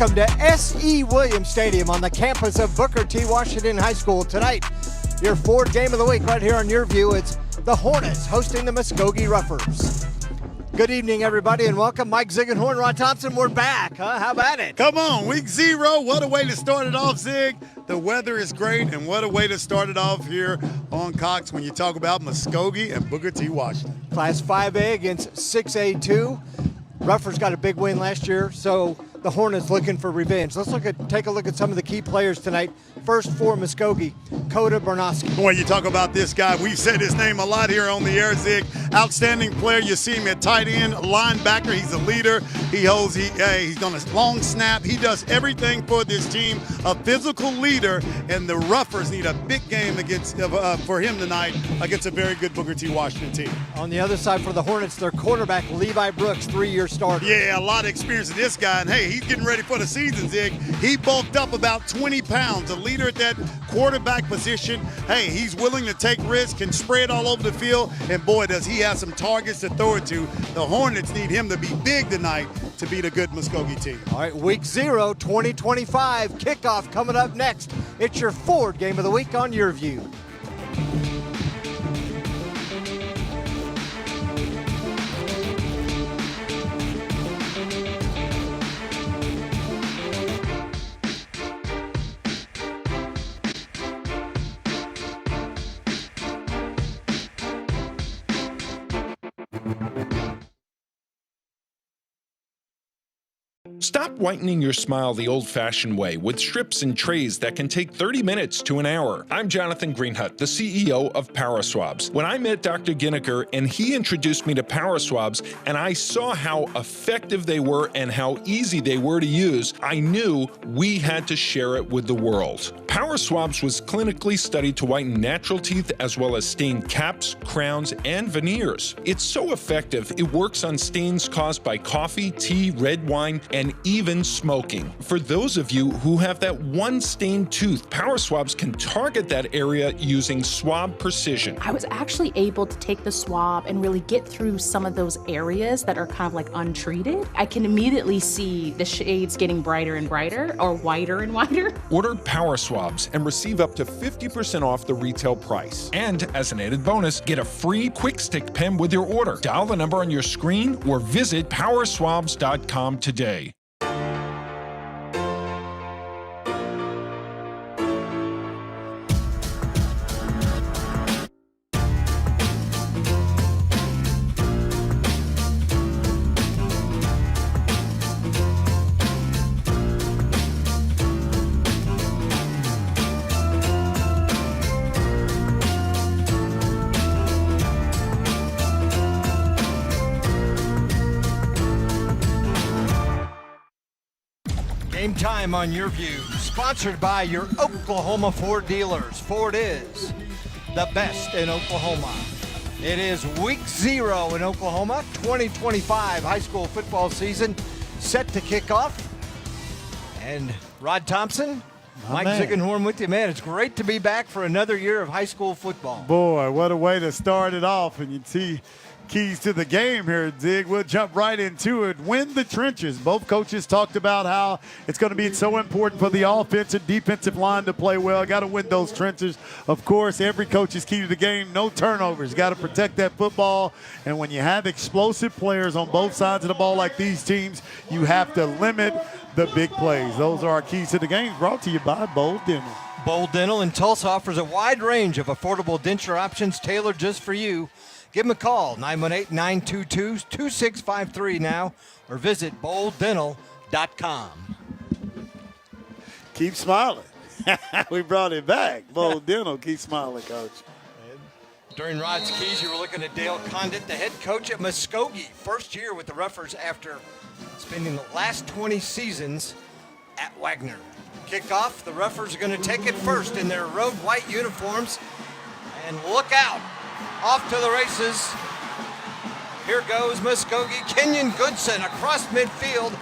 Welcome to S.E. Williams Stadium on the campus of Booker T. Washington High School. Tonight, your Ford game of the week right here on Your View. It's the Hornets hosting the Muskogee Ruffers. Good evening, everybody, and welcome. Mike Ziegenhorn, Rod Thompson, we're back, huh? How about it? Come on, week 0. What a way to start it off, Zig. The weather is great, and what a way to start it off here on Cox when you talk about Muskogee and Booker T. Washington. Class 5A against 6A2. Ruffers got a big win last year, so the Hornets looking for revenge. Let's take a look at some of the key players tonight. First for Muskogee, Coda Bernoski. Boy, you talk about this guy. We've said his name a lot here on the air, Zig. Outstanding player. You see him at tight end, linebacker. He's a leader. He's on a long snap. He does everything for this team. A physical leader, and the Ruffers need a big game for him tonight against a very good Booker T. Washington team. On the other side for the Hornets, their quarterback, Levi Brooks, 3-year starter. Yeah, a lot of experience in this guy, and hey, he's getting ready for the season, Zig. He bulked up about 20 pounds, a leader at that quarterback position. Hey, he's willing to take risks, can spread all over the field, and boy, does he have some targets to throw it to. The Hornets need him to be big tonight to beat a good Muskogee team. All right, week 0, 2025, kickoff coming up next. It's your Ford game of the week on Your View. Stop whitening your smile the old-fashioned way with strips and trays that can take 30 minutes to an hour. I'm Jonathan Greenhut, the CEO of Swabs. When I met Dr. Ginniker and he introduced me to Swabs and I saw how effective they were and how easy they were to use, I knew we had to share it with the world. Swabs was clinically studied to whiten natural teeth as well as stain caps, crowns, and veneers. It's so effective, it works on stains caused by coffee, tea, red wine, and even smoking. For those of you who have that one stained tooth, Swabs can target that area using swab precision. I was actually able to take the swab and really get through some of those areas that are kind of like untreated. I can immediately see the shades getting brighter and brighter, or whiter and whiter. Order Swabs and receive up to 50% off the retail price. And as an added bonus, get a free quick stick pen with your order. Dial the number on your screen or visit powerswabs.com today. Game time on Your View, sponsored by your Oklahoma Ford dealers. Ford is the best in Oklahoma. It is week 0 in Oklahoma, 2025 high school football season set to kick off. And Rod Thompson, Mike Ziegenhorn with you. Man, it's great to be back for another year of high school football. Boy, what a way to start it off. And you see keys to the game here, Zig. We'll jump right into it. Win the trenches. Both coaches talked about how it's going to be so important for the offensive, defensive line to play well. Got to win those trenches. Of course, every coach's key to the game, no turnovers. Got to protect that football. And when you have explosive players on both sides of the ball like these teams, you have to limit the big plays. Those are our keys to the game, brought to you by Bold Dental. Bold Dental in Tulsa offers a wide range of affordable denture options tailored just for you. Give them a call, 918-922-2653 now, or visit bolddental.com. Keep smiling. We brought it back. Bold Dental, keep smiling, Coach. During Rod's Keys, you were looking at Dale Condit, the head coach at Muskogee. First year with the Ruffers after spending the last 20 seasons at Wagner. Kickoff, the Ruffers are going to take it first in their road white uniforms. And look out. Off to the races. Here goes Muskogee. Kenyon Goodson across midfield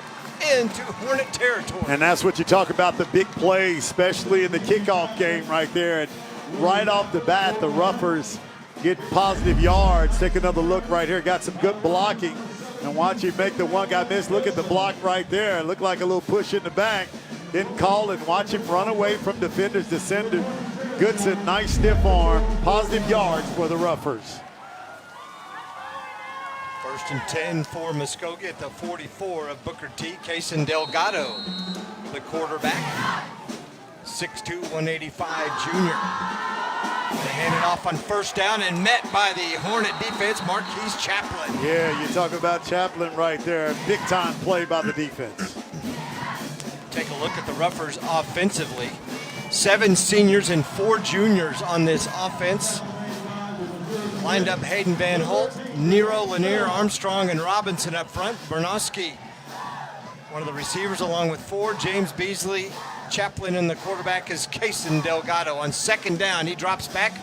into Hornet territory. And that's what you talk about, the big plays, especially in the kickoff game right there. And right off the bat, the Ruffers get positive yards. Take another look right here. Got some good blocking And watch him make the one guy miss. Look at the block right there. It looked like a little push in the back. Didn't call it. Watch him run away from defenders. Descender. Goodson, nice stiff arm. Positive yards for the Roughers. 1st and 10 for Muskogee at the 44 of Booker T. Cason Delgado, the quarterback. 6'2", 185 junior. They hand it off on 1st down and met by the Hornet defense, Marquise Chaplin. Yeah, you talk about Chaplin right there. Big time play by the defense. Take a look at the Roughers offensively. 7 seniors and 4 juniors on this offense. Lined up Hayden Van Holt, Nero, Lanier, Armstrong, and Robinson up front. Bernowski, one of the receivers, along with 4. James Beasley, Chaplin, and the quarterback is Cason Delgado. On 2nd down, he drops back,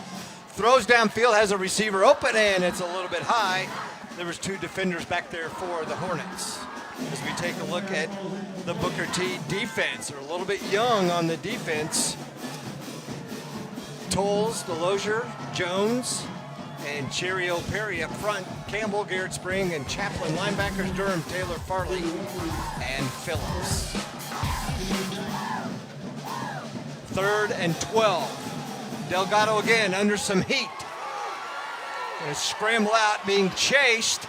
throws downfield, has a receiver open, and it's a little bit high. There was 2 defenders back there for the Hornets. As we take a look at the Booker T defense, they're a little bit young on the defense. Tolles, Delosier, Jones, and Cherio Perry up front. Campbell, Garrett Spring, and Chaplin. Linebackers, Durham, Taylor, Farley, and Phillips. 3rd and 12. Delgado again under some heat. Gonna scramble out, being chased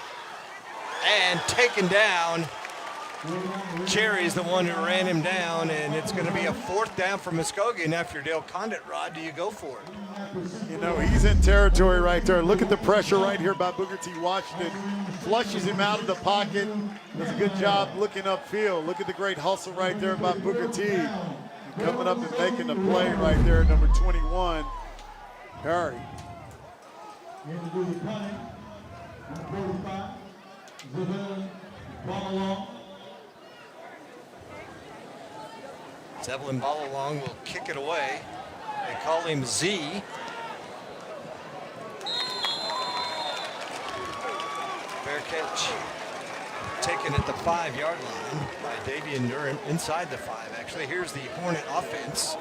and taken down. Cherry's the one who ran him down, and it's going to be a 4th down for Muskogee. Now, if you're Dale Condit, Rod, do you go for it? You know, he's in territory right there. Look at the pressure right here by Booker T. Washington. Flushes him out of the pocket. Does a good job looking upfield. Look at the great hustle right there by Booker T. Coming up and making the play right there, number 21, Perry. Zebulon Ballalong will kick it away. They call him Z. Fair catch taken at the 5-yard line by Davian Durham, inside the 5. Actually, here's the Hornet offense.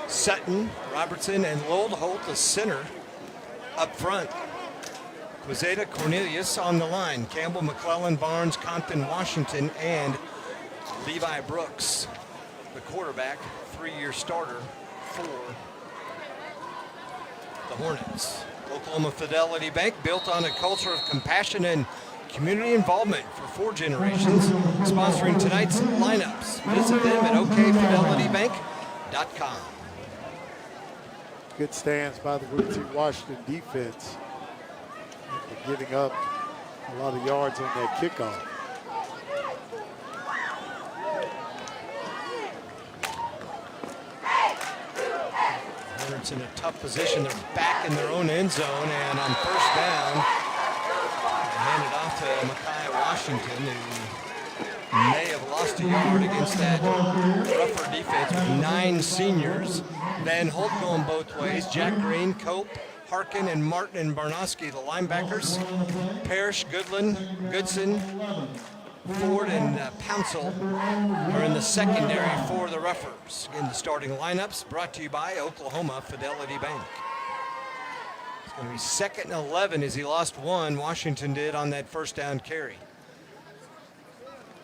Sutton, Robertson, and Lowell Holt, the center, up front. Quezada, Cornelius on the line. Campbell, McClellan, Barnes, Compton, Washington, and Levi Brooks, the quarterback, 3-year starter for the Hornets. Oklahoma Fidelity Bank, built on a culture of compassion and community involvement for 4 generations, sponsoring tonight's lineups. Visit them at okfidelitybank.com. Good stance by the Booker T. Washington defense. They're giving up a lot of yards on that kickoff. Hornets in a tough position. They're back in their own end zone, and on 1st down, they hand it off to Mekhi Washington, who may have lost a yard against that rougher defense with 9 seniors. Van Holt going both ways. Jack Green, Cope, Harkin, and Martin and Barnowski, the linebackers. Parrish, Goodson, Ford, and Pouncil are in the secondary for the Roughers. Again, the starting lineups brought to you by Oklahoma Fidelity Bank. It's going to be 2nd and 11 as he lost 1. Washington did on that 1st down carry.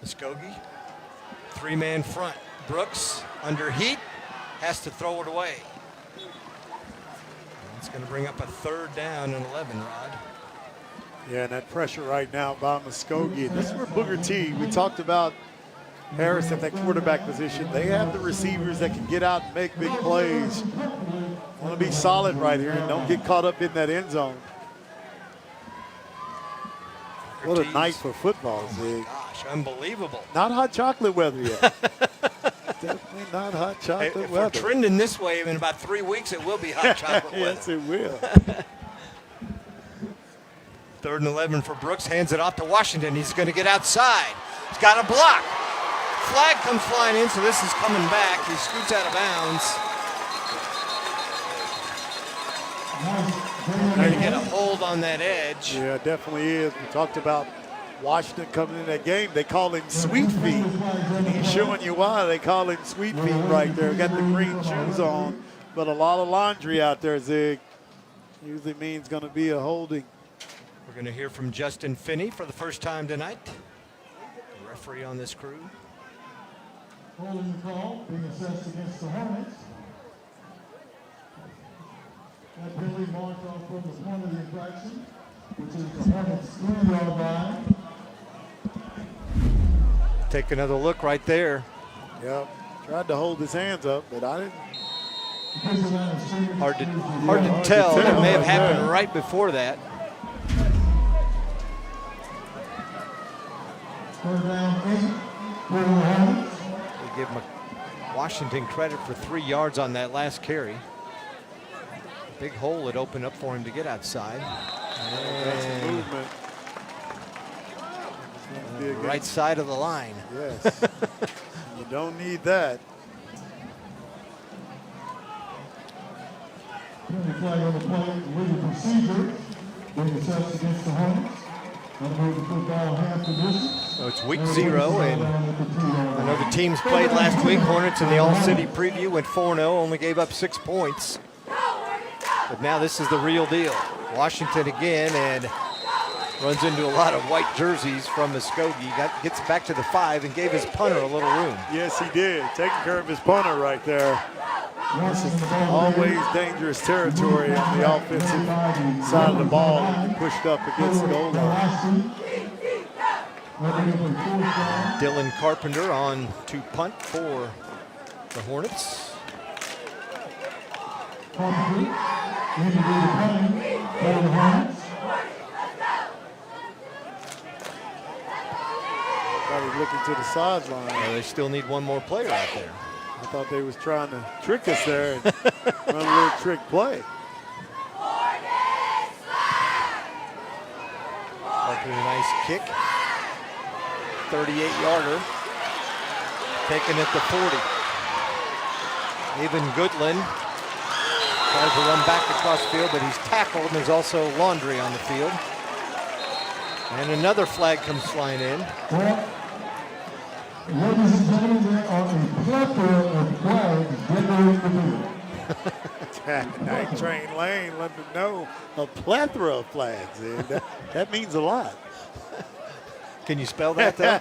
Muskogee, 3-man front. Brooks under heat, has to throw it away. It's going to bring up a 3rd down and 11, Rod. Yeah, and that pressure right now by Muskogee. This is where Booker T, we talked about Harris at that quarterback position. They have the receivers that can get out and make big plays. Want to be solid right here and don't get caught up in that end zone. What a night for football, Zig. Gosh, unbelievable. Not hot chocolate weather yet. Definitely not hot chocolate if weather. we're trending this way, in about 3 weeks, it will be hot chocolate weather. Yes, it will. 3rd and 11 for Brooks, hands it off to Washington. He's going to get outside. He's got a block. Flag comes flying in, so this is coming back. He scoots out of bounds. Trying to get a hold on that edge. Yeah, definitely is. We talked about Washington coming in that game. They call him Sweet Feet. And he's showing you why they call him Sweet Feet right there. Got the green shoes on, but a lot of laundry out there, Zig. Usually means going to be a holding. We're going to hear from Justin Finney for the first time tonight. The referee on this crew. Holding call being assessed against the Hornets. That penalty marked off from the point of the infraction, which is the Hornets 3-yard line. Take another look right there. Yep. Tried to hold his hands up, but I didn't. Hard to tell. It may have happened right before that. Third down 8 for the Hornets. We give Washington credit for 3 yards on that last carry. Big hole it opened up for him to get outside. That's a movement. Right side of the line. Yes. You don't need that. Penalty flag on the play, legal procedure being assessed against the Hornets. Under the football half position. So it's week 0, and I know the teams played last week. Hornets in the All-City preview went 4-0, only gave up 6 points. But now this is the real deal. Washington again, and runs into a lot of white jerseys from Muskogee. Gets back to the 5 and gave his punter a little room. Yes, he did. Taking care of his punter right there. This is always dangerous territory on the offensive side of the ball when you pushed up against the goal line. Dylan Carpenter on to punt for the Hornets. Everybody's looking to the sideline. Well, they still need one more player out there. I thought they was trying to trick us there and run a little trick play. Carpenter, a nice kick. 38-yarder. Taken at the 40. Even Goodland tries to run back across the field, but he's tackled, and there's also Laundry on the field. And another flag comes flying in. Well, ladies and gentlemen, there are a plethora of flags decorating the field. Night Train Lane let them know a plethora of flags. And that means a lot. Can you spell that, though?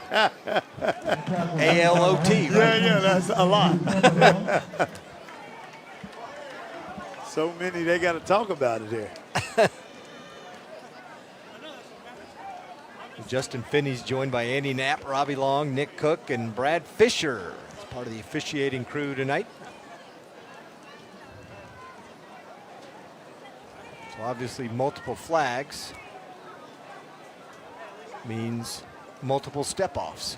A-L-O-T, right? Yeah, that's a lot. So many, they got to talk about it here. Justin Finney's joined by Andy Knapp, Robbie Long, Nick Cook, and Brad Fisher as part of the officiating crew tonight. So obviously multiple flags means multiple step-offs.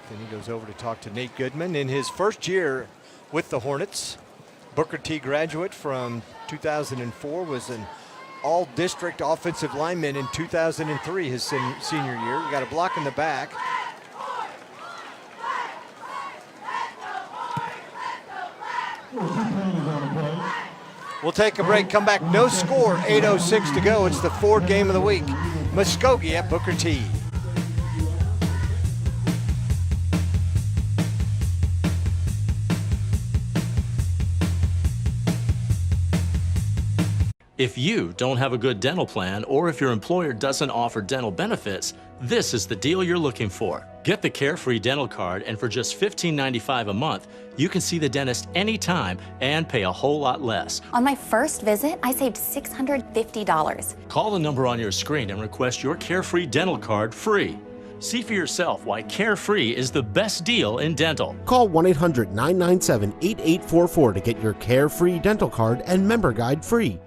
Then he goes over to talk to Nate Goodman. In his first year with the Hornets, Booker T graduate from 2004, was an all-district offensive lineman in 2003, his senior year. We got a block in the back. We'll take a break, come back, no score, 8:06 to go. It's the Ford game of the week. Muskogee at Booker T. If you don't have a good dental plan, or if your employer doesn't offer dental benefits, this is the deal you're looking for. Get the Carefree Dental Card, and for just $15.95 a month, you can see the dentist anytime and pay a whole lot less. On my first visit, I saved $650. Call the number on your screen and request your Carefree Dental Card free. See for yourself why Carefree is the best deal in dental. Call 1-800-997-8844 to get your Carefree Dental Card and member guide free.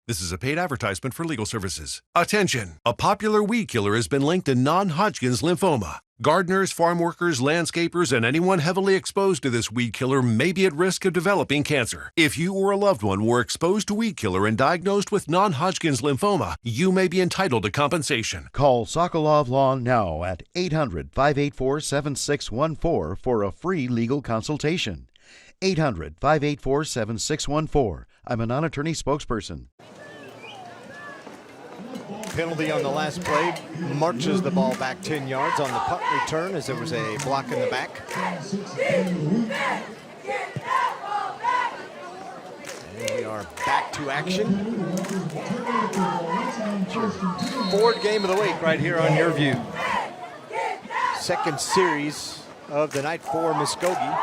This is a paid advertisement for legal services. Attention! A popular weed killer has been linked to non-Hodgkin's lymphoma. Gardeners, farm workers, landscapers, and anyone heavily exposed to this weed killer may be at risk of developing cancer. If you or a loved one were exposed to weed killer and diagnosed with non-Hodgkin's lymphoma, you may be entitled to compensation. Call Sokolov Law now at 800-584-7614 for a free legal consultation. 800-584-7614. I'm a non-attorney spokesperson. Penalty on the last play, marches the ball back 10 yards on the punt return as there was a block in the back. are back to action. It's your Ford game of the week right here on Your View. Second series of the night for Muskogee.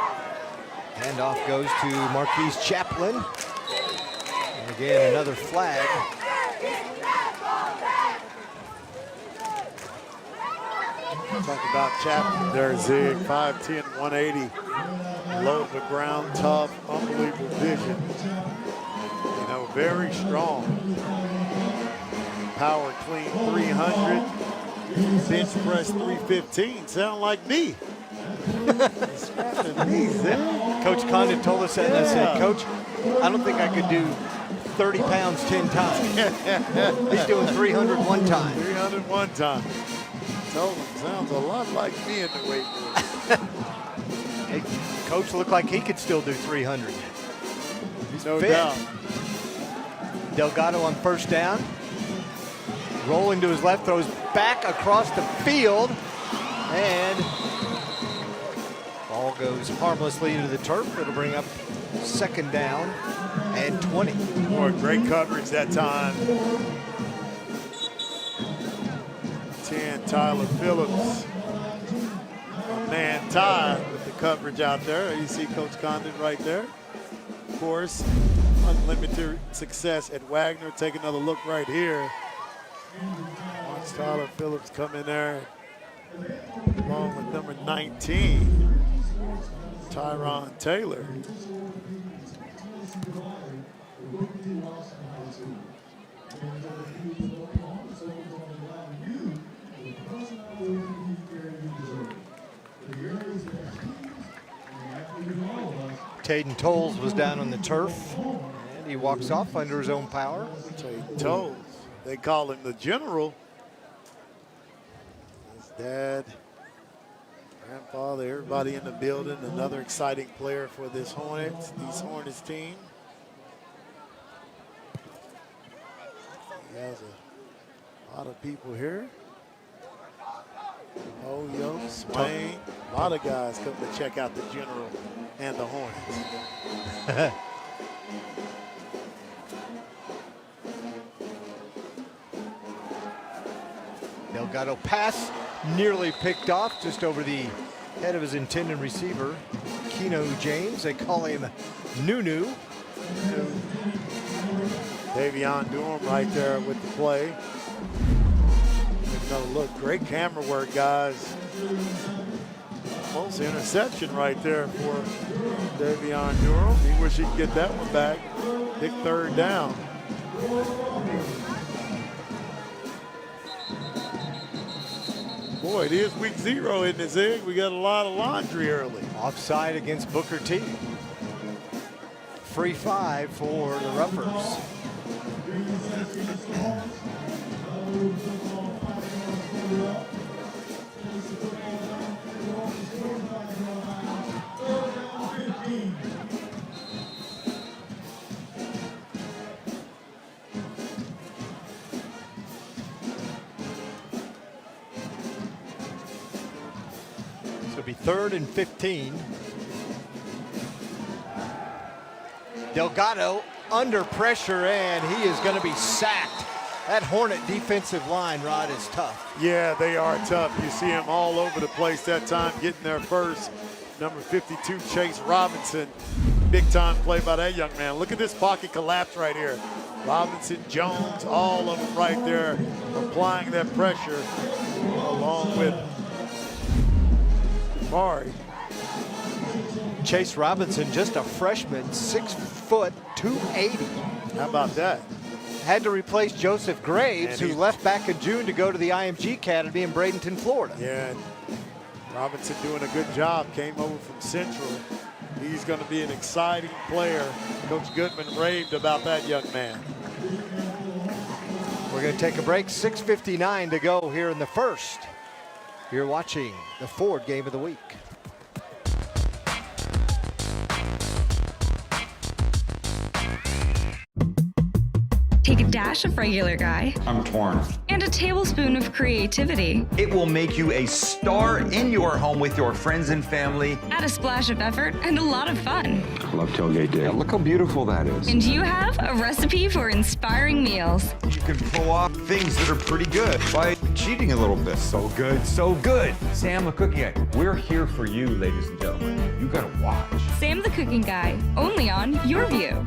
Handoff goes to Marquise Chaplin. And again, another flag. Talk about Chapman there, Zig. 5'10", 180. Low to the ground, tough, unbelievable vision. You know, very strong. Power clean 300. Bench press 315. Sound like me. Scrapping me, Zig. Coach Condon told us that, and I said, Coach, I don't think I could do 30 pounds 10 times. He's doing 300 one time. 300 one time. Told him, sounds a lot like me in the weight room. Hey, Coach looked like he could still do 300. He's no fit. doubt. Delgado on first down. Rolling to his left, throws back across the field. And ball goes harmlessly to the turf. It'll bring up second down and 20. Boy, great coverage that time. 10, Tyler Phillips. Man, Ty with the coverage out there. You see Coach Condon right there. Of course, unlimited success at Wagner. Take another look right here. Watch Tyler Phillips come in there along with number 19, Tyron Taylor. Taden Tolles was down on the turf, and he walks off under his own power. Taden Tolles, they call him the General. His dad, grandfather, everybody in the building. Another exciting player for this Hornets team. He has a lot of people here. Oh, yo, Swain. A lot of guys come to check out the General and the Hornets. Delgado pass nearly picked off just over the head of his intended receiver, Keno James. They call him Nunu. Davion Durham right there with the play. Another look, great camera work, guys. Almost interception right there for Davion Durham. He wish he could get that one back. Big third down. Boy, it is week 0 in this egg. We got a lot of laundry early. Offside against Booker T. Free 5 for the Ruffers. It'll be 3rd and 15. Delgado under pressure, and he is going to be sacked. That Hornet defensive line, Rod, is tough. Yeah, they are tough. You see him all over the place that time, getting there first. Number 52, Chase Robinson. Big time play by that young man. Look at this pocket collapse right here. Robinson, Jones, all of them right there applying that pressure along with Mari. Chase Robinson, just a freshman, 6 foot, 280. How about that? Had to replace Joseph Graves, who left back in June to go to the IMG Academy in Bradenton, Florida. Yeah, Robinson doing a good job. Came over from Central. He's going to be an exciting player. Coach Goodman raved about that young man. We're going to take a break. 6:59 to go here in the first. You're watching the Ford Game of the Week. Take a dash splash of regular guy. I'm torn. And a tablespoon of creativity. It will make you a star in your home with your friends and family. Add a splash of effort and a lot of fun. I love tailgate day. Look how beautiful that is. And you have a recipe for inspiring meals. You can pull off things that are pretty good by cheating a little bit. So good, so good. Sam the Cooking Guy, we're here for you, ladies and gentlemen. You gotta watch. Sam the Cooking Guy, only on Your View.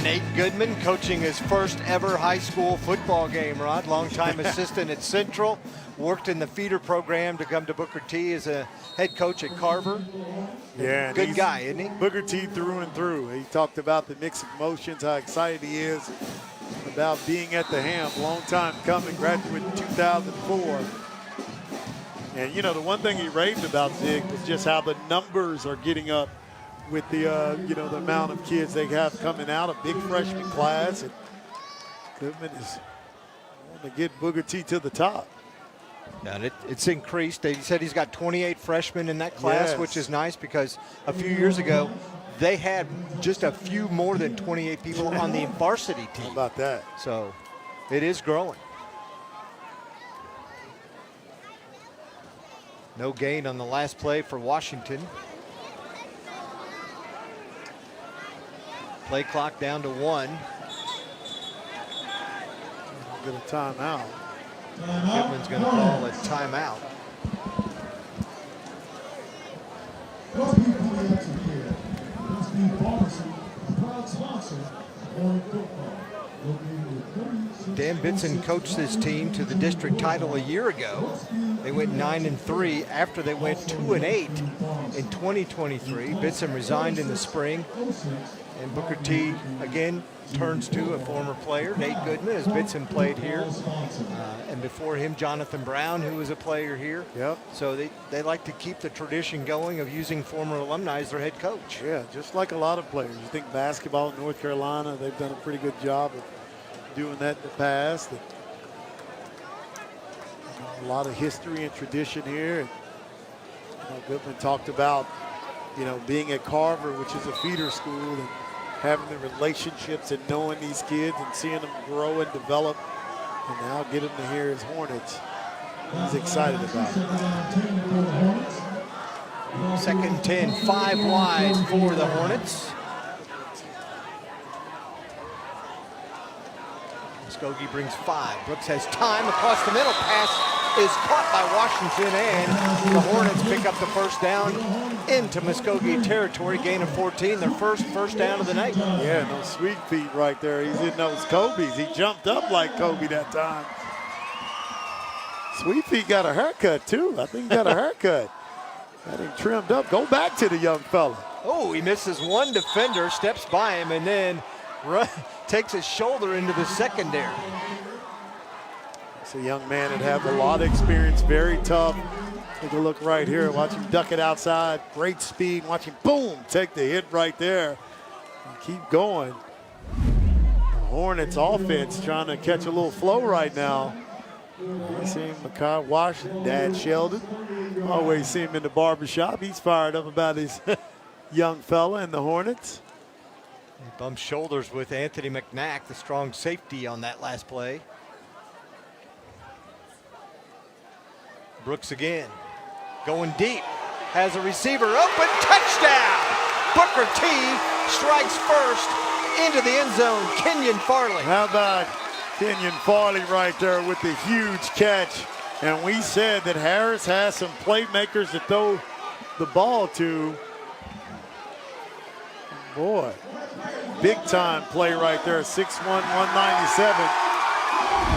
Nate Goodman coaching his first ever high school football game, Rod. Longtime assistant at Central, worked in the feeder program to come to Booker T as a head coach at Carver. Yeah, good guy, isn't he? Booker T through and through. He talked about the mixed emotions, how excited he is about being at the Ham. Long time coming, graduated in 2004. And, you know, the one thing he raved about, Zig, was just how the numbers are getting up with the, you know, the amount of kids they have coming out, a big freshman class. And Goodman is wanting to get Booker T to the top. And it's increased. He said he's got 28 freshmen in that class, Yes. which is nice because a few years ago, they had just a few more than 28 people on the varsity team. How about that? So it is growing. No gain on the last play for Washington. Play clock down to 1. Get a timeout. Goodman's going to call a timeout. Dan Bitson coached this team to the district title a year ago. They went 9-3 after they went 2-8 in 2023. Bitson resigned in the spring. And Booker T, again, turns to a former player, Nate Goodman, as Bitson played here. And before him, Jonathan Brown, who was a player here. Yep. So they like to keep the tradition going of using former alumni as their head coach. Yeah, just like a lot of players. You think basketball in North Carolina, they've done a pretty good job of doing that in the past. And a lot of history and tradition here. And, you know, Goodman talked about, you know, being at Carver, which is a feeder school, and having the relationships and knowing these kids and seeing them grow and develop, and now get them to hear his Hornets. He's excited about it. 2nd and 10, 5 wide for the Hornets. Muskogee brings 5. Brooks has time across the middle. Pass is caught by Washington, and the Hornets pick up the first down into Muskogee territory. Gain of 14, their first down of the night. Yeah, no sweet feet right there. He's in those Kobe's. He jumped up like Kobe that time. Sweet feet got a haircut too. I think he got a haircut. Got him trimmed up. Go back to the young fella. Oh, he misses one defender, steps by him, and then takes his shoulder into the secondary. It's a young man that has a lot of experience, very tough. Take a look right here. Watch him duck it outside. Great speed. Watch him, boom, take the hit right there. And keep going. The Hornets offense trying to catch a little flow right now. You see him, Makai Washington, Dad Sheldon. Always see him in the barbershop. He's fired up about his young fella and the Hornets. He bumps shoulders with Anthony McNack, the strong safety on that last play. Brooks again, going deep, has a receiver open, touchdown! Booker T strikes first into the end zone, Kenyon Farley. How about Kenyon Farley right there with the huge catch? And we said that Harris has some playmakers to throw the ball to. Boy, big time play right there, 6'1", 197.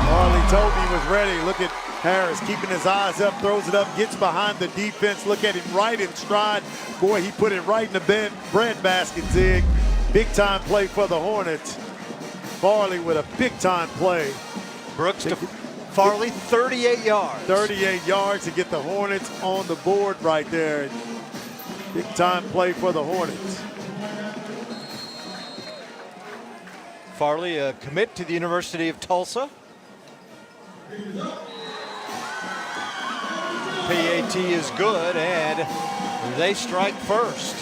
Farley told me he was ready. Look at Harris keeping his eyes up, throws it up, gets behind the defense. Look at him right in stride. Boy, he put it right in the bread basket, Zig. Big time play for the Hornets. Farley with a big time play. Brooks to Farley, 38 yards. 38 yards to get the Hornets on the board right there. Big time play for the Hornets. Farley, a commit to the University of Tulsa. PAT is good, and they strike first.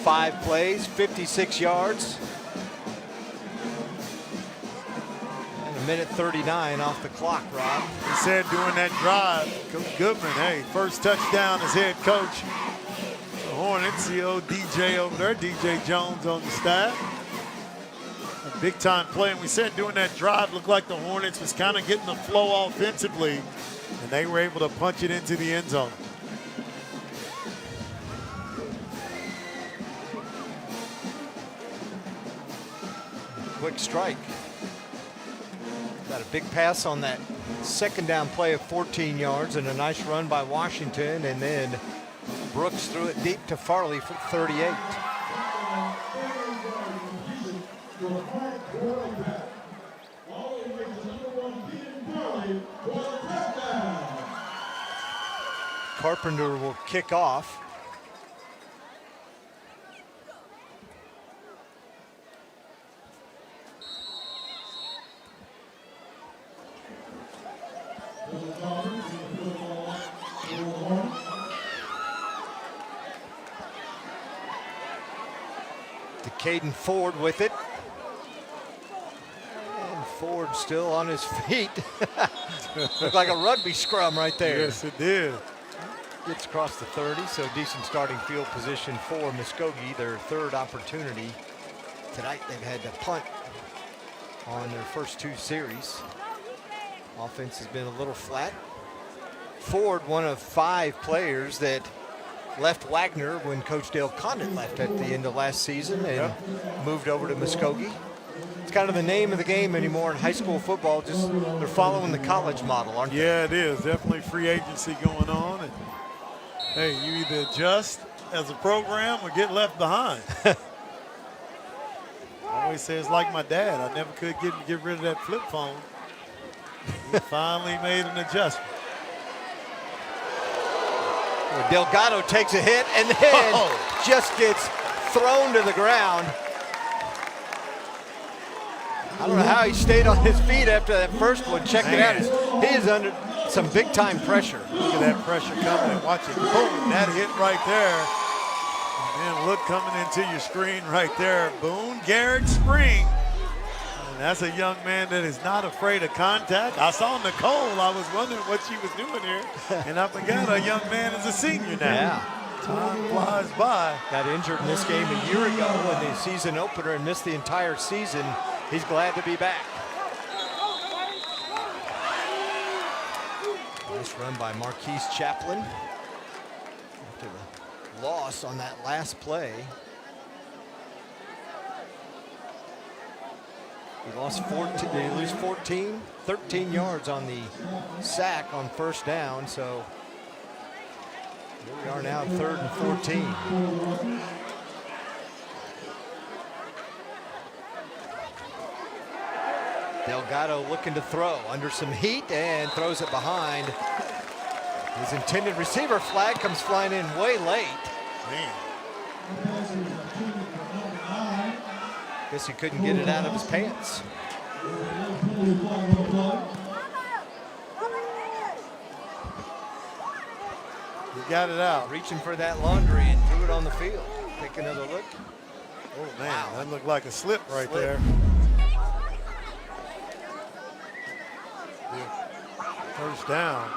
Five plays, 56 yards. And a minute 39 off the clock, Rob. He said during that drive, Coach Goodman, hey, first touchdown as head coach. The Hornets, the old DJ over there, DJ Jones on the staff. A big time play, and we said during that drive, looked like the Hornets was kind of getting the flow offensively, and they were able to punch it into the end zone. Quick strike. Got a big pass on that second down play of 14 yards and a nice run by Washington, and then Brooks threw it deep to Farley for 38. Carpenter will kick off. To Caden Ford with it. And Ford still on his feet. Looked like a rugby scrum right there. Yes, it did. Gets across the 30, so decent starting field position for Muskogee, their third opportunity. Tonight they've had to punt on their first two series. Offense has been a little flat. Ford, one of 5 players that left Wagner when Coach Dale Condit left at the end of last season and moved over to Muskogee. It's kind of the name of the game anymore in high school football. Just they're following the college model, aren't they? Yeah, it is. Definitely free agency going on. And hey, you either adjust as a program or get left behind. I always say it's like my dad. I never could get rid of that flip phone. He finally made an adjustment. Delgado takes a hit and then just gets thrown to the ground. I don't know how he stayed on his feet after that first one. Check it out. He is under some big time pressure. Look at that pressure coming and watch it. Boom, that hit right there. And then look coming into your screen right there. Boone Garrett Spring. And that's a young man that is not afraid of contact. I saw Nicole. I was wondering what she was doing here. And I forgot a young man is a senior now. Yeah. Time flies by. Got injured in this game a year ago in the season opener and missed the entire season. He's glad to be back. Nice run by Marquise Chaplin. After the loss on that last play. He lost 14, did he lose 14? 13 yards on the sack on first down, so here we are now, 3rd and 14. Delgado looking to throw under some heat and throws it behind. His intended receiver flag comes flying in way late. Man. Guess he couldn't get it out of his pants. He got it out. Reaching for that laundry and threw it on the field. Take another look. Oh, man, that looked like a slip right there. Yeah. First down.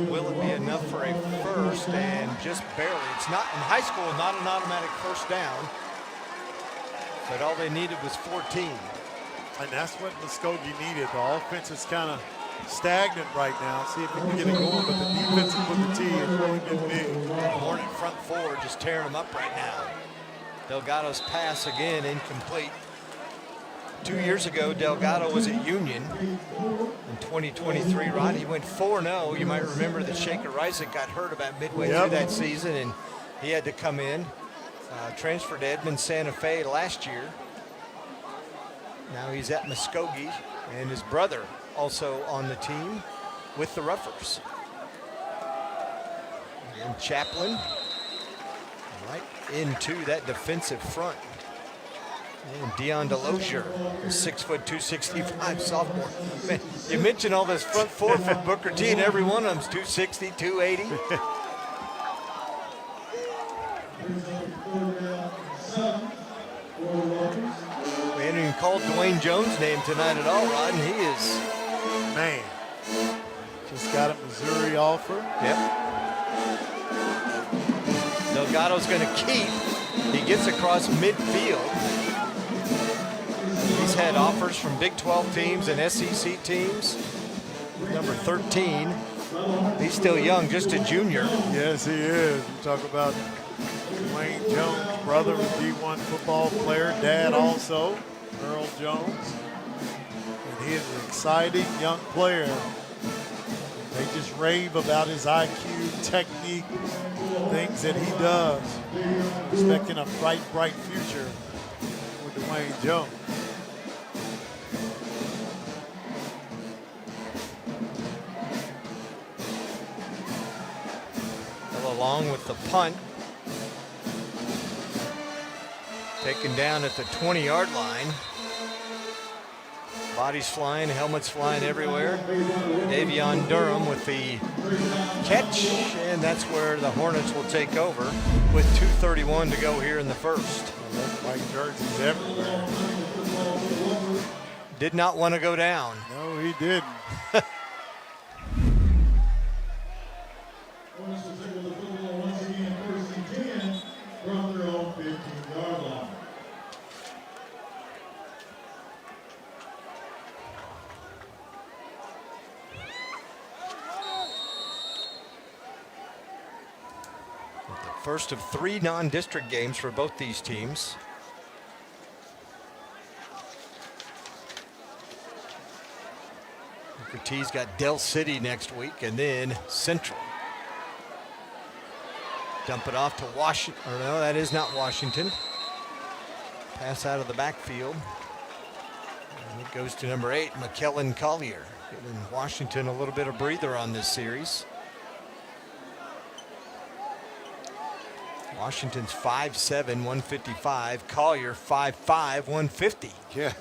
Will it be enough for a first? And just barely. It's not, in high school, not an automatic first down. But all they needed was 14. And that's what Muskogee needed. The offense is kind of stagnant right now. See if we can get it going, but the defensive Booker T has really been big. Hornet front four just tearing them up right now. Delgado's pass again incomplete. 2 years ago, Delgado was at Union in 2023. Rod, he went 4-0. You might remember that Shaker Reisig got hurt about midway through that season, and he had to come in. Transferred to Edmond Santa Fe last year. Now he's at Muskogee, and his brother also on the team with the Ruffers. And Chaplin right into that defensive front. And Dion DeLozier, a 6'2", 265 sophomore. Man, you mentioned all this front four for Booker T, and every one of them's 260, 280. We hadn't even called Dwayne Jones' name tonight at all, Rod, and he is. Man, just got a Missouri offer. Yep. Delgado's going to keep. He gets across midfield. He's had offers from Big 12 teams and SEC teams. Number 13. He's still young, just a junior. Yes, he is. You talk about Dwayne Jones, brother, a D1 football player, dad also, Earl Jones. And he is an exciting young player. They just rave about his IQ, technique, things that he does. Expecting a bright, bright future with Dwayne Jones. Along with the punt. Taken down at the 20-yard line. Bodies flying, helmets flying everywhere. Davion Durham with the catch, and that's where the Hornets will take over with 2:31 to go here in the first. White jerseys everywhere. Did not want to go down. No, he didn't. First of 3 non-district games for both these teams. Booker T's got Del City next week and then Central. Dump it off to Washington. Or no, that is not Washington. Pass out of the backfield. And it goes to number 8, McKellen Collier. Giving Washington a little bit of breather on this series. Washington's 5'7", 155. Collier 5'5", 150. Yeah.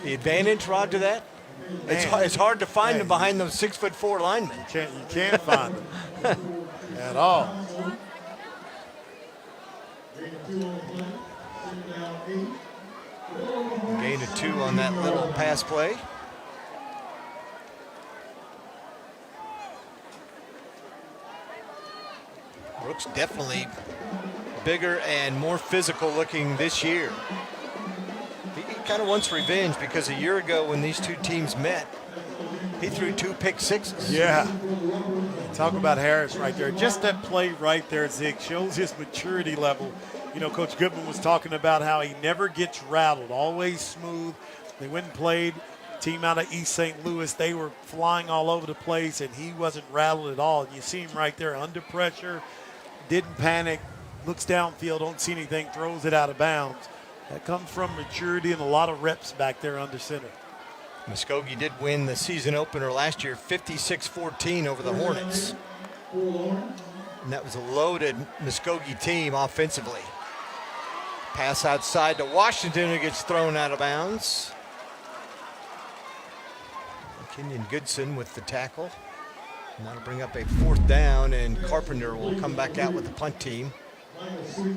The advantage, Rod, to that? It's hard to find them behind those 6'4" linemen. You can't find them at all. Gain of 2 on that little pass play. Brooks definitely bigger and more physical looking this year. He kind of wants revenge because a year ago when these two teams met, he threw 2 pick sixes. Yeah. Talk about Harris right there. Just that play right there, Zig, shows his maturity level. You know, Coach Goodman was talking about how he never gets rattled, always smooth. They went and played team out of East St. Louis. They were flying all over the place, and he wasn't rattled at all. And you see him right there under pressure. Didn't panic, looks downfield, don't see anything, throws it out of bounds. That comes from maturity and a lot of reps back there under center. Muskogee did win the season opener last year, 56-14 over the Hornets. And that was a loaded Muskogee team offensively. Pass outside to Washington, who gets thrown out of bounds. Kenyon Goodson with the tackle. And that'll bring up a 4th down, and Carpenter will come back out with the punt team. Good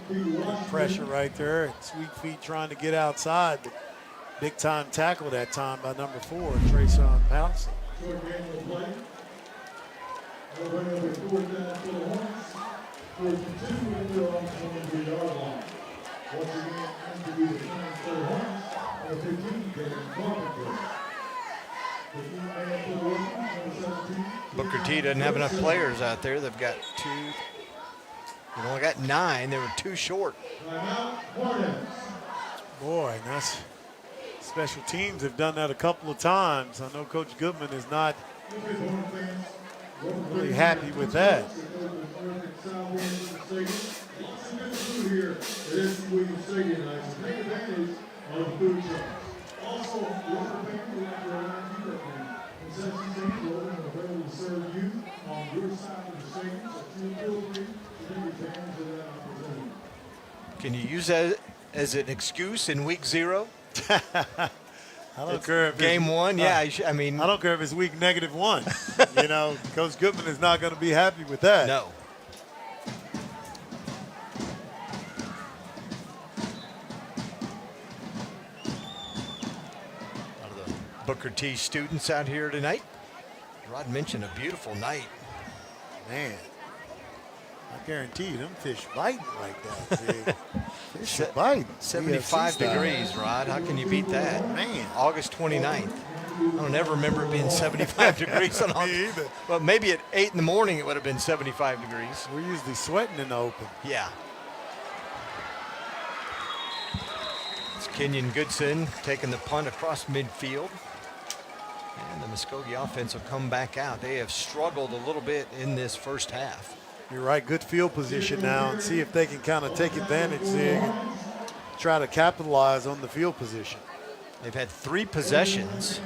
pressure right there. And Sweet Feet trying to get outside. But big time tackle that time by number 4, Trayshawn Pouncey. Booker T doesn't have enough players out there. They've got 2, We only got 9. They were 2 short. Boy, that's special teams have done that a couple of times. I know Coach Goodman is not really happy with that. Can you use that as an excuse in week 0? I don't care if game 1. Yeah, I mean, I don't care if it's week -1. You know, Coach Goodman is not going to be happy with that. No. A lot of the Booker T students out here tonight. Rod mentioned a beautiful night. Man, I guarantee you, them fish biting like that. Fish are biting. 75 degrees, Rod. How can you beat that? Man. August 29th. I don't ever remember it being 75 degrees on August. either. Well, maybe at 8 in the morning it would have been 75 degrees. We're usually sweating in the open. Yeah. It's Kenyon Goodson taking the punt across midfield. And the Muskogee offense will come back out. They have struggled a little bit in this first half. You're right, good field position now, and see if they can kind of take advantage there and try to capitalize on the field position. They've had 3 possessions.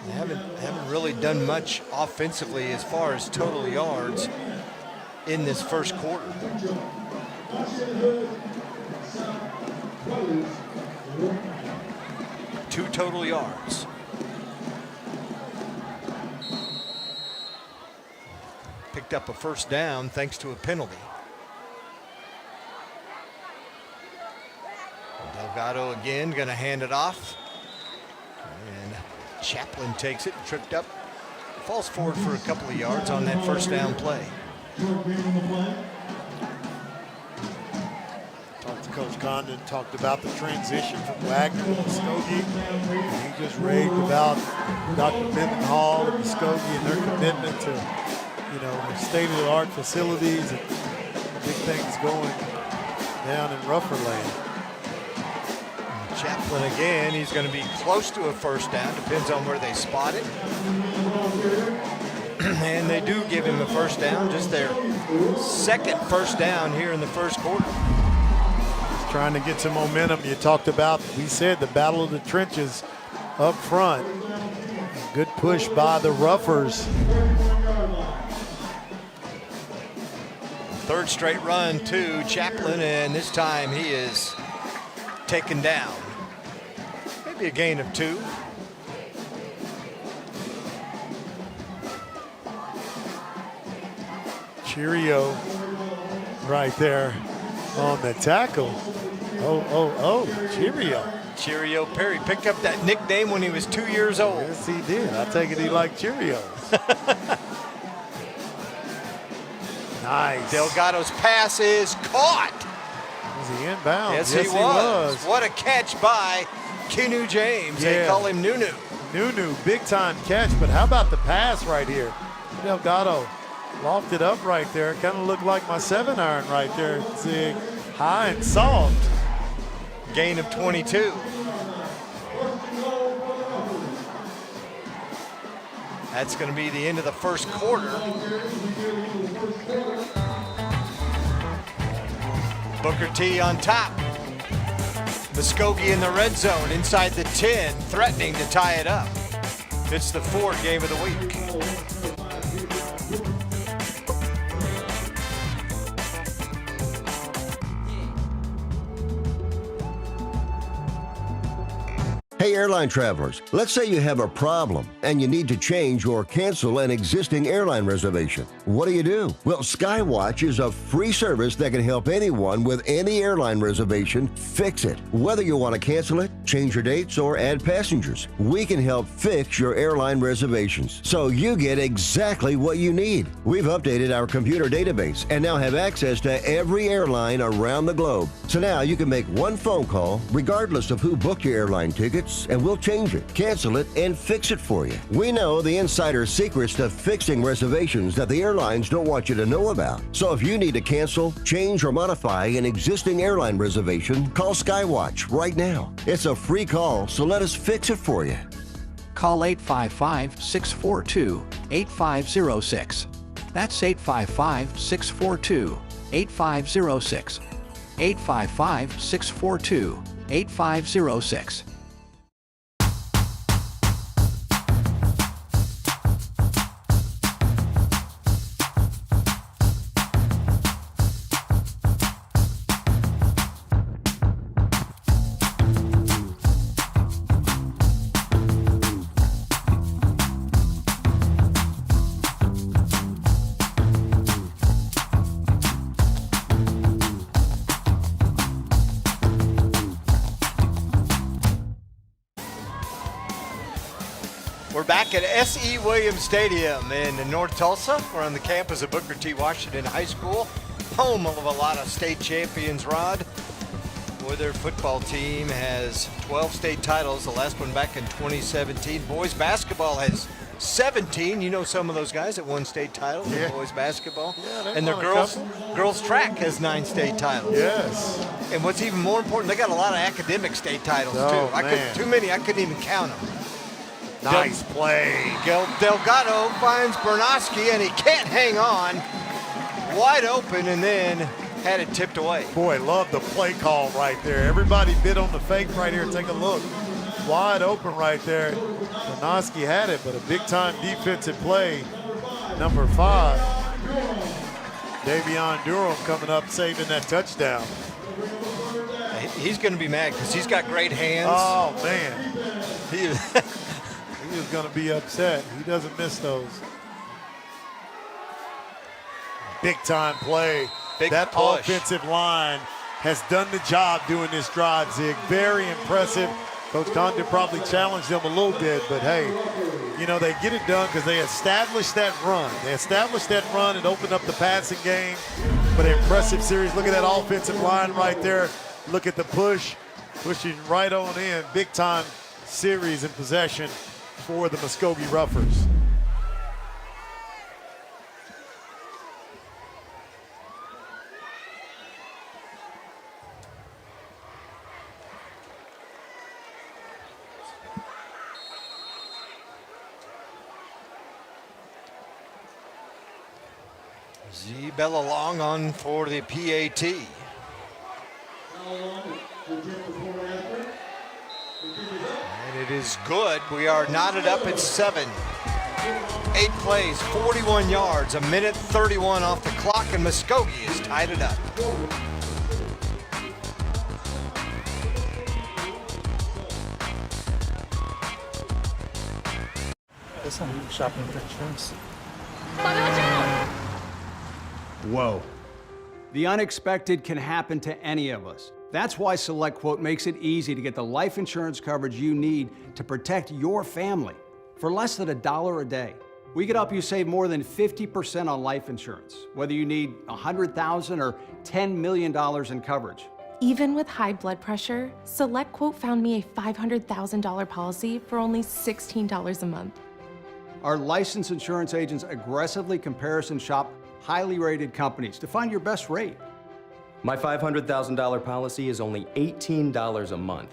They haven't really done much offensively as far as total yards in this first quarter. 2 total yards. Picked up a first down thanks to a penalty. Delgado again going to hand it off. And Chaplin takes it, tripped up. Falls forward for a couple of yards on that first down play. Talked to Coach Condon, talked about the transition from Wagner to Muskogee. And he just raved about Dr. Mendenhall and Muskogee and their commitment to, you know, their state-of-the-art facilities and big things going down in rougher land. Chaplin again, he's going to be close to a first down, depends on where they spot it. And they do give him a first down, just their second first down here in the first quarter. Just trying to get some momentum. You talked about, we said, the battle of the trenches up front. Good push by the Roughers. Third straight run to Chaplin, and this time he is taken down. Maybe a gain of 2. Cheerio right there on the tackle. Cheerio. Cheerio Perry picked up that nickname when he was 2 years old. Yes, he did. I take it he liked Cheerios. Nice. Delgado's pass is caught. Was he inbound? Yes, he was. What a catch by Kenu James. Yeah. They call him Nunu. Nunu, big time catch, but how about the pass right here? Delgado lofted up right there. Kind of looked like my 7-iron right there. See, high and soft. Gain of 22. That's going to be the end of the first quarter. Booker T on top. Muskogee in the red zone inside the 10, threatening to tie it up. It's the 4th game of the week. Hey, airline travelers, let's say you have a problem and you need to change or cancel an existing airline reservation. What do? Well, Skywatch is a free service that can help anyone with any airline reservation fix it. Whether you want to cancel it, change your dates, or add passengers, we can help fix your airline reservations so you get exactly what you need. We've updated our computer database and now have access to every airline around the globe. So now you can make one phone call regardless of who booked your airline tickets us, and we'll change it, cancel it, and fix it for you. We know the insider secrets to fixing reservations that the airlines don't want you to know about. So if you need to cancel, change, or modify an existing airline reservation, call Skywatch right now. It's a free call, so let us fix it for you. Call 855-642-8506. That's 855-642-8506. 855-642-8506. We're back at S.E. Williams Stadium in North Tulsa. We're on the campus of Booker T. Washington High School, home of a lot of state champions, Rod. Boy, their football team has 12 state titles, the last one back in 2017. Boys basketball has 17. You know some of those guys that won state titles in boys basketball. Yeah, and the girls track has 9 state titles. Yes. And what's even more important, they got a lot of academic state titles, too. Too many, I couldn't even count them. Nice play. Delgado finds Bernoski, and he can't hang on. Wide open, and then had it tipped away. Boy, love the play call right there. Everybody bid on the fake right here. Take a look. Wide open right there. Bernoski had it, but a big-time defensive play. Number 5. Davion Durham coming up, saving that touchdown. He's going to be mad because he's got great hands. Oh, man. He is going to be upset. He doesn't miss those. Big-time play. That push. Offensive line has done the job doing this drive, Zig. Very impressive. Coach Condon probably challenged them a little bit, but hey, you know, they get it done because they established that run. They established that run and opened up the passing game. But an impressive series. Look at that offensive line right there. Look at the push, pushing right on in. Big-time series and possession for the Muskogee Ruffers. Z Bella Long on for the PAT. And it is good. We are knotted up at 7. 8 plays, 41 yards, 1:31 off the clock, and Muskogee has tied it up. Shopping for insurance. Whoa. The unexpected can happen to any of us. That's why SelectQuote makes it easy to get the life insurance coverage you need to protect your family for less than $1 a day. We can help you save more than 50% on life insurance, whether you need $100,000 or $10 million in coverage. Even with high blood pressure, SelectQuote found me a $500,000 policy for only $16 a month. Our licensed insurance agents aggressively comparison shop highly rated companies to find your best rate. My $500,000 policy is only $18 a month.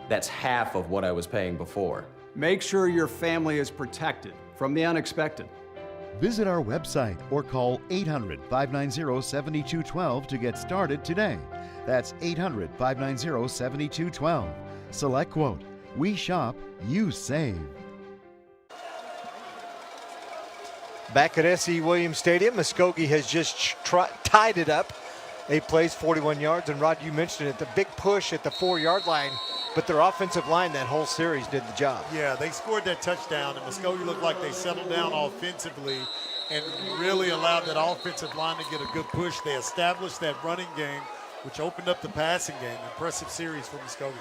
That's half of what I was paying before. Make sure your family is protected from the unexpected. Visit our website or call 800-590-7212 to get started today. That's 800-590-7212. SelectQuote. We shop, you save. Back at S.E. Williams Stadium, Muskogee has just tied it up. 8 plays, 41 yards, and Rod, you mentioned it, the big push at the 4-yard line, but their offensive line that whole series did the job. Yeah, they scored that touchdown, and Muskogee looked like they settled down offensively and really allowed that offensive line to get a good push. They established that running game, which opened up the passing game. Impressive series for Muskogee.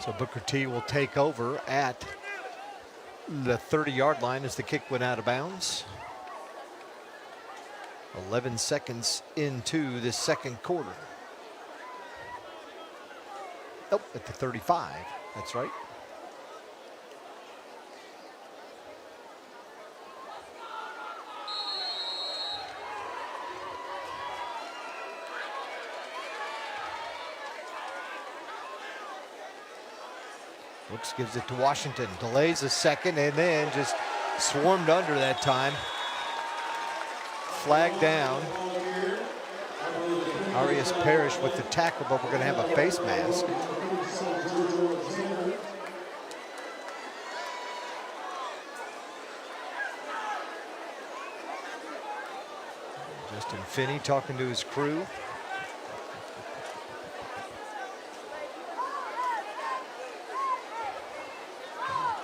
So Booker T will take over at the 30-yard line as the kick went out of bounds. 11 seconds into this second quarter. Oh, at the 35. That's right. Brooks gives it to Washington, delays a second, and then just swarmed under that time. Flag down. Arias Parrish with the tackle, but we're going to have a face mask. Justin Finney talking to his crew.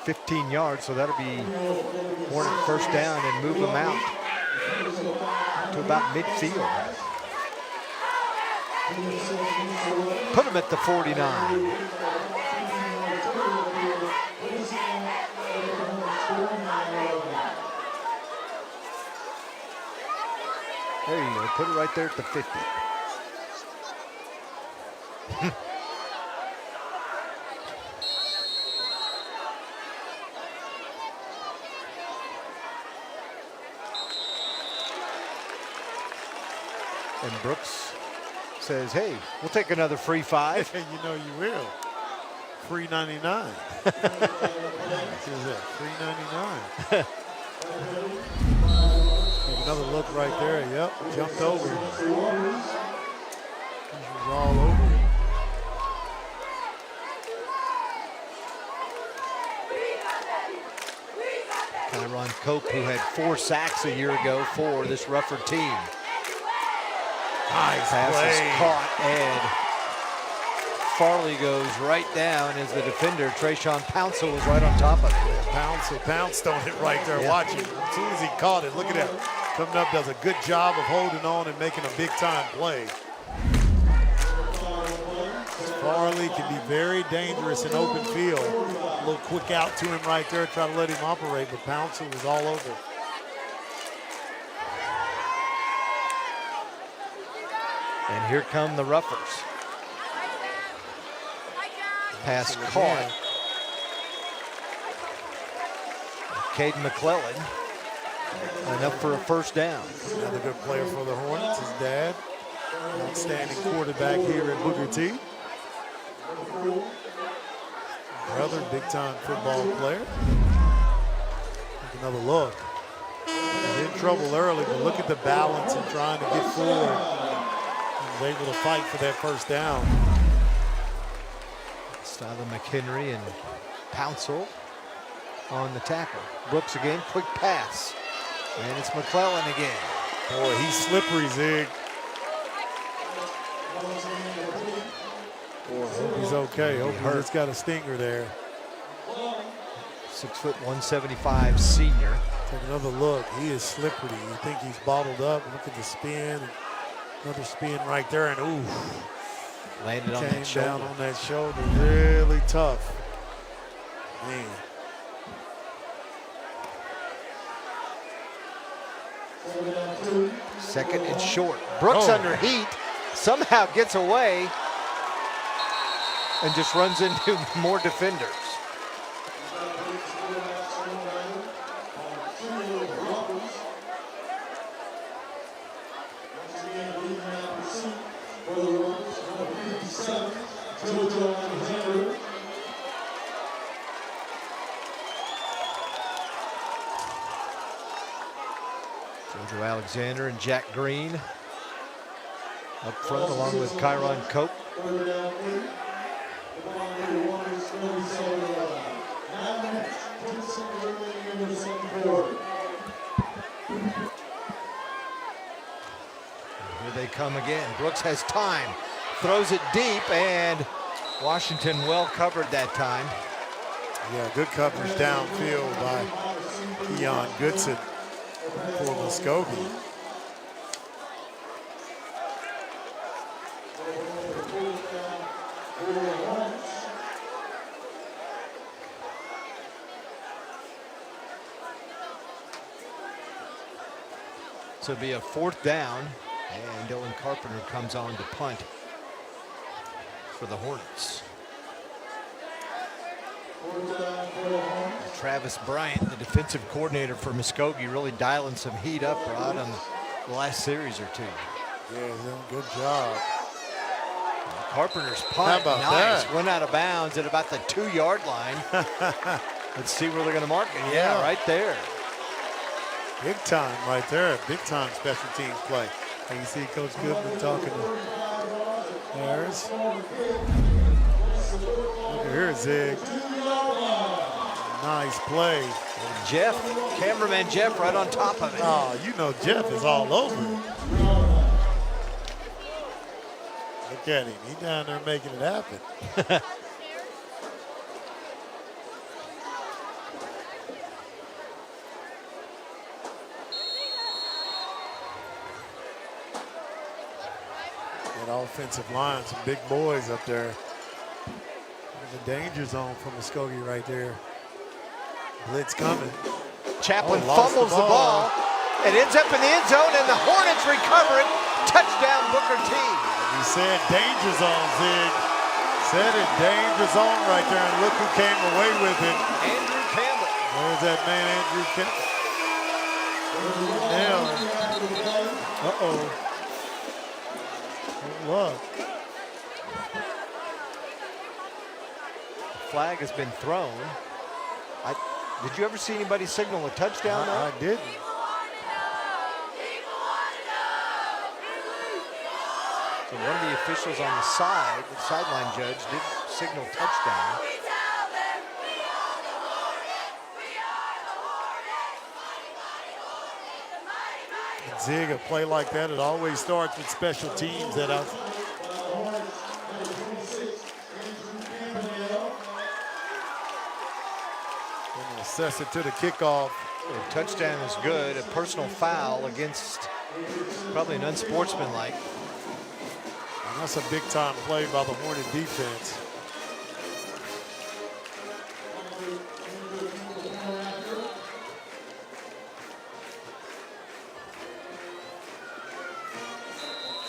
$15 yards, so that'll be Hornet first down and move them out to about midfield. Put them at the 49. There you go, put it right there at the 50. And Brooks says, hey, we'll take another free 5. You know you will. Free 99. What is that? Free 99. Take another look right there. Yep, jumped over. He was all over it. Kyron Cope, who had 4 sacks a year ago for this Rufford team. Nice pass play. is caught, and Farley goes right down as the defender, Trayshawn Pouncil, was right on top of it. Pounced on it right there, watching. As soon as he caught it, look at that. Coming up, does a good job of holding on and making a big-time play. Farley can be very dangerous in open field. A little quick out to him right there, try to let him operate, but Pouncil was all over. And here come the Ruffers. Pass caught. Caden McClellan. Enough for a first down. Another good player for the Hornets, his dad. Outstanding quarterback here at Booker T. Brother, big-time football player. Take another look. He's in trouble early, but look at the balance and trying to get forward. Was able to fight for that first down. Styler McHenry and Pouncil on the tackle. Brooks again, quick pass. And it's McClellan again. Boy, he's slippery, Zig. Hope he's okay. Hope he just got a stinger there. 6 foot 175 senior. Take another look. He is slippery. You think he's bottled up. Look at the spin. Another spin right there, and ooh. Landed on that shoulder. Came down on that shoulder. Really tough. Man. Second and short. Brooks under heat. Somehow gets away. And just runs into more defenders. Jojo Alexander and Jack Green up front along with Kyron Cope. Here they come again. Brooks has time, throws it deep, and Washington well covered that time. Yeah, good coverage downfield by Keon Goodson for Muskogee. So it'll be a 4th down, and Dylan Carpenter comes on to punt for the Hornets. Travis Bryant, the defensive coordinator for Muskogee, really dialing some heat up, Rod, on the last series or two. Yeah, he's doing a good job. Carpenter's punt, How about nice. that? Went out of bounds at about the 2-yard line. Let's see where they're going to mark it. Yeah, right there. Big time right there. Big time special teams play. And you see Coach Goodman talking to Harris. Look at here, Zig. Nice play. And Jeff, cameraman Jeff, right on top of it. Oh, you know Jeff is all over it. Look at him. He's down there making it happen. That offensive line, some big boys up there. There's a danger zone from Muskogee right there. Blitz coming. Chaplin fumbles the ball. It ends up in the end zone, and the Hornets recover it. Touchdown, Booker T. He said danger zone, Zig. Said it, danger zone right there, and look who came away with it. Andrew Campbell. There's that man, Andrew Campbell. Nailed it. Uh-oh. Good luck. Flag has been thrown. Did you ever see anybody signal a touchdown? I didn't. So one of the officials on the side, the sideline judge, did signal touchdown. And Zig, a play like that, it always starts with special teams that out. Assess it to the kickoff. The touchdown is good. A personal foul against probably an unsportsmanlike. And that's a big time play by the Hornet defense.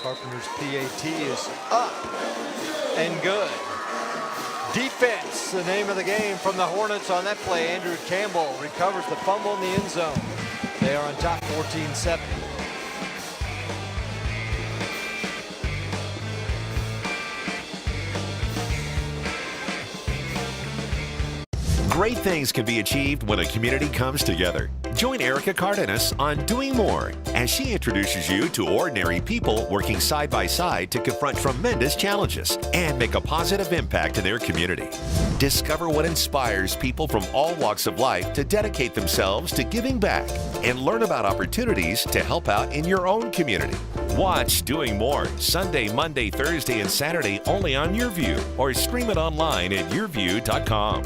Carpenter's PAT is up and good. Defense, the name of the game from the Hornets on that play. Andrew Campbell recovers the fumble in the end zone. They are on top 14-7. Great things can be achieved when a community comes together. Join Erica Cardenas on Doing More as she introduces you to ordinary people working side by side to confront tremendous challenges and make a positive impact in their community. Discover what inspires people from all walks of life to dedicate themselves to giving back and learn about opportunities to help out in your own community. Watch Doing More Sunday, Monday, Thursday, and Saturday only on YourView or stream it online at yourview.com.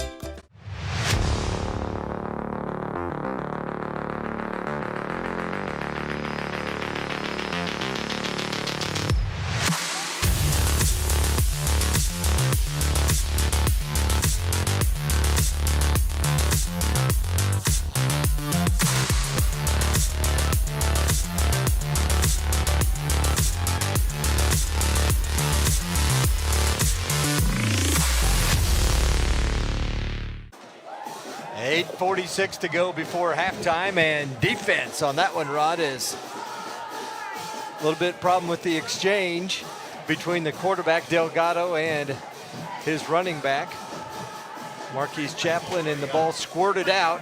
.46 to go before halftime, and defense on that one, Rod, is a little bit problem with the exchange between the quarterback Delgado and his running back Marquise Chaplin, and the ball squirted out,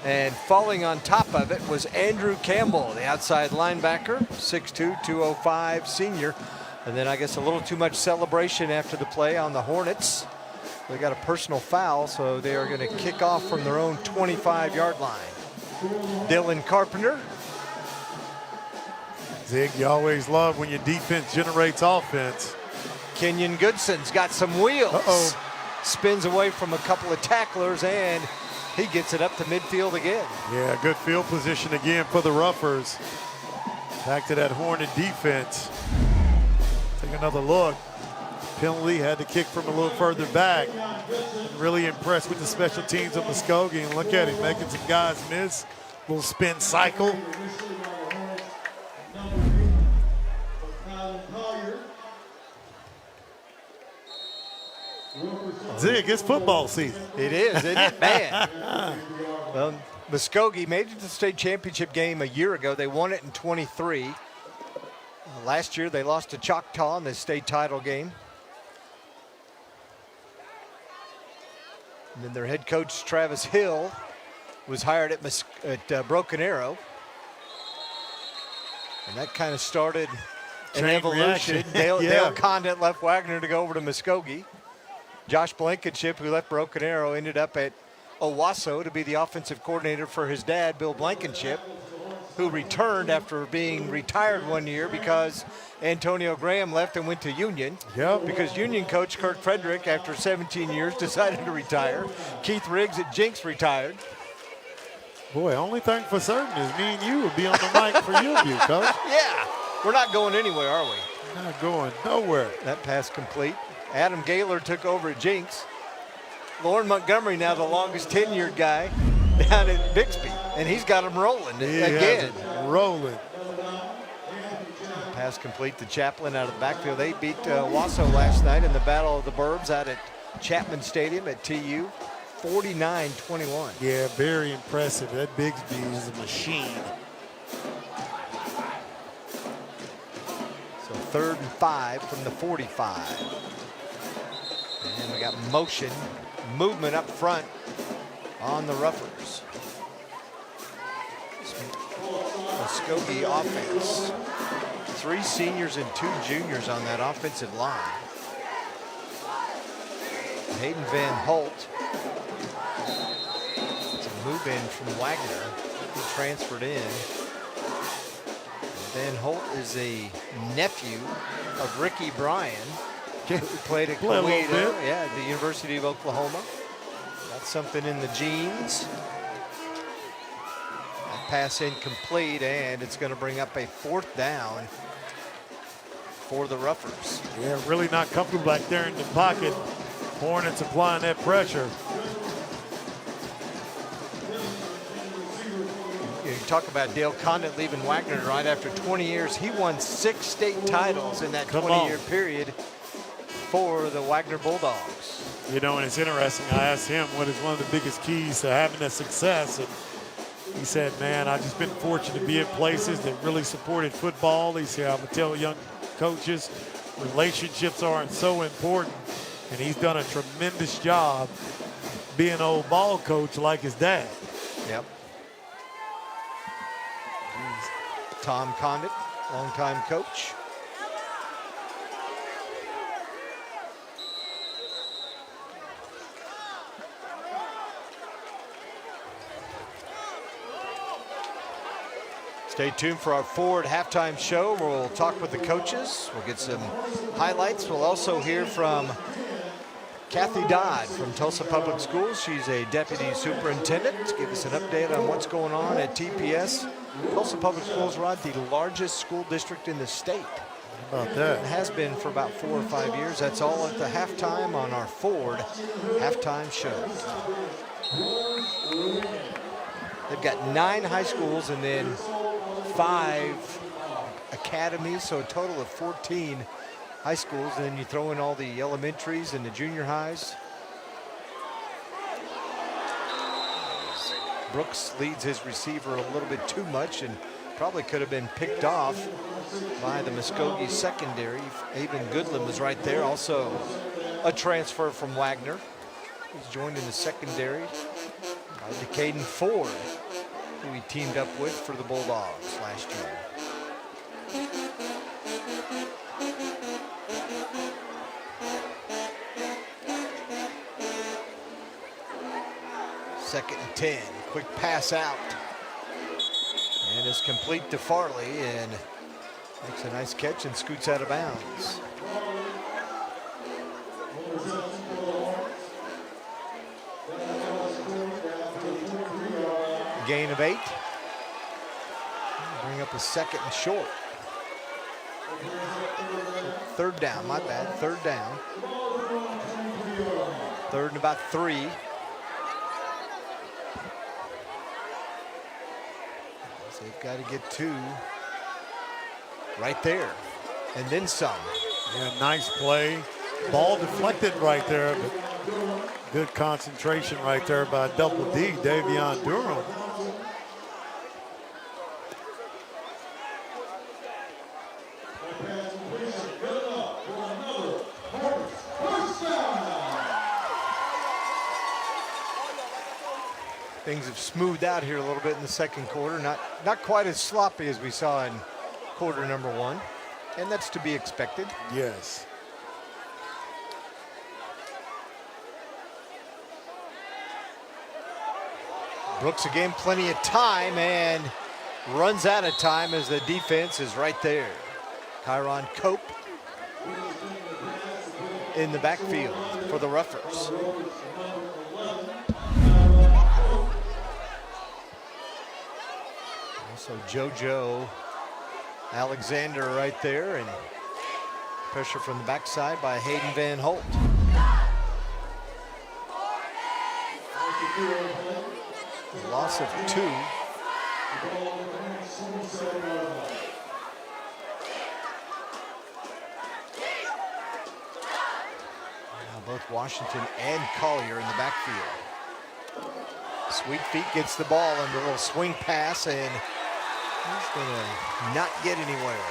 and falling on top of it was Andrew Campbell, the outside linebacker, 6'2", 205 senior. And then I guess a little too much celebration after the play on the Hornets. They got a personal foul, so they are going to kick off from their own 25-yard line. Dylan Carpenter. Zig, you always love when your defense generates offense. Kenyon Goodson's got some wheels. Uh-oh. Spins away from a couple of tacklers, and he gets it up to midfield again. Yeah, good field position again for the Roughers. Back to that Hornet defense. Take another look. Penalty, had to kick from a little further back. Really impressed with the special teams of Muskogee. And look at him, making some guys miss. Little spin cycle. Zig, it's football season. It is, isn't it? Man. Well, Muskogee made it to the state championship game a year ago. They won it in 23. Last year, they lost to Choctaw in the state title game. And then their head coach, Travis Hill, was hired at Broken Arrow. And that kind of started an evolution. Dale Condit left Wagner to go over to Muskogee. Josh Blankenship, who left Broken Arrow, ended up at Owasso to be the offensive coordinator for his dad, Bill Blankenship, who returned after being retired 1 year because Antonio Graham left and went to Union. Yep. Because Union coach Kurt Frederick, after 17 years, decided to retire. Keith Riggs at Jinx retired. Boy, only thing for certain is me and you will be on the mic for YourView, Coach. Yeah, we're not going anywhere, are we? Not going nowhere. That pass complete. Adam Gaylor took over at Jinx. Lauren Montgomery now the longest tenured guy down at Bixby, and he's got him rolling again. Rolling. Pass complete to Chaplin out of the backfield. They beat Wasso last night in the Battle of the Burbs out at Chapman Stadium at TU, 49-21. Yeah, very impressive. That Bixby is a machine. So 3rd and 5 from the 45. And we got movement up front on the Roughers. Muskogee offense. 3 seniors and 2 juniors on that offensive line. Hayden Van Holt. It's a move in from Wagner. He transferred in. Van Holt is a nephew of Ricky Bryan, who played at Coweta, at the University of Oklahoma. Got something in the genes. That pass incomplete, and it's going to bring up a 4th down for the Roughers. Yeah, really not comfortable back there in the pocket. Hornets applying that pressure. You talk about Dale Condit leaving Wagner right after 20 years. He won 6 state titles in that 20-year period for the Wagner Bulldogs. You know, and it's interesting. I asked him what is one of the biggest keys to having that success, and he said, man, I've just been fortunate to be in places that really supported football. He said, I'm going to tell young coaches, relationships aren't so important, and he's done a tremendous job being an old ball coach like his dad. Yep. Tom Condit, longtime coach. Stay tuned for our forward halftime show where we'll talk with the coaches. We'll get some highlights. We'll also hear from Kathy Dodd from Tulsa Public Schools. She's a deputy superintendent. Give us an update on what's going on at TPS. Tulsa Public Schools, Rod, the largest school district in the state. How about that? It has been for about 4 or 5 years. That's all at the halftime on our Ford halftime show. They've got 9 high schools and then 5 academies, so a total of 14 high schools, and then you throw in all the elementaries and the junior highs. Brooks leads his receiver a little bit too much and probably could have been picked off by the Muskogee secondary. Avon Goodland was right there, also a transfer from Wagner. He's joined in the secondary by Decaden Ford, who he teamed up with for the Bulldogs last year. Second and 10, quick pass out. And it's complete to Farley and makes a nice catch and scoots out of bounds. Gain of 8. Bring up a 2nd and short. 3rd down, my bad, 3rd down. 3rd and about 3. So they've got to get 2 right there, and then some. Yeah, nice play. Ball deflected right there, but good concentration right there by Double D, Davion Durham. Things have smoothed out here a little bit in the second quarter. Not quite as sloppy as we saw in quarter number one, and that's to be expected. Yes. Brooks again, plenty of time, and runs out of time as the defense is right there. Kyron Cope in the backfield for the Roughers. Also JoJo Alexander right there, and pressure from the backside by Hayden Van Holt. Loss of 2. Now both Washington and Collier in the backfield. Sweet Feet gets the ball under a little swing pass, and he's gonna not get anywhere.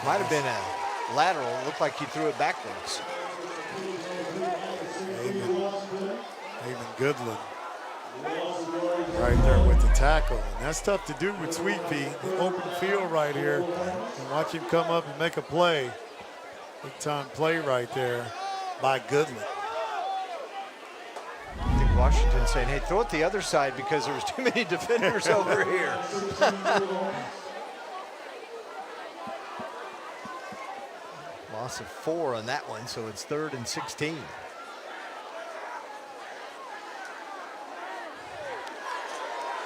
Might have been a lateral. Looked like he threw it backwards. Even Goodland right there with the tackle. And that's tough to do with Sweet Feet. The open field right here. And watch him come up and make a play. Big time play right there by Goodland. I think Washington's saying, hey, throw it the other side because there's too many defenders over here. Loss of 4 on that one, so it's 3rd and 16.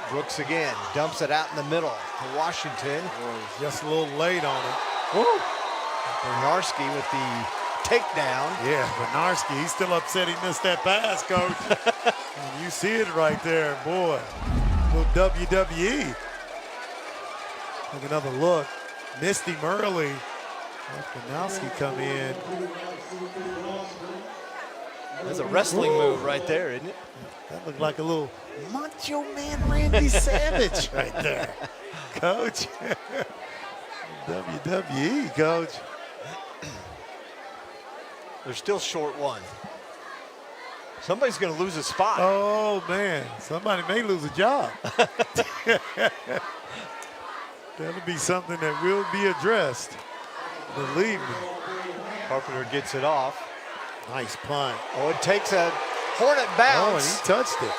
Brooks again, dumps it out in the middle to Washington. Just a little late on it. Bernarski with the takedown. Yeah, Bernarski, he's still upset he missed that pass, Coach. And you see it right there, boy. Little WWE. Take another look. Missed him early. Let Bernarski come in. That's a wrestling move right there, isn't it? That looked like a little Macho Man Randy Savage right there, Coach. WWE, Coach. They're still short 1. Somebody's going to lose a spot. Oh, man. Somebody may lose a job. That'll be something that will be addressed. Believe me. Carpenter gets it off. Nice punt. Oh, it takes a Hornet bounce. Oh, and he touched it.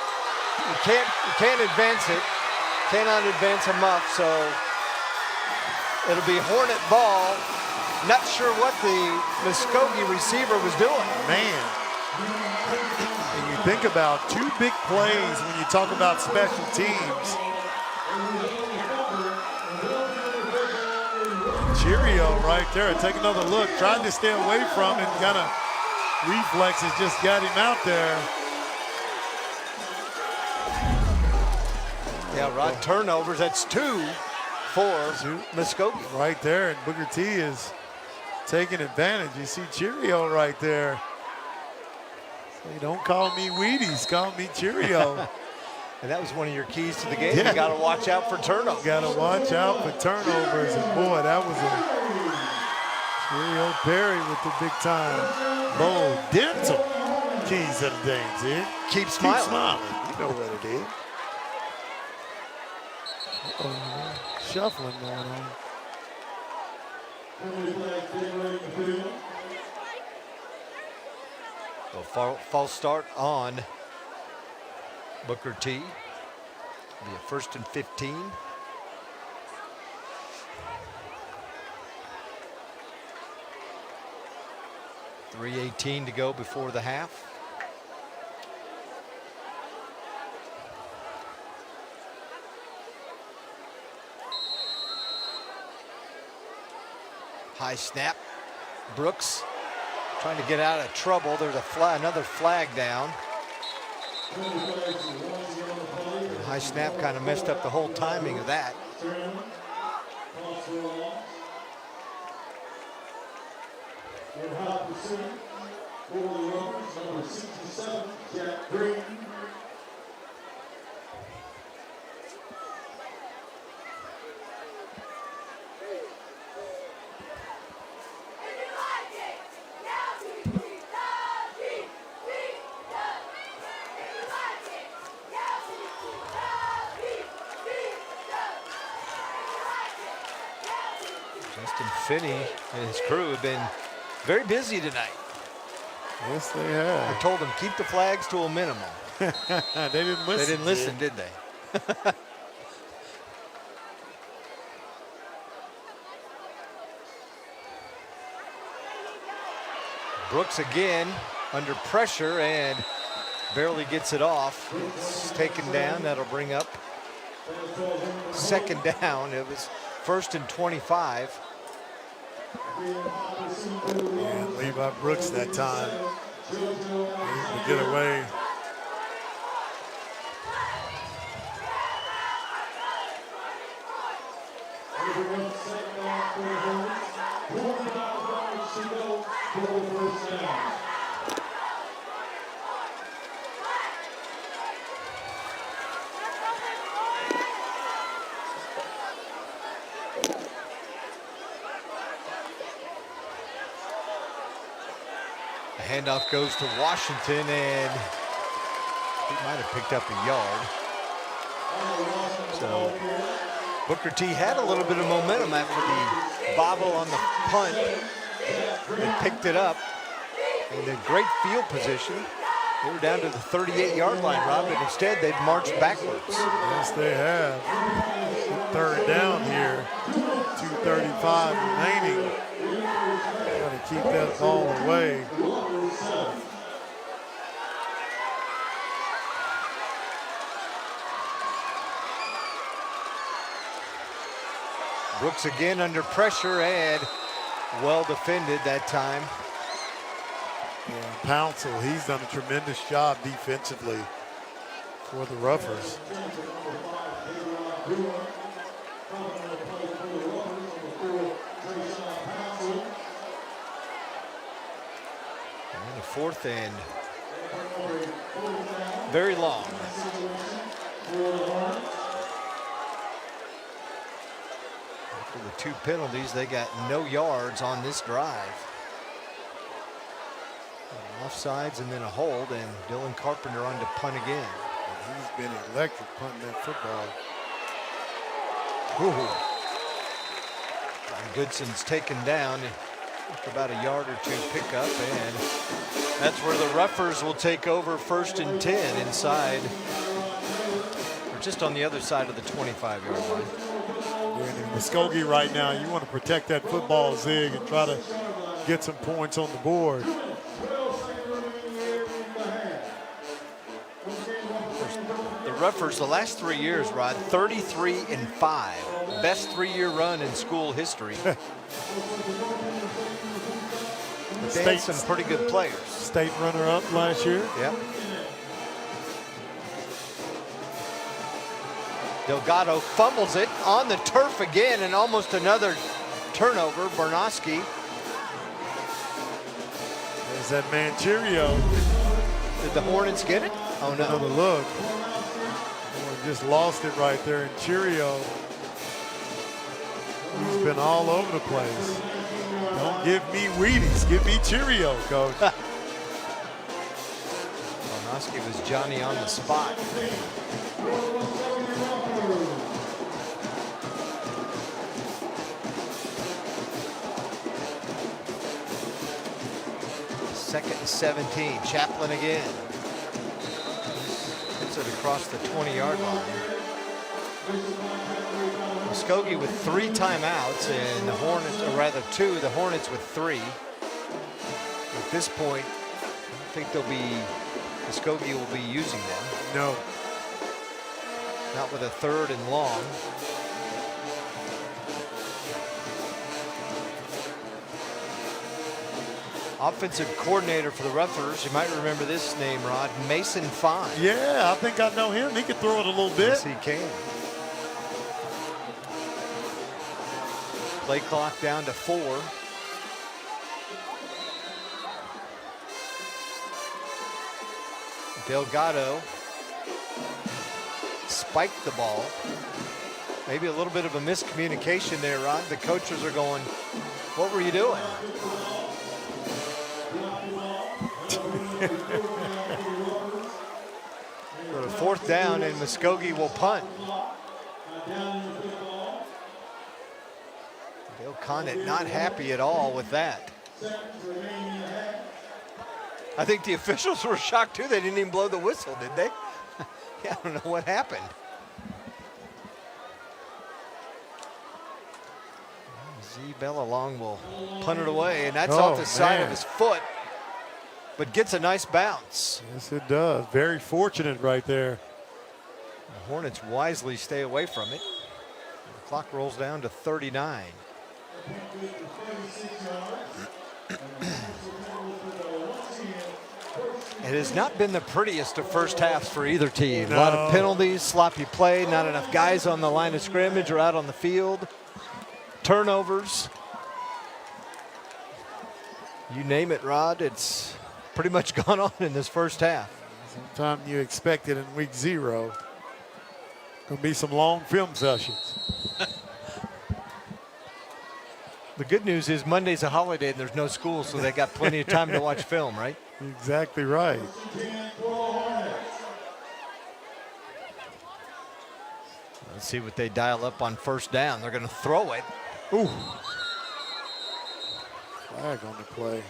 You can't advance it. Cannot advance a muff, so it'll be Hornet ball. Not sure what the Muskogee receiver was doing. Man. And you think about 2 big plays when you talk about special teams. Cheerio right there. Take another look. Tried to stay away from it. Kind of reflexes just got him out there. Yeah, Rod, turnovers. That's 2 for Muskogee. Right there, and Booker T is taking advantage. You see Cheerio right there. Say, don't call me Wheaties, call me Cheerio. And that was one of your keys to the game. Yeah. You got to watch out for turnovers. Got to watch out for turnovers. And boy, that was a Cheerio Perry with the big time bowl dental keys to the things here. Keep smiling. Keep smiling. You know what it is. Shuffling going on. So false start on Booker T. Be a 1st and 15. .318 to go before the half. High snap. Brooks trying to get out of trouble. There's another flag down. The high snap kind of messed up the whole timing of that. For the Rovers, number 67, Jack Green. Justin Finney and his crew have been very busy tonight. Yes, they have. I told them keep the flags to a minimum. They didn't listen. They didn't listen, did they? Brooks again under pressure and barely gets it off. It's taken down. That'll bring up second down. It was 1st and 25. And Levi Brooks that time. Able to get away. The handoff goes to Washington, and he might have picked up a yard. So Booker T had a little bit of momentum after the bobble on the punt. They picked it up in a great field position. They were down to the 38-yard line, Rob, but instead they've marched backwards. Yes, they have. Third down here. 2:35 remaining. Got to keep that ball away. Brooks again under pressure and well defended that time. Yeah, Pouncil, he's done a tremendous job defensively for the Roughers. And the 4th and very long. After the 2 penalties, they got no yards on this drive. Offsides and then a hold, and Dylan Carpenter on to punt again. He's been electric punting that football. Ooh. John Goodson's taken down after about a yard or 2 pickup, and that's where the Roughers will take over 1st and 10 inside, or just on the other side of the 25-yard line. And in Muskogee right now, you want to protect that football, Zig, and try to get some points on the board. The Roughers, the last 3 years, Rod, 33-5. Best 3-year run in school history. But they had some pretty good players. State runner-up last year. Yep. Delgado fumbles it on the turf again, and almost another turnover. Bernowski. There's that man Cheerio. Did the Hornets get it? Oh no. Another look. Just lost it right there, and Cheerio, he's been all over the place. Don't give me Wheaties, give me Cheerio, Coach. Bernowski was Johnny on the spot. Second and 17, Chaplin again. Hits it across the 20-yard line. Muskogee with 3 timeouts, and the Hornets, or rather 2, the Hornets with 3. At this point, I don't think Muskogee will be using them. No. Not with a 3rd and long. Offensive coordinator for the Roughers, you might remember this name, Rod, Mason Fine. Yeah, I think I know him. He can throw it a little bit. Yes, he can. Play clock down to 4. Delgado spiked the ball. Maybe a little bit of a miscommunication there, Rod. The coaches are going, what were you doing? Go to fourth down, and Muskogee will punt. Dale Condit not happy at all with that. I think the officials were shocked too. They didn't even blow the whistle, did they? Yeah, I don't know what happened. Z Bellalong will punt it away, and that's off the side of his foot, but gets a nice bounce. Yes, it does. Very fortunate right there. The Hornets wisely stay away from it. The clock rolls down to 39. It has not been the prettiest of first halves for either team. A lot of penalties, sloppy play, not enough guys on the line of scrimmage or out on the field. Turnovers. You name it, Rod, it's pretty much gone on in this first half. Sometime you expect it in week 0. Gonna be some long film sessions. The good news is Monday's a holiday and there's no school, so they got plenty of time to watch film, right? Exactly right. Let's see what they dial up on first down. They're going to throw it. Ooh. Flag on the play.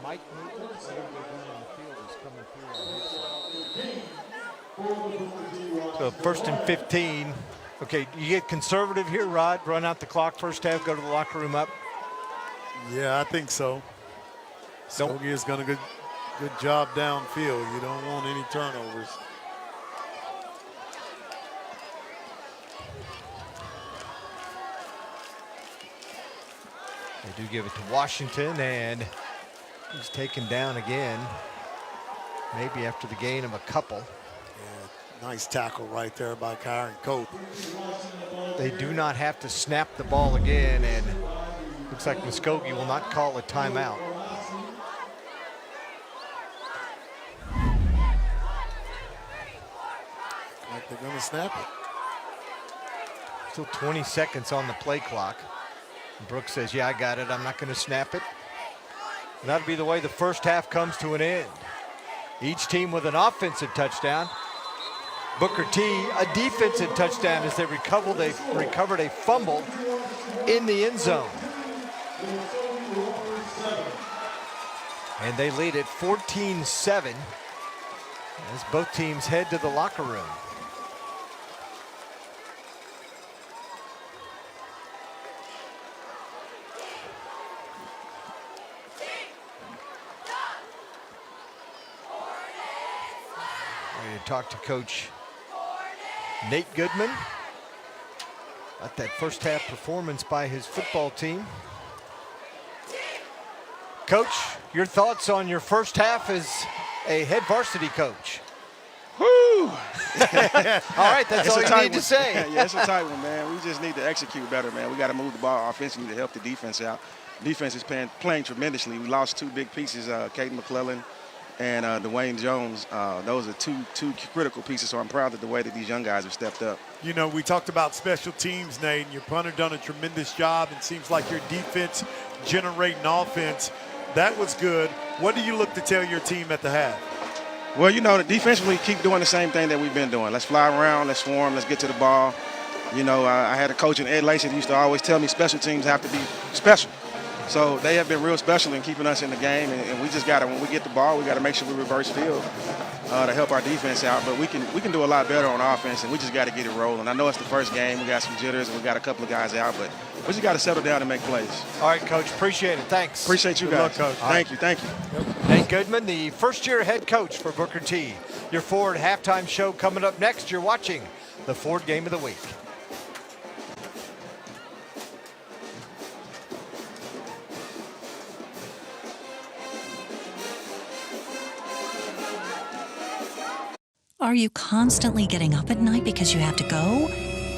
Mike movement, so first and 15. Okay, you get conservative here, Rod. Run out the clock first half, go to the locker room up. Yeah, I think so. Muskogee has done a good job downfield. You don't want any turnovers. They do give it to Washington, and he's taken down again. Maybe after the gain of a couple. Yeah, nice tackle right there by Kyron Cope. They do not have to snap the ball again, and looks like Muskogee will not call a timeout. Like they're gonna snap it. Still 20 seconds on the play clock. Brooks says, yeah, I got it. I'm not going to snap it. And that'll be the way the first half comes to an end. Each team with an offensive touchdown. Booker T, a defensive touchdown as they recovered a fumble in the end zone. And they lead it 14-7 as both teams head to the locker room. Talk to Coach Nate Goodman about that first half performance by his football team. Coach, your thoughts on your first half as a head varsity coach? Woo! All right, that's all you need to say. Yeah, it's a tight one, man. We just need to execute better, man. We got to move the ball offensively to help the defense out. Defense is playing tremendously. We lost two big pieces, Caden McClellan and Dwayne Jones. Those are two critical pieces, so I'm proud of the way that these young guys have stepped up. You know, we talked about special teams, Nate, and your punter done a tremendous job. It seems like your defense generating offense. That was good. What do you look to tell your team at the half? Well, you know, defensively, keep doing the same thing that we've been doing. Let's fly around, let's swarm, let's get to the ball. You know, I had a coach in Ed Lacey that used to always tell me special teams have to be special. So they have been real special in keeping us in the game, and we just got to, when we get the ball, we got to make sure we reverse field to help our defense out. But we can do a lot better on offense, and we just got to get it rolling. I know it's the first game. We got some jitters, and we got a couple of guys out, but we just got to settle down and make plays. All right, Coach. Appreciate it. Thanks. Appreciate you guys. Good luck, Coach. Thank you. Nate Goodman, the first-year head coach for Booker T. Your Ford halftime show coming up next. You're watching the Ford Game of the Week. Are you constantly getting up at night because you have to go?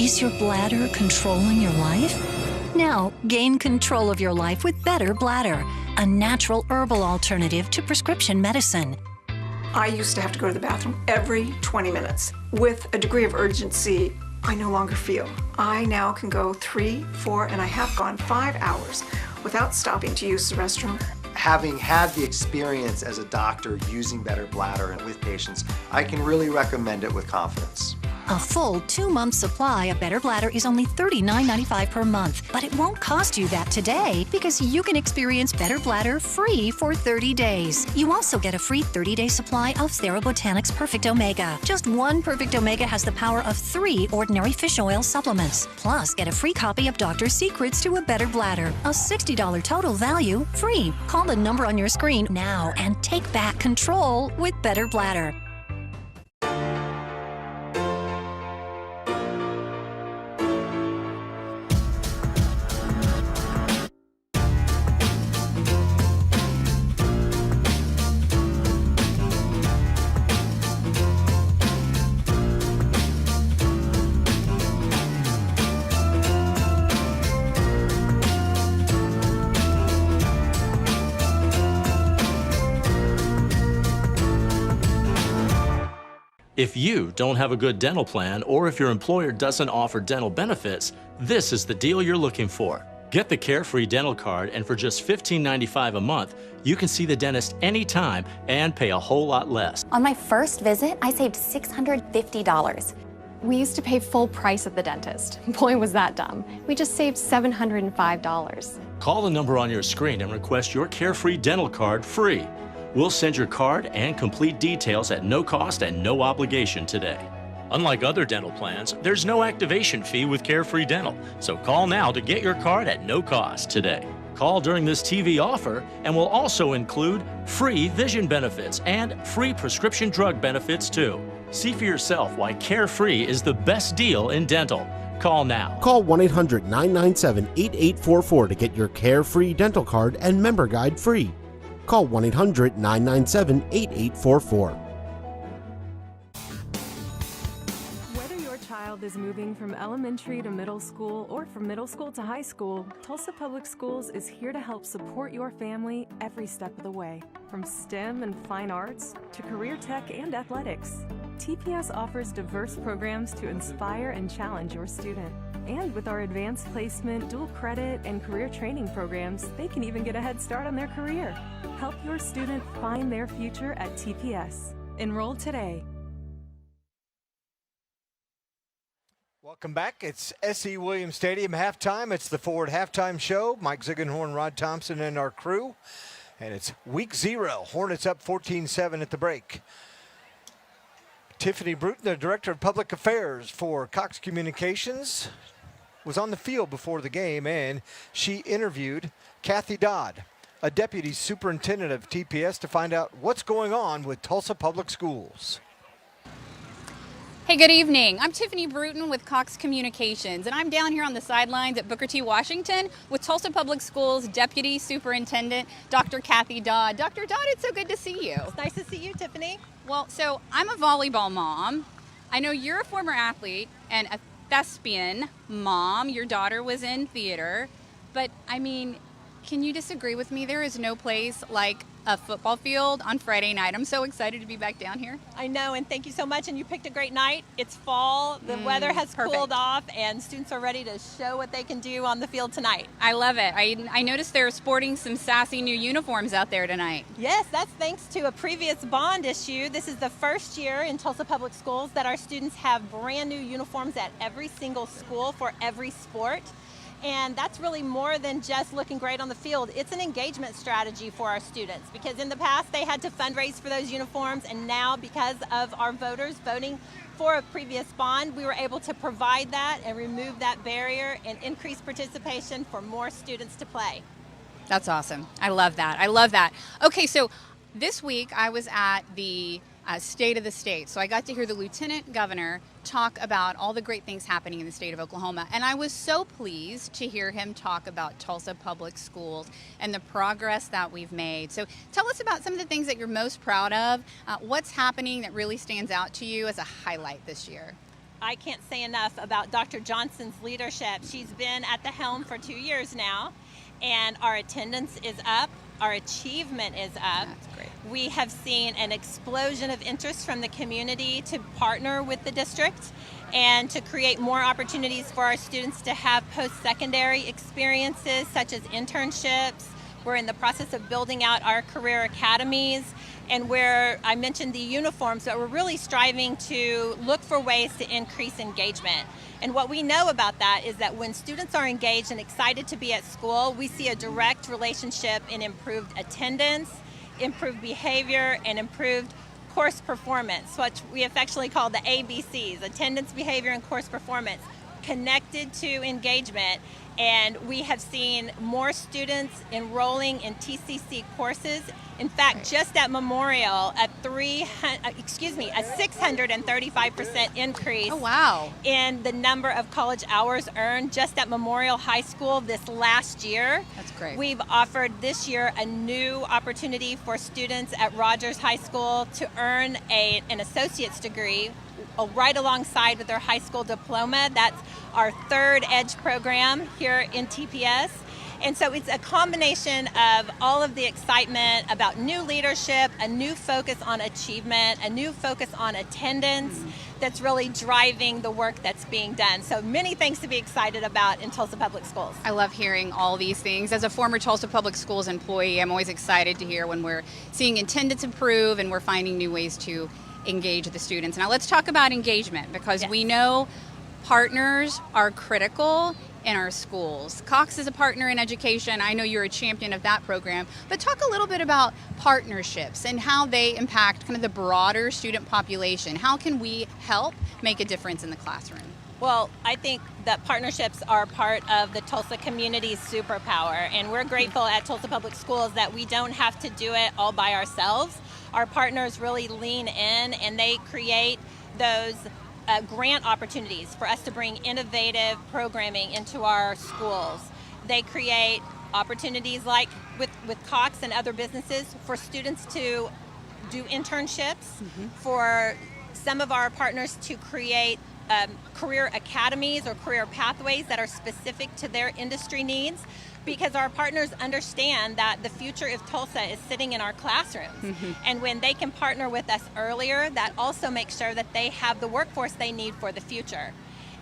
Is your bladder controlling your life? Now, gain control of your life with Better Bladder, a natural herbal alternative to prescription medicine. I used to have to go to the bathroom every 20 minutes. With a degree of urgency, I no longer feel. I now can go 3, 4, and I have gone 5 hours without stopping to use the restroom. Having had the experience as a doctor using Better Bladder and with patients, I can really recommend it with confidence. A full 2-month supply of Better Bladder is only $39.95 per month, but it won't cost you that today because you can experience Better Bladder free for 30 days. You also get a free 30-day supply of Therabotanics Perfect Omega. Just one Perfect Omega has the power of 3 ordinary fish oil supplements. Plus, get a free copy of Doctor's Secrets to a Better Bladder. A $60 total value, free. Call the number on your screen now and take back control with Better Bladder. If you don't have a good dental plan, or if your employer doesn't offer dental benefits, this is the deal you're looking for. Get the Carefree Dental Card, and for just $15.95 a month, you can see the dentist anytime and pay a whole lot less. On my first visit, I saved $650. We used to pay full price at the dentist. Boy, was that dumb. We just saved $705. Call the number on your screen and request your Carefree Dental Card free. We'll send your card and complete details at no cost and no obligation today. Unlike other dental plans, there's no activation fee with Carefree Dental, so call now to get your card at no cost today. Call during this TV offer and we'll also include free vision benefits and free prescription drug benefits too. See for yourself why Carefree is the best deal in dental. Call now. Call 1-800-997-8844 to get your Carefree Dental Card and member guide free. Call 1-800-997-8844. Whether your child is moving from elementary to middle school or from middle school to high school, Tulsa Public Schools is here to help support your family every step of the way. From STEM and fine arts to career tech and athletics, TPS offers diverse programs to inspire and challenge your student. And with our advanced placement, dual credit, and career training programs, they can even get a head start on their career. Help your student find their future at TPS. Enroll today. Welcome back. It's S.E. Williams Stadium halftime. It's the Ford halftime show. Mike Ziegenhorn, Rod Thompson, and our crew. And it's week 0. Hornets up 14-7 at the break. Tiffany Bruton, the Director of Public Affairs for Cox Communications, was on the field before the game, and she interviewed Kathy Dodd, a Deputy Superintendent of TPS, to find out what's going on with Tulsa Public Schools. Hey, good evening. I'm Tiffany Bruton with Cox Communications, and I'm down here on the sidelines at Booker T, Washington with Tulsa Public Schools Deputy Superintendent, Dr. Kathy Dodd. Dr. Dodd, it's so good to see you. It's nice to see you, Tiffany. Well, so I'm a volleyball mom. I know you're a former athlete and a thespian mom. Your daughter was in theater. But, I mean, can you disagree with me? There is no place like a football field on Friday night. I'm so excited to be back down here. I know, and thank you so much. And you picked a great night. It's fall. The weather has cooled off, and students are ready to show what they can do on the field tonight. I love it. I noticed they're sporting some sassy new uniforms out there tonight. Yes, that's thanks to a previous bond issue. This is the first year in Tulsa Public Schools that our students have brand new uniforms at every single school for every sport. And that's really more than just looking great on the field. It's an engagement strategy for our students, because in the past they had to fundraise for those uniforms, and now because of our voters voting for a previous bond, we were able to provide that and remove that barrier and increase participation for more students to play. That's awesome. I love that. I love that. Okay, so this week I was at the State of the State. So I got to hear the Lieutenant Governor talk about all the great things happening in the state of Oklahoma. And I was so pleased to hear him talk about Tulsa Public Schools and the progress that we've made. So tell us about some of the things that you're most proud of. What's happening that really stands out to you as a highlight this year? I can't say enough about Dr. Johnson's leadership. She's been at the helm for 2 years now, and our attendance is up. Our achievement is up. That's great. We have seen an explosion of interest from the community to partner with the district and to create more opportunities for our students to have post-secondary experiences such as internships. We're in the process of building out our career academies, and where I mentioned the uniforms, but we're really striving to look for ways to increase engagement. And what we know about that is that when students are engaged and excited to be at school, we see a direct relationship in improved attendance, improved behavior, and improved course performance, which we affectionately call the ABCs, attendance, behavior, and course performance, connected to engagement. And we have seen more students enrolling in TCC courses. In fact, just at Memorial, a 635% increase. Oh, wow. In the number of college hours earned just at Memorial High School this last year. That's great. We've offered this year a new opportunity for students at Rogers High School to earn an associate's degree right alongside with their high school diploma. That's our third EDGE program here in TPS. And so it's a combination of all of the excitement about new leadership, a new focus on achievement, a new focus on attendance that's really driving the work that's being done. So many things to be excited about in Tulsa Public Schools. I love hearing all these things. As a former Tulsa Public Schools employee, I'm always excited to hear when we're seeing attendance improve and we're finding new ways to engage the students. Now let's talk about engagement, because we know partners are critical in our schools. Cox is a partner in education. I know you're a champion of that program, but talk a little bit about partnerships and how they impact kind of the broader student population. How can we help make a difference in the classroom? Well, I think that partnerships are part of the Tulsa community's superpower, and we're grateful at Tulsa Public Schools that we don't have to do it all by ourselves. Our partners really lean in, and they create those grant opportunities for us to bring innovative programming into our schools. They create opportunities like with Cox and other businesses for students to do internships, for some of our partners to create career academies or career pathways that are specific to their industry needs, because our partners understand that the future of Tulsa is sitting in our classrooms. And when they can partner with us earlier, that also makes sure that they have the workforce they need for the future.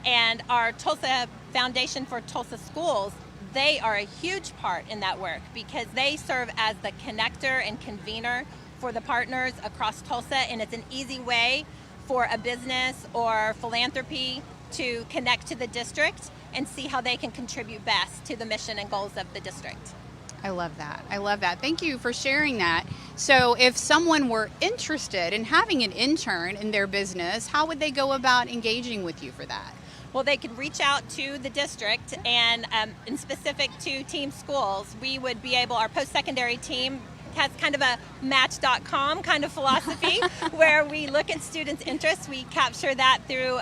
And our Tulsa Foundation for Tulsa Schools, they are a huge part in that work, because they serve as the connector and convener for the partners across Tulsa, and it's an easy way for a business or philanthropy to connect to the district and see how they can contribute best to the mission and goals of the district. I love that. I love that. Thank you for sharing that. So if someone were interested in having an intern in their business, how would they go about engaging with you for that? Well, they could reach out to the district, and in specific to team schools, we would be able, our post-secondary team has kind of a Match.com kind of philosophy where we look at students' interests. We capture that through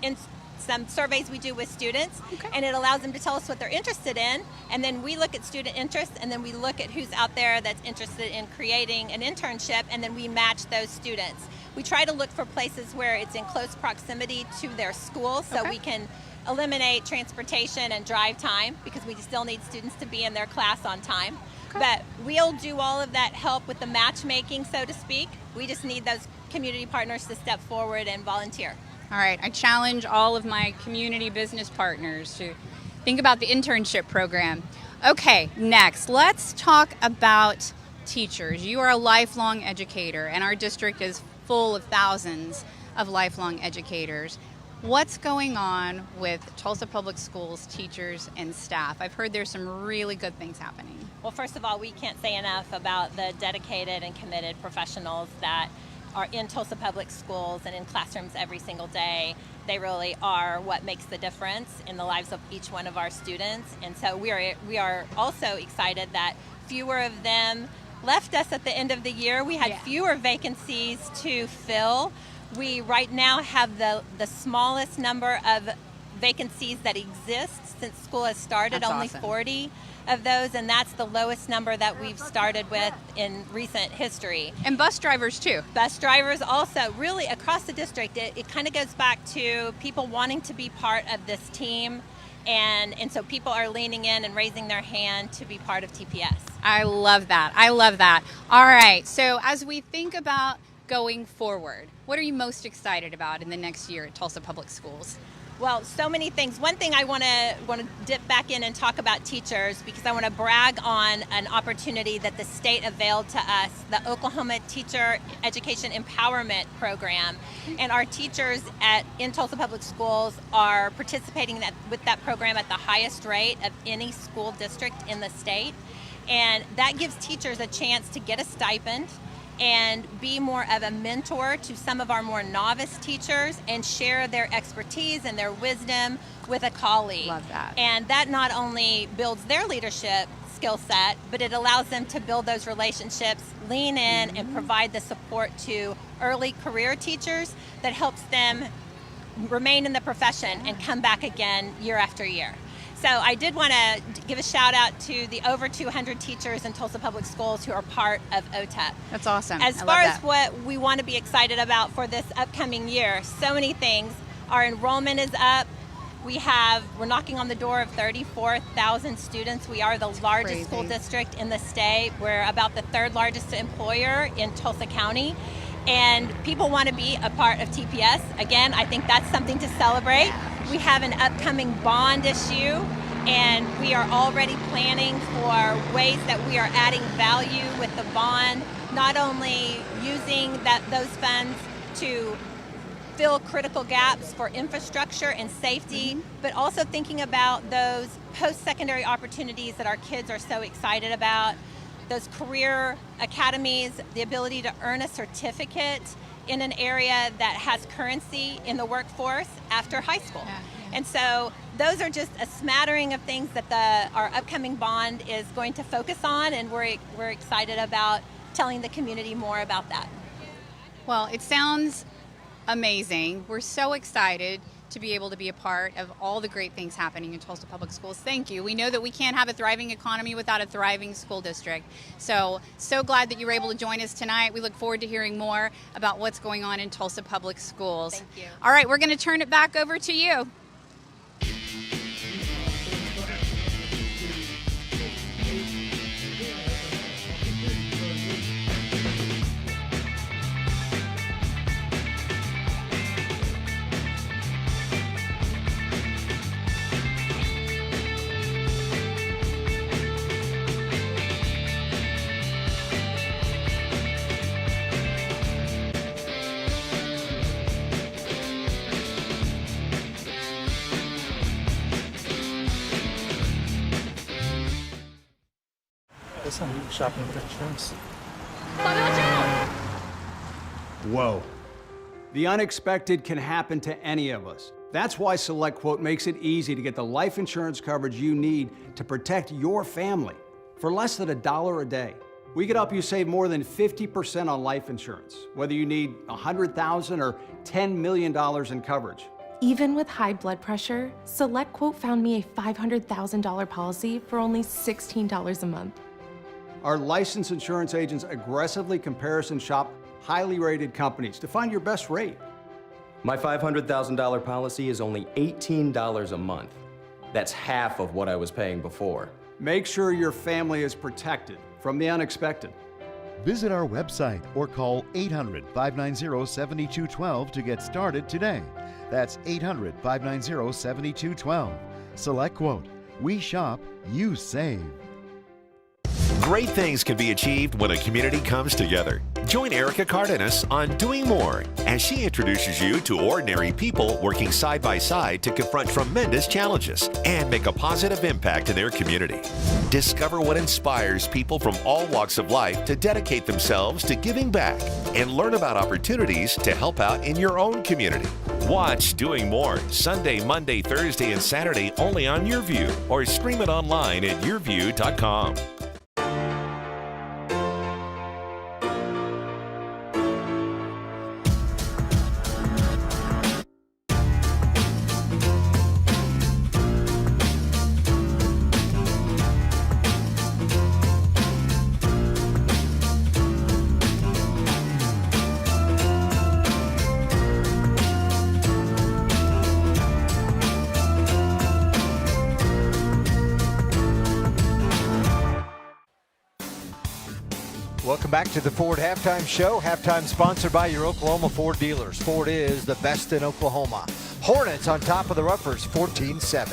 in some surveys we do with students, and it allows them to tell us what they're interested in, and then we look at student interests, and then we look at who's out there that's interested in creating an internship, and then we match those students. We try to look for places where it's in close proximity to their school, so we can eliminate transportation and drive time, because we still need students to be in their class on time. But we'll do all of that help with the matchmaking, so to speak. We just need those community partners to step forward and volunteer. All right, I challenge all of my community business partners to think about the internship program. Okay, next, let's talk about teachers. You are a lifelong educator, and our district is full of thousands of lifelong educators. What's going on with Tulsa Public Schools teachers and staff? I've heard there's some really good things happening. Well, first of all, we can't say enough about the dedicated and committed professionals that are in Tulsa Public Schools and in classrooms every single day. They really are what makes the difference in the lives of each one of our students. And so we are also excited that fewer of them left us at the end of the year. We had fewer vacancies to fill. We right now have the smallest number of vacancies that exist since school has started. That's only awesome. 40 of those, and that's the lowest number that we've started with in recent history. And bus drivers too. Bus drivers also, really across the district. It kind of goes back to people wanting to be part of this team, and so people are leaning in and raising their hand to be part of TPS. I love that. I love that. All right, so as we think about going forward, what are you most excited about in the next year at Tulsa Public Schools? Well, so many things. One thing I want to dip back in and talk about teachers, because I want to brag on an opportunity that the state availed to us, the Oklahoma Teacher Education Empowerment Program. And our teachers in Tulsa Public Schools are participating with that program at the highest rate of any school district in the state. And that gives teachers a chance to get a stipend and be more of a mentor to some of our more novice teachers and share their expertise and their wisdom with a colleague. Love that. And that not only builds their leadership skill set, but it allows them to build those relationships, lean in, and provide the support to early career teachers that helps them remain in the profession and come back again year after year. So I did want to give a shout out to the over 200 teachers in Tulsa Public Schools who are part of OTEP. That's awesome. As far as what we want to be excited about for this upcoming year, so many things. Our enrollment is up. We're knocking on the door of 34,000 students. We are the largest school district in the state. We're about the third largest employer in Tulsa County. And people want to be a part of TPS. Again, I think that's something to celebrate. We have an upcoming bond issue, and we are already planning for ways that we are adding value with the bond, not only using those funds to fill critical gaps for infrastructure and safety, but also thinking about those post-secondary opportunities that our kids are so excited about, those career academies, the ability to earn a certificate in an area that has currency in the workforce after high school. Yeah. And so those are just a smattering of things that our upcoming bond is going to focus on, and we're excited about telling the community more about that. Well, it sounds amazing. We're so excited to be able to be a part of all the great things happening in Tulsa Public Schools. Thank you. We know that we can't have a thriving economy without a thriving school district. So glad that you were able to join us tonight. We look forward to hearing more about what's going on in Tulsa Public Schools. Thank you. All right, we're going to turn it back over to you. Shopping for insurance. Whoa. The unexpected can happen to any of us. That's why SelectQuote makes it easy to get the life insurance coverage you need to protect your family for less than $1 a day. We can help you save more than 50% on life insurance, whether you need $100,000 or $10 million in coverage. Even with high blood pressure, SelectQuote found me a $500,000 policy for only $16 a month. Our licensed insurance agents aggressively comparison shop highly rated companies to find your best rate. My $500,000 policy is only $18 a month. That's half of what I was paying before. Make sure your family is protected from the unexpected. Visit our website or call 800-590-7212 to get started today. That's 800-590-7212. SelectQuote. We shop, you save. Great things can be achieved when a community comes together. Join Erica Cardenas on Doing More as she introduces you to ordinary people working side by side to confront tremendous challenges and make a positive impact in their community. Discover what inspires people from all walks of life to dedicate themselves to giving back and learn about opportunities to help out in your own community. Watch Doing More Sunday, Monday, Thursday, and Saturday only on YourView or stream it online at yourview.com. Welcome back to the Ford Halftime Show. Halftime sponsored by your Oklahoma Ford dealers. Ford is the best in Oklahoma. Hornets on top of the Ruffers, 14-7.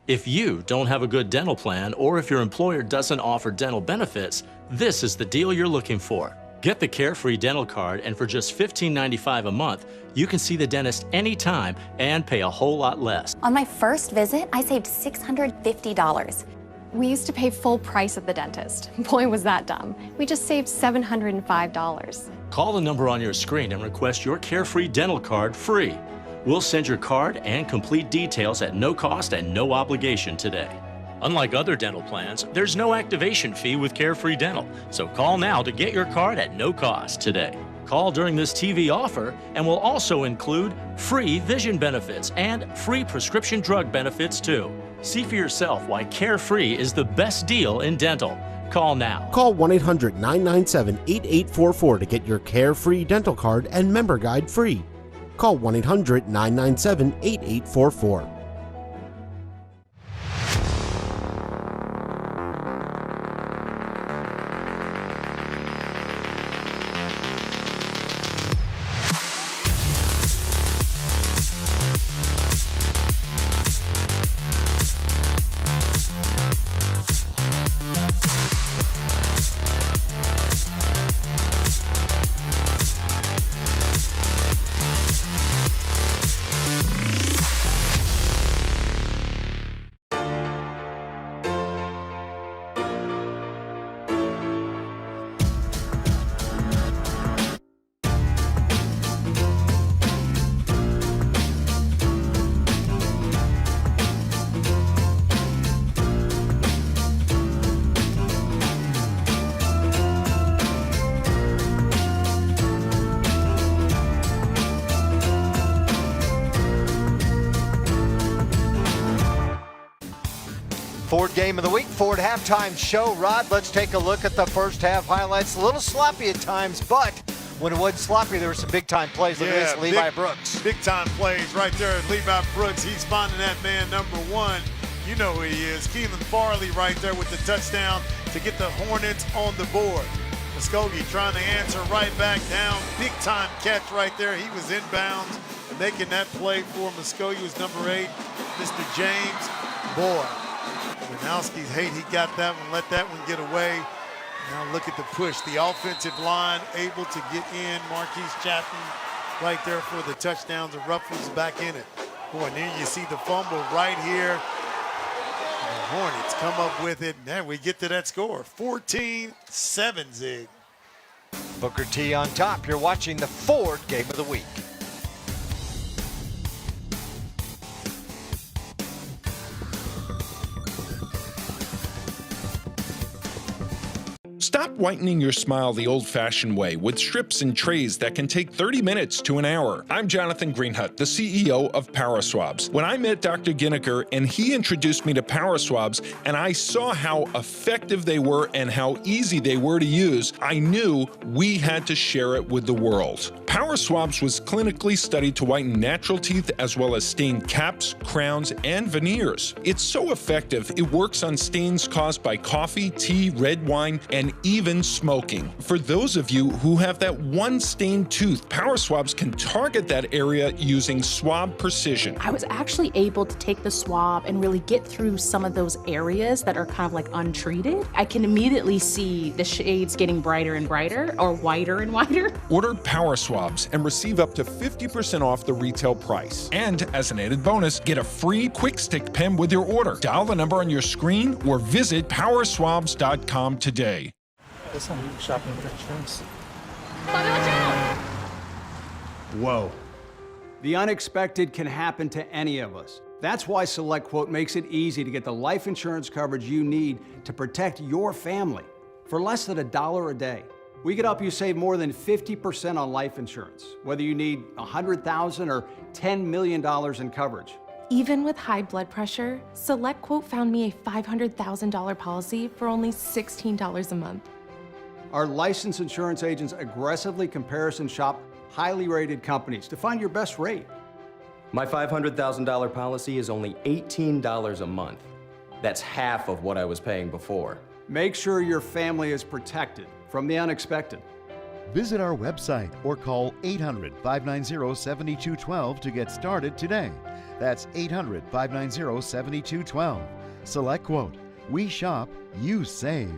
If you don't have a good dental plan, or if your employer doesn't offer dental benefits, this is the deal you're looking for. Get the Carefree Dental Card, and for just $15.95 a month, you can see the dentist anytime and pay a whole lot less. On my first visit, I saved $650. We used to pay full price at the dentist. Boy, was that dumb. We just saved $705. Call the number on your screen and request your Carefree Dental Card free. We'll send your card and complete details at no cost and no obligation today. Unlike other dental plans, there's no activation fee with Carefree Dental, so call now to get your card at no cost today. Call during this TV offer and we'll also include free vision benefits and free prescription drug benefits too. See for yourself why Carefree is the best deal in dental. Call now. Call 1-800-997-8844 to get your Carefree Dental Card and member guide free. Call 1-800-997-8844. Ford Game of the Week, Ford Halftime Show. Rod, let's take a look at the first half highlights. A little sloppy at times, but when it wasn't sloppy, there were some big-time plays. Look at this, Levi Brooks. Big-time plays right there. Levi Brooks, he's finding that man number one. You know who he is. Keelan Farley right there with the touchdown to get the Hornets on the board. Muskogee trying to answer right back down. Big-time catch right there. He was inbounds. Making that play for Muskogee was number 8, Mr. James. Boy. Winowski's hate he got that one, let that one get away. Now look at the push. The offensive line able to get in. Marquise Chapman right there for the touchdowns. The Ruffles back in it. Boy, and then you see the fumble right here. And the Hornets come up with it. Now we get to that score. 14-7, Zig. Booker T on top. You're watching the Ford Game of the Week. Stop whitening your smile the old-fashioned way with strips and trays that can take 30 minutes to an hour. I'm Jonathan Greenhut, the CEO of Power Swabs. When I met Dr. Ginniker and he introduced me to Power Swabs and I saw how effective they were and how easy they were to use, I knew we had to share it with the world. Power Swabs was clinically studied to whiten natural teeth as well as stain caps, crowns, and veneers. It's so effective, it works on stains caused by coffee, tea, red wine, and even smoking. For those of you who have that one stained tooth, Power Swabs can target that area using swab precision. I was actually able to take the swab and really get through some of those areas that are kind of like untreated. I can immediately see the shades getting brighter and brighter, or whiter and whiter. Order Power Swabs and receive up to 50% off the retail price. And as an added bonus, get a free quick stick pen with your order. Dial the number on your screen or visit powerswabs.com today. Shopping for insurance. Whoa. The unexpected can happen to any of us. That's why SelectQuote makes it easy to get the life insurance coverage you need to protect your family. For less than $1 a day, we can help you save more than 50% on life insurance, whether you need $100,000 or $10 million in coverage. Even with high blood pressure, SelectQuote found me a $500,000 policy for only $16 a month. Our licensed insurance agents aggressively comparison shop highly rated companies to find your best rate. My $500,000 policy is only $18 a month. That's half of what I was paying before. Make sure your family is protected from the unexpected. Visit our website or call 800-590-7212 to get started today. That's 800-590-7212. Select Quote. We shop, you save.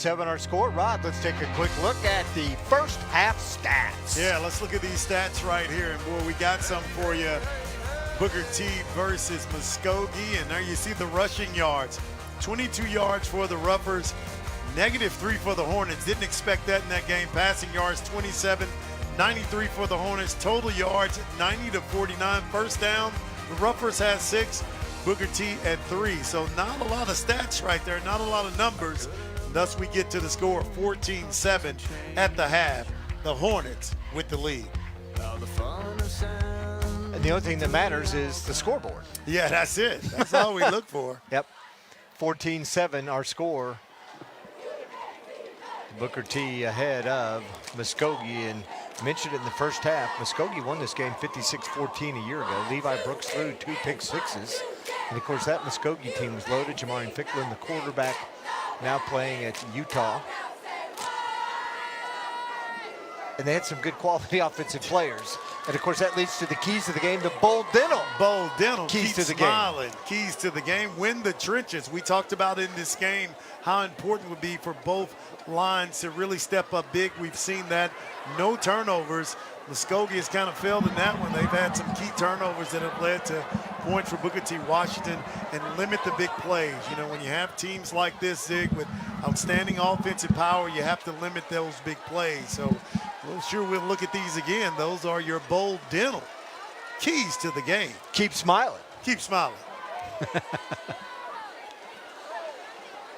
Our score. Rod, let's take a quick look at the first half stats. Yeah, let's look at these stats right here. And boy, we got some for you. Booker T versus Muskogee. And there you see the rushing yards. 22 yards for the Roughers, -3 for the Hornets. Didn't expect that in that game. Passing yards, 27, 93 for the Hornets. Total yards, 90-49. First down, the Roughers had 6, Booker T at 3. So not a lot of stats right there, not a lot of numbers. Thus, we get to the score 14-7 at the half. The Hornets with the lead. And the only thing that matters is the scoreboard. Yeah, that's it. That's all we look for. Yep. 14-7, our score. Booker T ahead of Muskogee, and mentioned it in the first half. Muskogee won this game 56-14 a year ago. Levi Brooks threw 2 pick sixes. And, of course, that Muskogee team was loaded. Jamarian Ficklin, the quarterback, now playing at Utah. And they had some good quality offensive players. And, of course, that leads to the keys to the game, the Bold Dental. Bold Dental. Keys to the smiling. game. Keys to the game. Win the trenches. We talked about in this game how important it would be for both lines to really step up big. We've seen that. No turnovers. Muskogee has kind of failed in that one. They've had some key turnovers that have led to points for Booker T. Washington and limit the big plays. You know, when you have teams like this, Zig, with outstanding offensive power, you have to limit those big plays. So we'll sure we'll look at these again. Those are your Bold Dental keys to the game. Keep smiling. Keep smiling.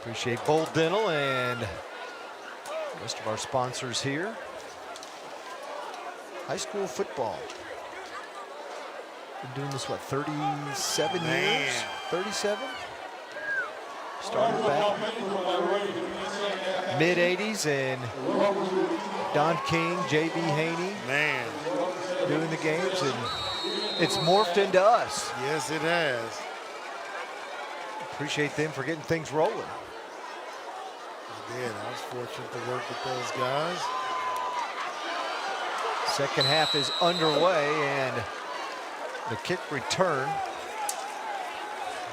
Appreciate Bold Dental and the rest of our sponsors here. High school football. Been doing this, what, 37 years? 37? Started back mid-80s, and Don King, J.B. Haney, man, doing the games, and it's morphed into us. Yes, it has. Appreciate them for getting things rolling. I did. I was fortunate to work with those guys. Second half is underway, and the kick return,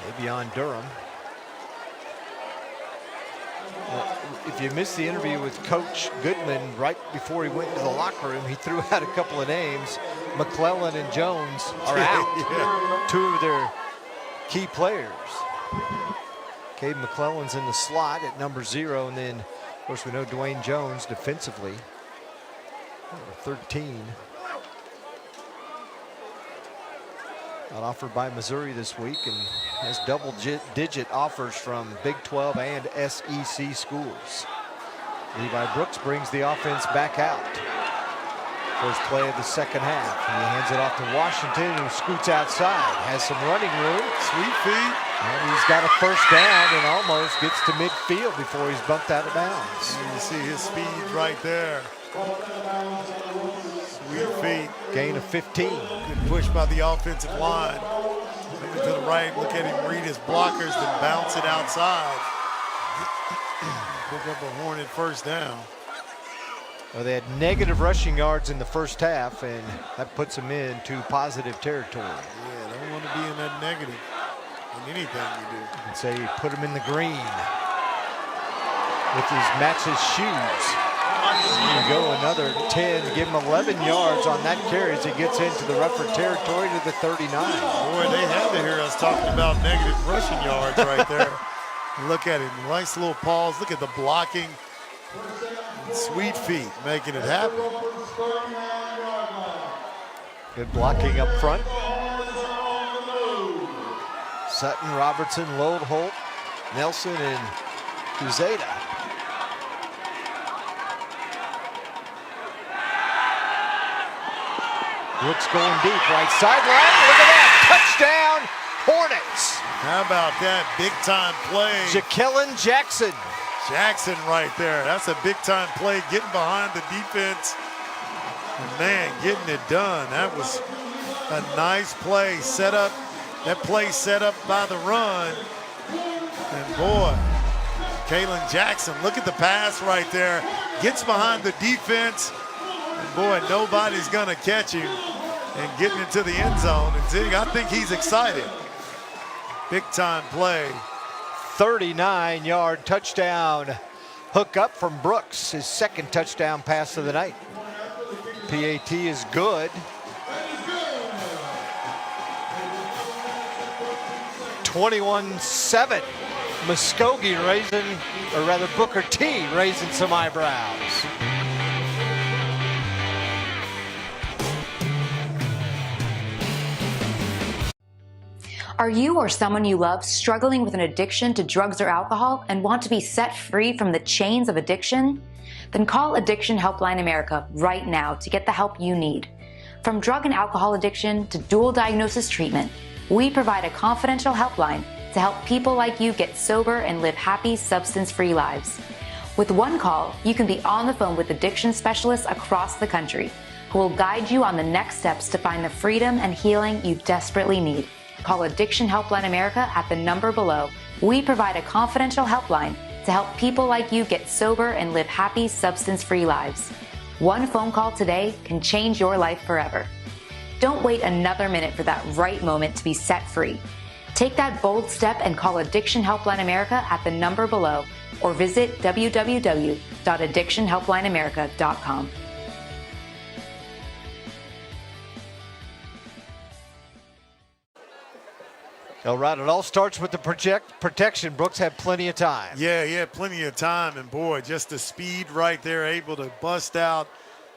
maybe on Durham. If you missed the interview with Coach Goodman right before he went into the locker room, he threw out a couple of names. McClellan and Jones are out. Yeah. 2 of their key players. Cade McClellan's in the slot at number 0, and then, of course, we know Dwayne Jones defensively. 13. Not offered by Missouri this week, and has double-digit offers from Big 12 and SEC schools. Levi Brooks brings the offense back out. First play of the second half. He hands it off to Washington, who scoots outside. Has some running room. Sweet feet. And he's got a first down and almost gets to midfield before he's bumped out of bounds. You see his speed right there. Sweet feet. Gain of 15. Good push by the offensive line. Moving to the right, look at him read his blockers, then bounce it outside. Pick up a Hornet first down. Well, they had negative rushing yards in the first half, and that puts them into positive territory. Yeah, don't want to be in that negative in anything you do. You can say you put him in the green with his matches shoes. There you go, another 10, give him 11 yards on that carry as he gets into the rougher territory to the 39. Boy, they had to hear us talking about negative rushing yards right there. Look at him, nice little pause. Look at the blocking. Sweet feet making it happen. Good blocking up front. Sutton, Robertson, Lodeholt, Nelson, and Cruzada. Brooks going deep, right sideline. Look at that, touchdown, Hornets. How about that big time play? Ja'Kellen Jackson. Jackson right there. That's a big time play, getting behind the defense. And man, getting it done. That was a nice play. Set up, that play set up by the run. And boy, Ja'Kellen Jackson, look at the pass right there. Gets behind the defense. And boy, nobody's gonna catch him and getting into the end zone. And Zig, I think he's excited. Big time play. 39-yard touchdown hook up from Brooks, his second touchdown pass of the night. PAT is good. 21-7. Muskogee raising, or rather Booker T raising some eyebrows. Are you or someone you love struggling with an addiction to drugs or alcohol and want to be set free from the chains of addiction? Then call Addiction Helpline America right now to get the help you need. From drug and alcohol addiction to dual diagnosis treatment, we provide a confidential helpline to help people like you get sober and live happy, substance-free lives. With one call, you can be on the phone with addiction specialists across the country who will guide you on the next steps to find the freedom and healing you desperately need. Call Addiction Helpline America at the number below. We provide a confidential helpline to help people like you get sober and live happy, substance-free lives. One phone call today can change your life forever. Don't wait another minute for that right moment to be set free. Take that bold step and call Addiction Helpline America at the number below or visit www.addictionhelplineamerica.com. All right, it all starts with the protection. Brooks had plenty of time. Yeah, he had plenty of time, and boy, just the speed right there, able to bust out.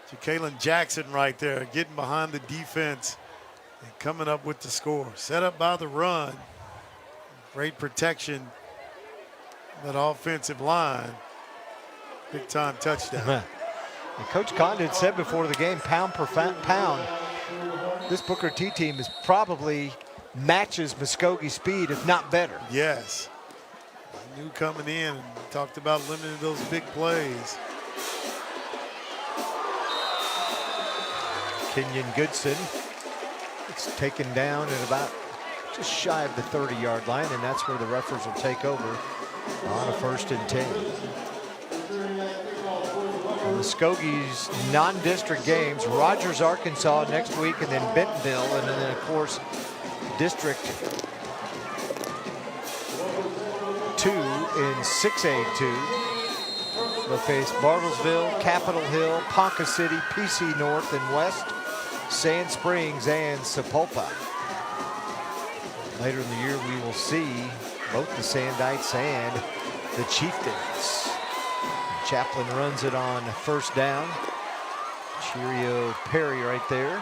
Ja'Kellen Jackson right there, getting behind the defense and coming up with the score. Set up by the run. Great protection. That offensive line. Big time touchdown. And Coach Condon said before the game, pound per pound, this Booker T team is probably matches Muskogee's speed, if not better. Yes. I knew coming in and talked about limiting those big plays. Kenyon Goodson. It's taken down at about just shy of the 30-yard line, and that's where the referees will take over on a 1st and 10. Muskogee's non-district games, Rogers, Arkansas next week, and then Bentonville, and then, of course, District 2 in 6A2. They'll face Bartlesville, Capitol Hill, Ponca City, PC North and West, Sand Springs, and Sapulpa. Later in the year, we will see both the Sandites and the Chieftains. Chaplin runs it on 1st down. Cheerio Perry right there.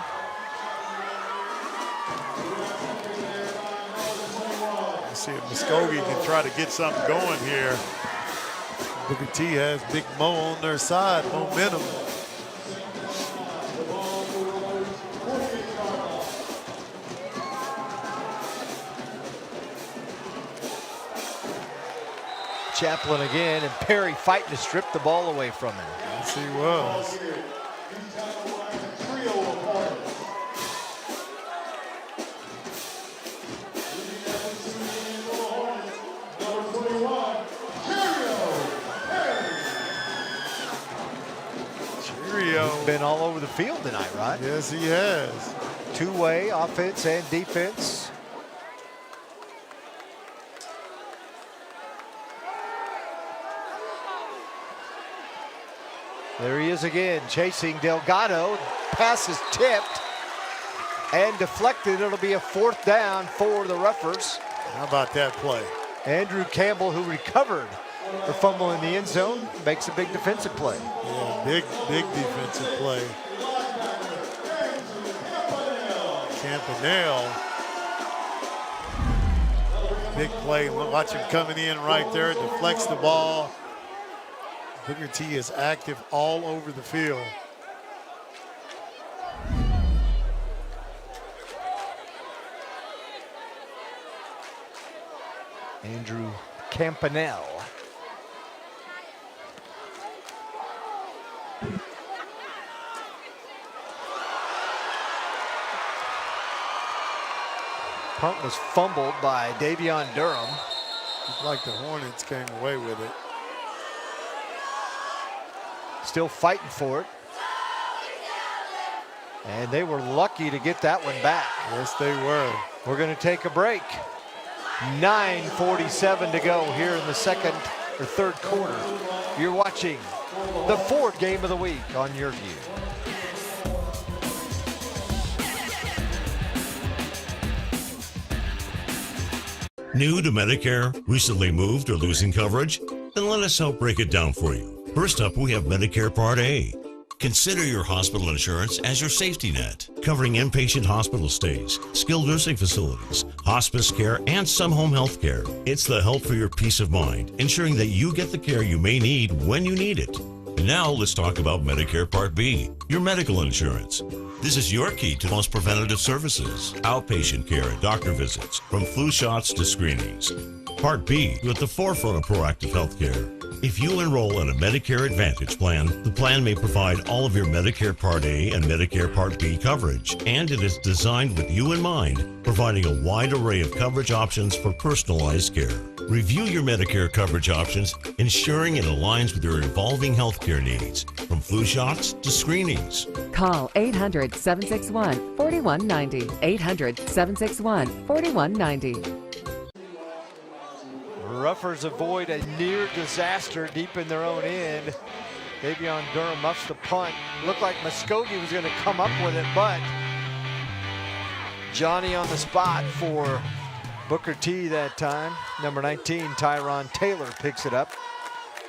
See if Muskogee can try to get something going here. Booker T has Big Mo on their side, momentum. Chaplin again, and Perry fighting to strip the ball away from him. Yes, he was. He's been all over the field tonight, right? Yes, he has. Two-way offense and defense. There he is again, chasing Delgado. Pass is tipped and deflected. It'll be a 4th down for the Ruffers. How about that play? Andrew Campbell, who recovered the fumble in the end zone, makes a big defensive play. Yeah, big defensive play. Campanale. Big play. Watch him coming in right there. Deflects the ball. Booker T is active all over the field. Andrew Campanale. Punt was fumbled by Davion Durham. Looked like the Hornets came away with it. Still fighting for it. And they were lucky to get that one back. Yes, they were. We're going to take a break. 9:47 to go here in the third quarter. You're watching the fourth game of the week on Your View. New to Medicare? Recently moved or losing coverage? Then let us help break it down for you. First up, we have Medicare Part A. Consider your hospital insurance as your safety net, covering inpatient hospital stays, skilled nursing facilities, hospice care, and some home health care. It's the help for your peace of mind, ensuring that you get the care you may need when you need it. And now let's talk about Medicare Part B, your medical insurance. This is your key to most preventative services, outpatient care and doctor visits, from flu shots to screenings. Part B, you're at the forefront of proactive health care. If you enroll in a Medicare Advantage plan, the plan may provide all of your Medicare Part A and Medicare Part B coverage, and it is designed with you in mind, providing a wide array of coverage options for personalized care. Review your Medicare coverage options, ensuring it aligns with your evolving healthcare needs, from flu shots to screenings. Call 800-761-4190. 800-761-4190. Ruffers avoid a near disaster deep in their own end. Davion Durham muffs the punt. Looked like Muskogee was going to come up with it, but Johnny on the spot for Booker T that time. Number 19, Tyron Taylor picks it up.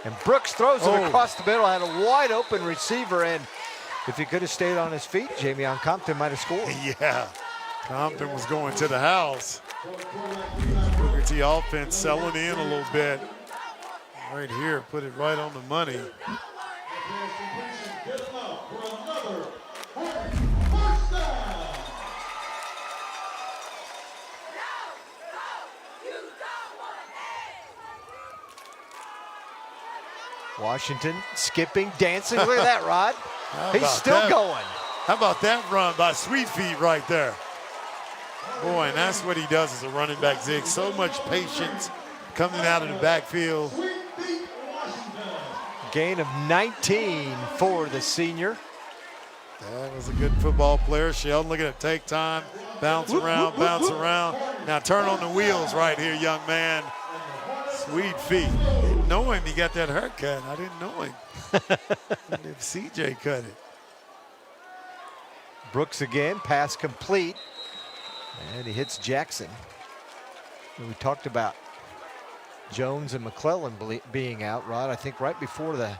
And Brooks throws it across the middle. Had a wide open receiver, and if he could have stayed on his feet, Jamion Compton might have scored. Yeah, Compton was going to the house. Booker T offense selling in a little bit. Right here, put it right on the money. Washington skipping, dancing. Look at that, Rod. He's still going. How about that run by Sweet Feet right there? Boy, and that's what he does as a running back, Zig. So much patience coming out of the backfield. Gain of 19 for the senior. That was a good football player. Sheldon looking to take time, bounce around, bounce around. Now turn on the wheels right here, young man. Sweet Feet. Didn't know him. He got that haircut. I didn't know him. If CJ cut it. Brooks again, pass complete. And he hits Jackson. And we talked about Jones and McClellan being out, Rod. I think right before they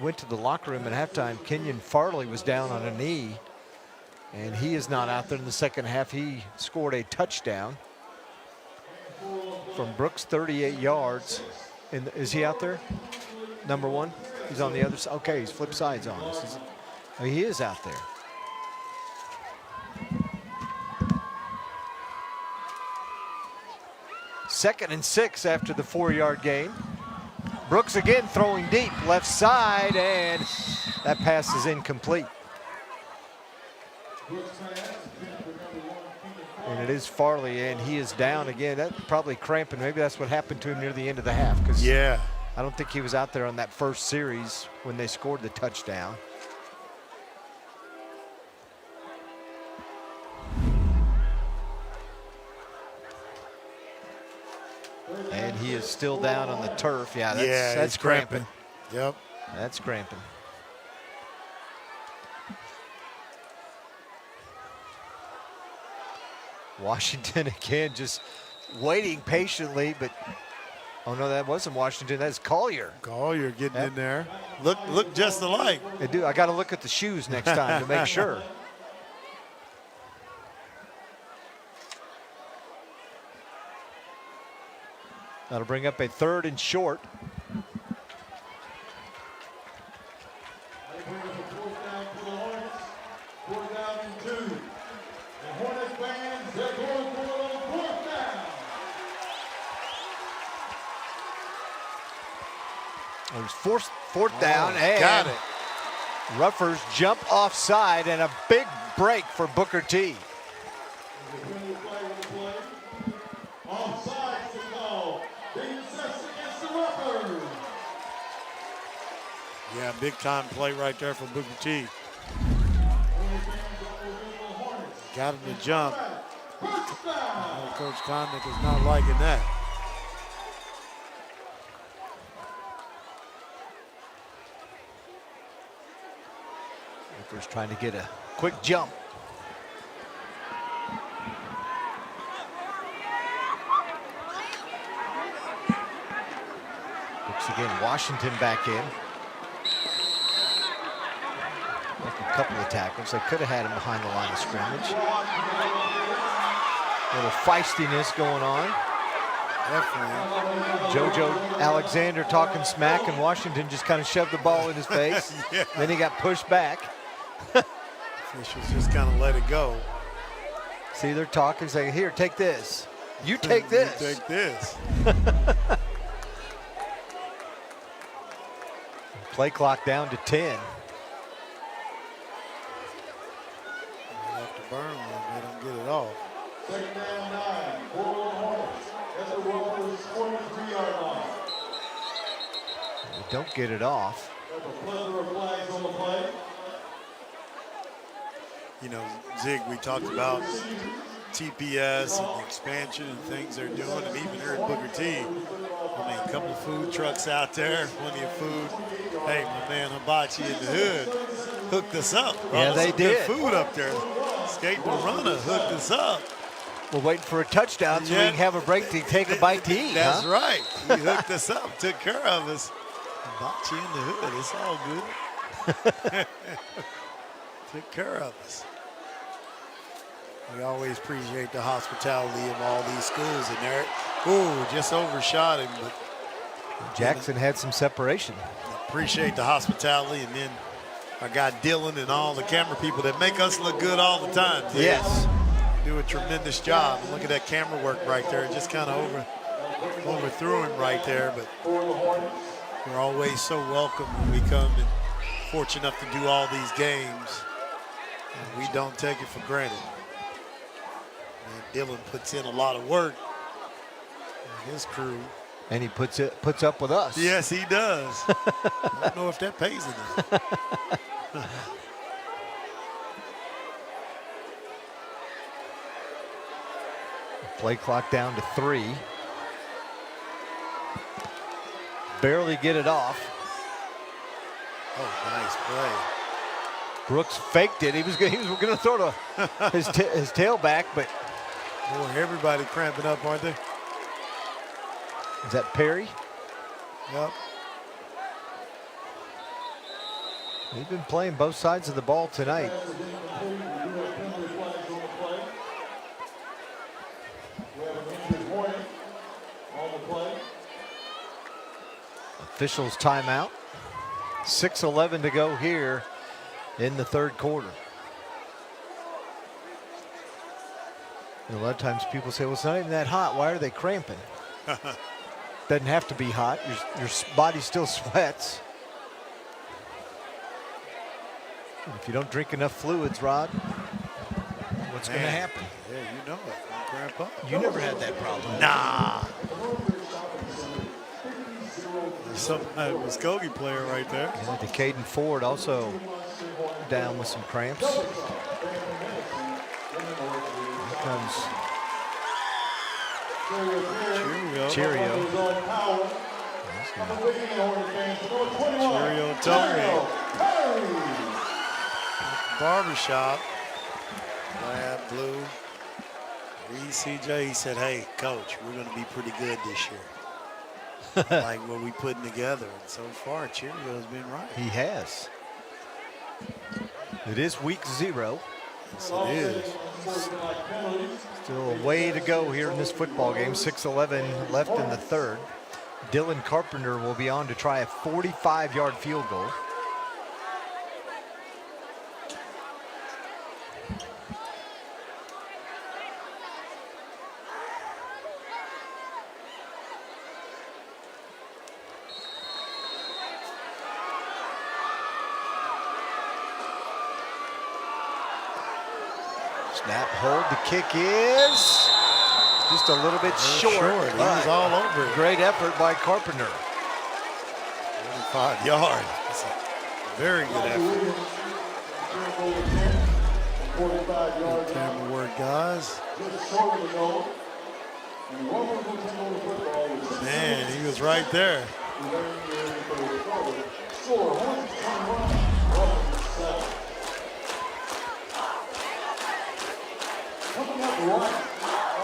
went to the locker room at halftime, Kenyon Farley was down on a knee. And he is not out there in the second half. He scored a touchdown from Brooks, 38 yards. And is he out there? Number one? He's on the other side. Okay, he's flip sides on us. He is out there. Second and 6 after the 4-yard gain. Brooks again throwing deep, left side, and that pass is incomplete. And it is Farley, and he is down again. That's probably cramping. Maybe that's what happened to him near the end of the half. Yeah. I don't think he was out there on that first series when they scored the touchdown. And he is still down on the turf. Yeah, that's cramping. Yep. That's cramping. Washington again just waiting patiently, but Oh, no, that wasn't Washington. That's Collier. Collier getting in there. Look just alike. They do. I got to look at the shoes next time to make sure. That'll bring up a 3rd and short. There's fourth down, and got it. Ruffers jump offside, and a big break for Booker T. Yeah, big time play right there for Booker T. Got him to jump. Coach Connick is not liking that. Ruffers trying to get a quick jump. Looks again, Washington back in. A couple of tackles. They could have had him behind the line of scrimmage. A little feistiness going on. Definitely. JoJo Alexander talking smack, and Washington just kind of shoved the ball in his face. Yeah. Then he got pushed back. Officials just kind of let it go. See, they're talking, saying, here, take this. You take this. You take this. Play clock down to 10. Have to burn one, they don't get it off. Second down 9, Portland Hornets at the Rovers 43-yard line. They don't get it off. There's a plethora of flags on the play. You know, Zig, we talked about TPS and the expansion and things they're doing, and even here at Booker T. I mean, a couple of food trucks out there, plenty of food. Hey, my man Hibachi in the hood hooked us up. Yeah, they did. Good food up there. Skate the runner hooked us up. We're waiting for a touchdown so we can have a break to take a bite to eat. That's huh? right. He hooked us up, took care of us. Hibachi in the hood, it's all good. Took care of us. We always appreciate the hospitality of all these schools in there. Ooh, just overshot him, but Jackson had some separation. Appreciate the hospitality, and then our guy Dylan and all the camera people that make us look good all the time. Yes. Do a tremendous job. Look at that camera work right there. It just kind of overthrew him right there, but we're always so welcome when we come and fortunate enough to do all these games. And we don't take it for granted. And Dylan puts in a lot of work. And his crew. And he puts up with us. Yes, he does. I don't know if that pays enough. Play clock down to 3. Barely get it off. Oh, nice play. Brooks faked it. He was going to throw his tail back, but boy, everybody cramping up, aren't they? Is that Perry? Yep. They've been playing both sides of the ball tonight. Officials timeout. 6:11 to go here in the third quarter. And a lot of times people say, well, it's not even that hot. Why are they cramping? Doesn't have to be hot. Your body still sweats. If you don't drink enough fluids, Rod, what's going to happen? Yeah, you know it. Cramp up. You never had that problem. Nah. Some Muskogee player right there. And Caden Ford also down with some cramps. Here comes Cheerio. Cheerio Tony. Barbershop. Lab Blue. CJ, he said, hey, coach, we're going to be pretty good this year. like what we putting together. And so far, Cheerio's been right. He has. It is week 0. Yes, it is. Still a way to go here in this football game. 6:11 left in the third. Dylan Carpenter will be on to try a 45-yard field goal. Snap, hold, the kick is just a little bit short. He was all over it. Great effort by Carpenter. 45 yards. That's a very good effort. Good camera work, guys. Man, he was right there.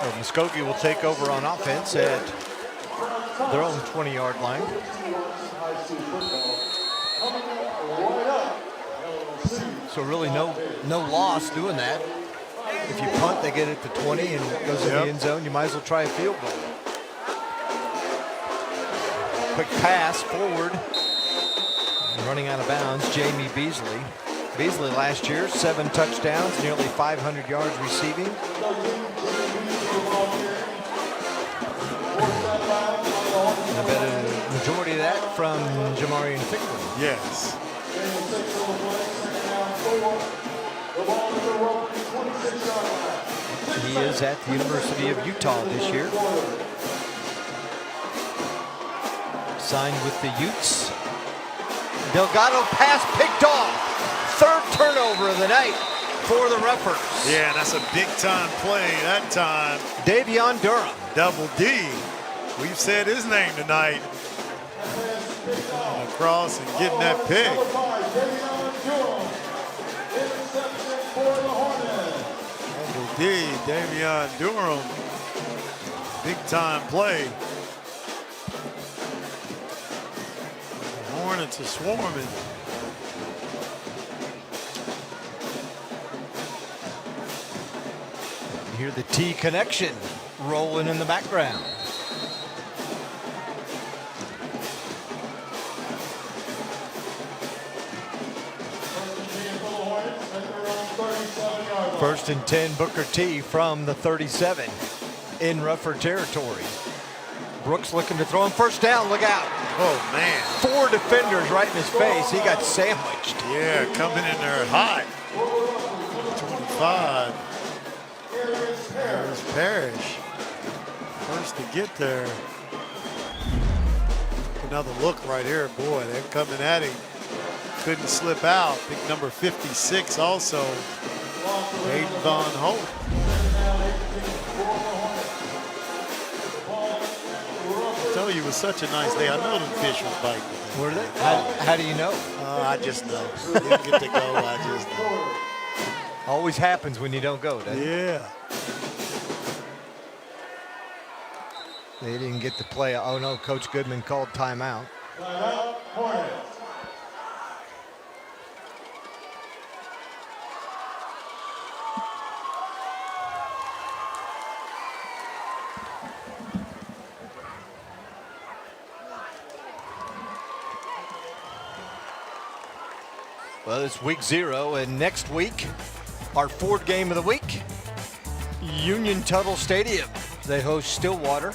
Well, Muskogee will take over on offense at their own 20-yard line. So really no loss doing that. If you punt, they get it to 20 and it goes in the end zone. You might as well try a field goal. Quick pass forward. Running out of bounds, Jamie Beasley. Beasley last year, 7 touchdowns, nearly 500 yards receiving. And I bet a majority of that from Jamarian Ficklin. Yes. He is at the University of Utah this year. Signed with the Utes. Delgado pass picked off. 3rd turnover of the night for the Ruffers. Yeah, and that's a big-time play that time. Davion Durham. Double D. We've said his name tonight. Going across and getting that pick. Double D, Davion Durham. Big-time play. The Hornets are swarming. Hear the T connection rolling in the background. First and 10, Booker T from the 37 in Ruffer territory. Brooks looking to throw him. First down, look out. Oh, man. 4 defenders right in his face. He got sandwiched. Yeah, coming in there hot. 25. There's Parrish. First to get there. Another look right here. Boy, they're coming at him. Couldn't slip out. I think number 56 also. Hayden Von Holt. I tell you, it was such a nice day. I know them fish was biting. Were they? How do you know? I just know. Didn't get to go. I just know. Always happens when you don't go, doesn't it? Yeah. They didn't get to play. Oh no, Coach Goodman called timeout. Timeout, Hornets. Well, it's week 0, and next week, our 4th game of the week, Union Tuttle Stadium. They host Stillwater.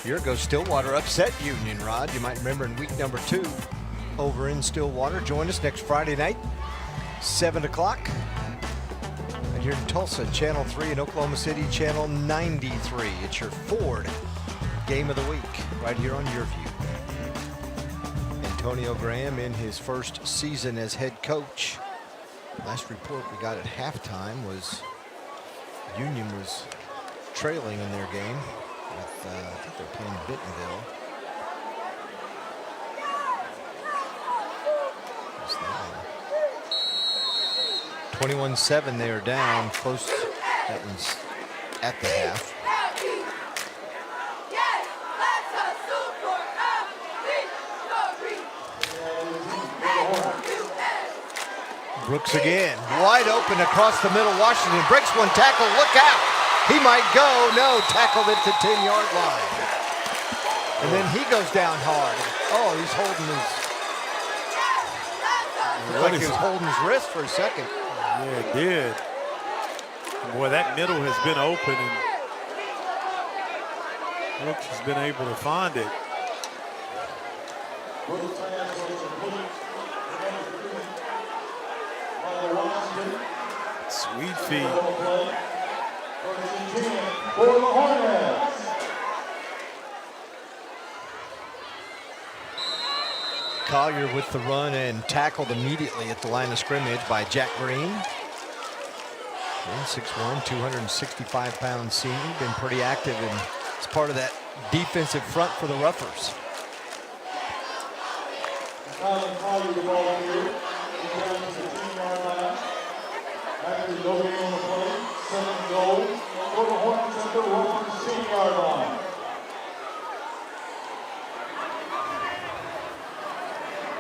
A year ago, Stillwater upset Union, Rod. You might remember in week number 2 over in Stillwater. Join us next Friday night, 7 o'clock. And here in Tulsa, Channel 3, in Oklahoma City, Channel 93. It's your Ford game of the week right here on Your View. Antonio Graham in his first season as head coach. Last report we got at halftime was Union was trailing in their game with, I think they're playing Bentonville. 21-7, they are down close. That one's at the half. Brooks again, wide open across the middle. Washington breaks one tackle. Look out! He might go. No, tackled at the 10-yard line. And then he goes down hard. Oh, he's holding his. Looked like he was holding his wrist for a second. Yeah, it did. Boy, that middle has been open, and Brooks has been able to find it. Sweet feet. Collier with the run and tackled immediately at the line of scrimmage by Jack Green. 6'1", 265-pound senior, been pretty active and is part of that defensive front for the Ruffers.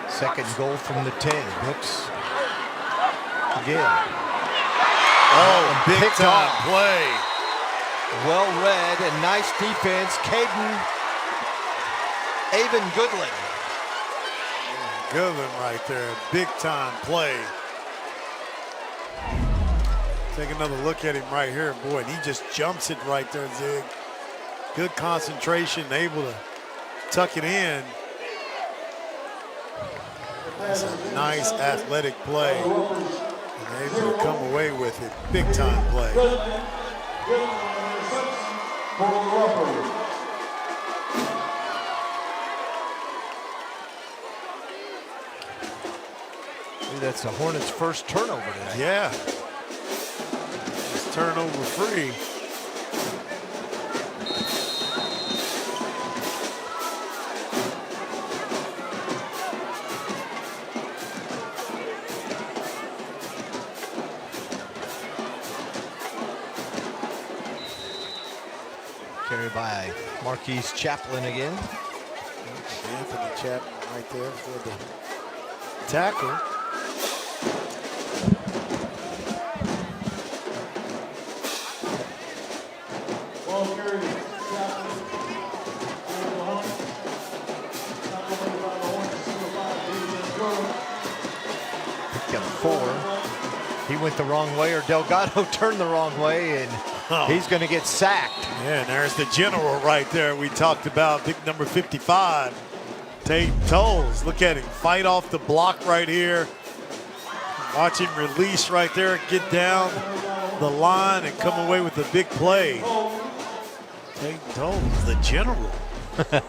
Second goal from the 10. Brooks again. Oh, big time play. Well read and nice defense. Avon Goodland. Goodland right there. Big time play. Take another look at him right here, boy, and he just jumps it right there, Zig. Good concentration, able to tuck it in. That's a nice athletic play. And able to come away with it. Big time play. That's the Hornets' first turnover today. Yeah. It's turnover free. Carried by Marquise Chaplin again. Anthony Chaplin right there for the tackle. Picked up 4. He went the wrong way, or Delgado turned the wrong way, and he's going to get sacked. Yeah, and there's the general right there we talked about, big number 55, Tate Tolles. Look at him fight off the block right here. Watch him release right there, get down the line and come away with a big play. Tate Tolles, the general. 6',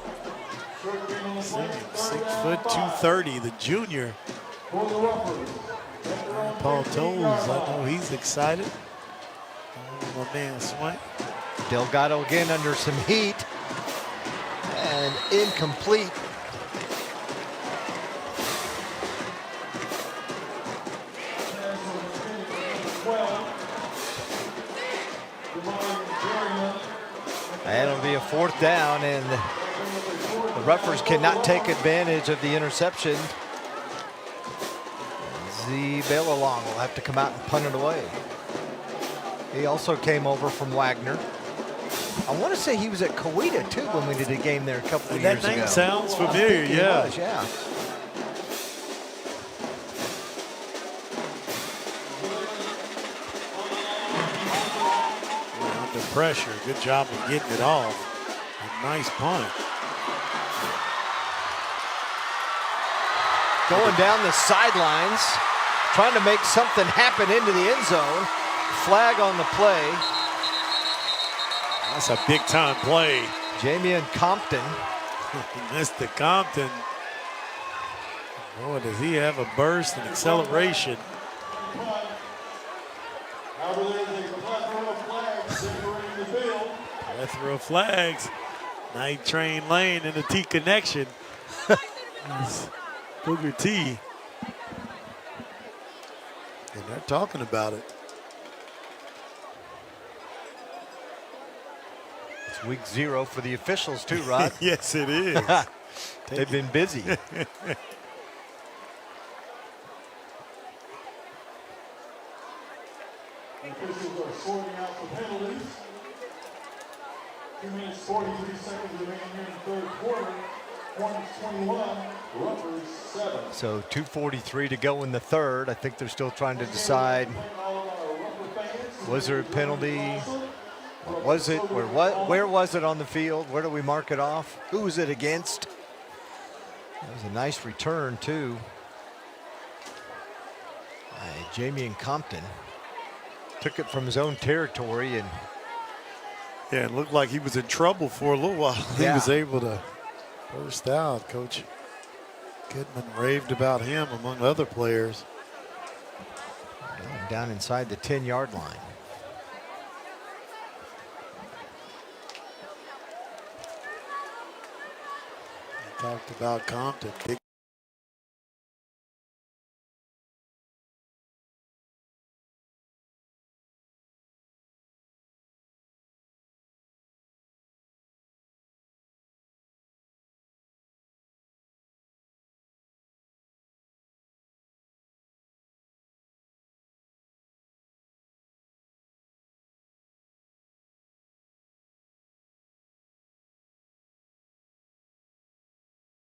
230, the junior. Paul Tolles, I know he's excited. My man Swank. Delgado again under some heat and incomplete. And it'll be a 4th down, and the Ruffers cannot take advantage of the interception. Z Bailalong will have to come out and punt it away. He also came over from Wagner. I want to say he was at Coweta too when we did a game there a couple of years ago. That name sounds familiar, yeah. Yeah. Under pressure, good job of getting it off. A nice punt. Going down the sidelines, trying to make something happen into the end zone. Flag on the play. That's a big time play. Jamian Compton. Mr. Compton. Boy, does he have a burst and acceleration. Plethora of flags. Night Train Lane in the T connection. Booker T. And they're talking about it. It's week 0 for the officials too, Rod. Yes, it is. They've been busy. Officials are sorting out the penalties. 2 minutes, 43 seconds remaining here in the third quarter. Hornets 21, Rutgers 7. So 2:43 to go in the third. I think they're still trying to decide, was there a penalty? What was it? Where was it on the field? Where do we mark it off? Who was it against? That was a nice return, too. Jamie and Compton took it from his own territory, and yeah, it looked like he was in trouble for a little while. He was able to burst out. Coach Goodman raved about him among other players. Down inside the 10-yard line. He talked about Compton.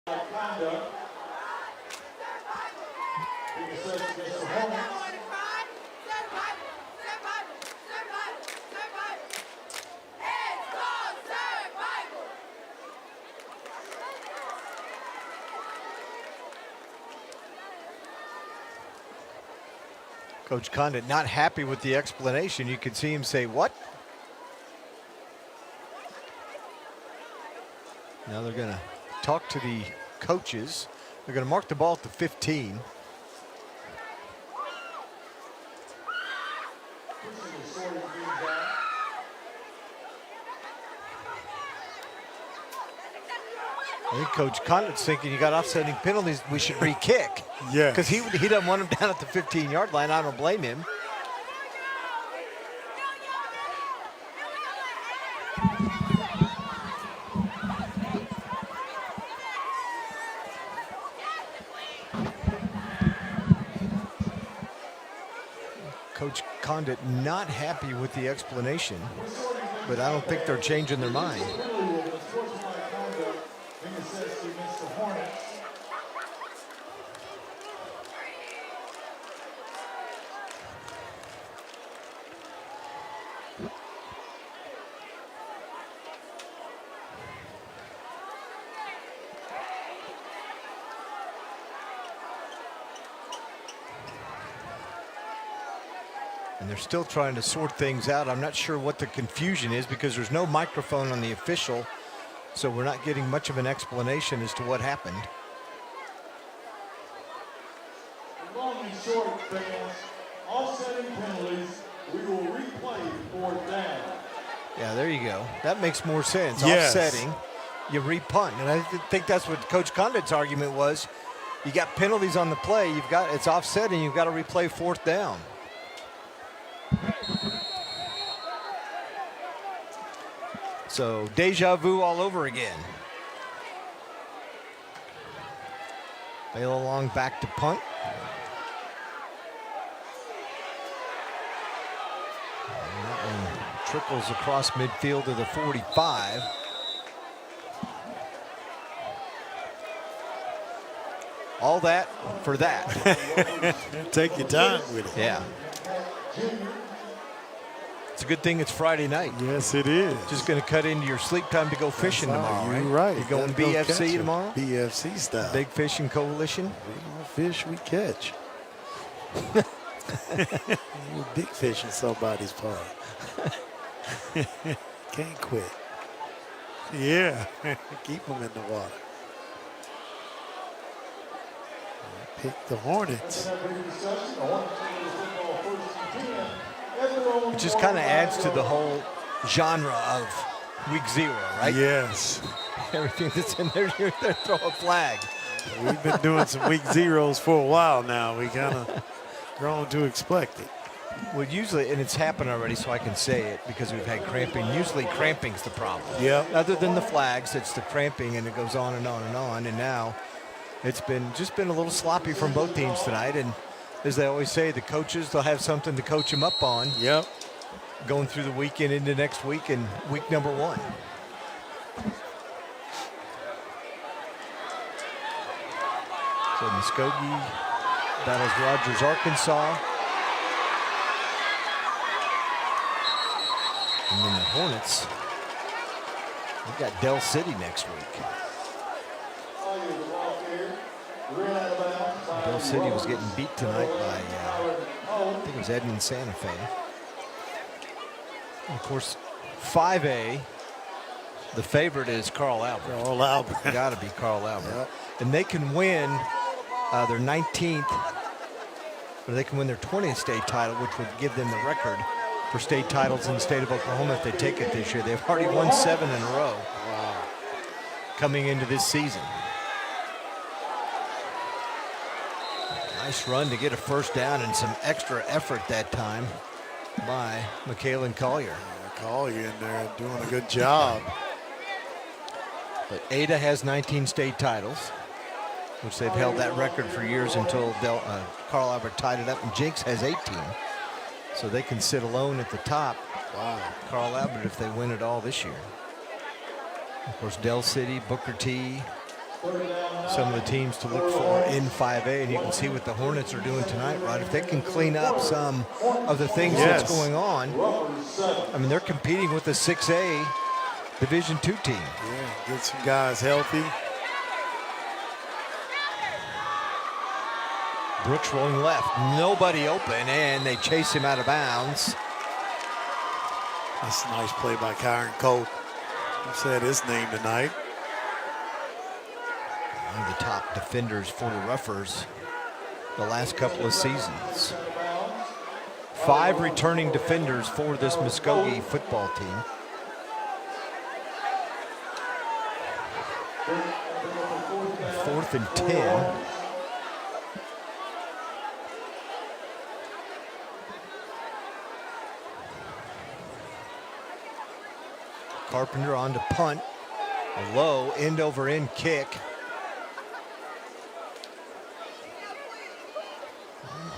Big conduct. Big assessment against the Hornets. Coach Condit not happy with the explanation. You could see him say, what? Now they're going to talk to the coaches. They're going to mark the ball at the 15. I think Coach Condit's thinking you got offsetting penalties, we should re-kick. Yeah. Because he doesn't want him down at the 15-yard line. I don't blame him. Coach Condit not happy with the explanation, but I don't think they're changing their mind. And they're still trying to sort things out. I'm not sure what the confusion is because there's no microphone on the official, so we're not getting much of an explanation as to what happened. Long and short, fans, offsetting penalties, we will replay fourth down. Yeah, there you go. That makes more sense. Yes. Offsetting, you repunt. And I think that's what Coach Condit's argument was. You got penalties on the play, it's offsetting, you've got to replay fourth down. So deja vu all over again. Bail along back to punt. And that one trickles across midfield to the 45. All that for that. Take your time with it. Yeah. It's a good thing it's Friday night. Yes, it is. Just going to cut into your sleep time to go fishing tomorrow, You're right? right. You going Gotta go BFC catch 'em. tomorrow? BFC style. Big Fishing Coalition? We don't fish, we catch. We're big fish in somebody's pond. Can't quit. Yeah, keep them in the water. Pick the Hornets. It just kind of adds to the whole genre of week 0, right? Yes. Everything that's in there, you're there, throw a flag. We've been doing some week 0s for a while now. We kind of grown to expect it. Well, usually, and it's happened already, so I can say it because we've had cramping. Usually cramping's the problem. Yeah. Other than the flags, it's the cramping, and it goes on and on and on. And now it's been a little sloppy from both teams tonight. And As they always say, the coaches, they'll have something to coach them up on. Yep. Going through the weekend into next week and week number 1. So Muskogee battles Rogers, Arkansas. And then the Hornets, we've got Dell City next week. Dell City was getting beat tonight by, I think it was Edmond Santa Fe. And of course, 5A, the favorite is Carl Albert. Carl Albert. Got to be Carl Albert. Yep. And they can win their 19th, or they can win their 20th state title, which would give them the record for state titles in the state of Oklahoma if they take it this year. They've already won 7 in a row coming into this season. Nice run to get a first down and some extra effort that time by McKalen Collier. Collier in there doing a good job. But Ada has 19 state titles, which they've held that record for years until Carl Albert tied it up, and Jinx has 18. So they can sit alone at the top. Wow. Carl Albert if they win it all this year. Of course, Dell City, Booker T, some of the teams to look for in 5A, and you can see what the Hornets are doing tonight, right? If they can clean up some of the things that's going on, I mean, they're competing with the 6A Division II team. Yeah, get some guys healthy. Brooks rolling left, nobody open, and they chase him out of bounds. That's a nice play by Kyron Cope. He said his name tonight. One of the top defenders for the Ruffers the last couple of seasons. 5 returning defenders for this Muskogee football team. Fourth and 10. Carpenter on to punt. A low end over end kick.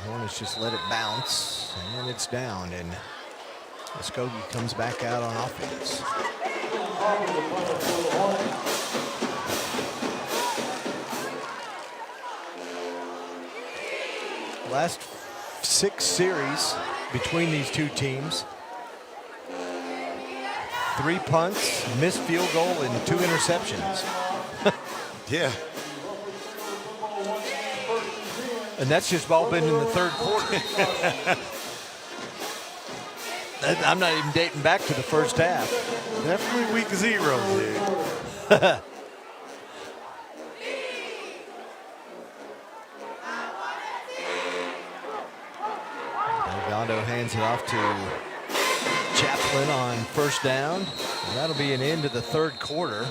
Hornets just let it bounce, and it's down, and Muskogee comes back out on offense. Last 6 series between these two teams. 3 punts, missed field goal, and 2 interceptions. Yeah. And that's just all been in the third quarter. I'm not even dating back to the first half. Definitely week 0, dude. Delgado hands it off to Chaplin on first down. And that'll be an end to the third quarter.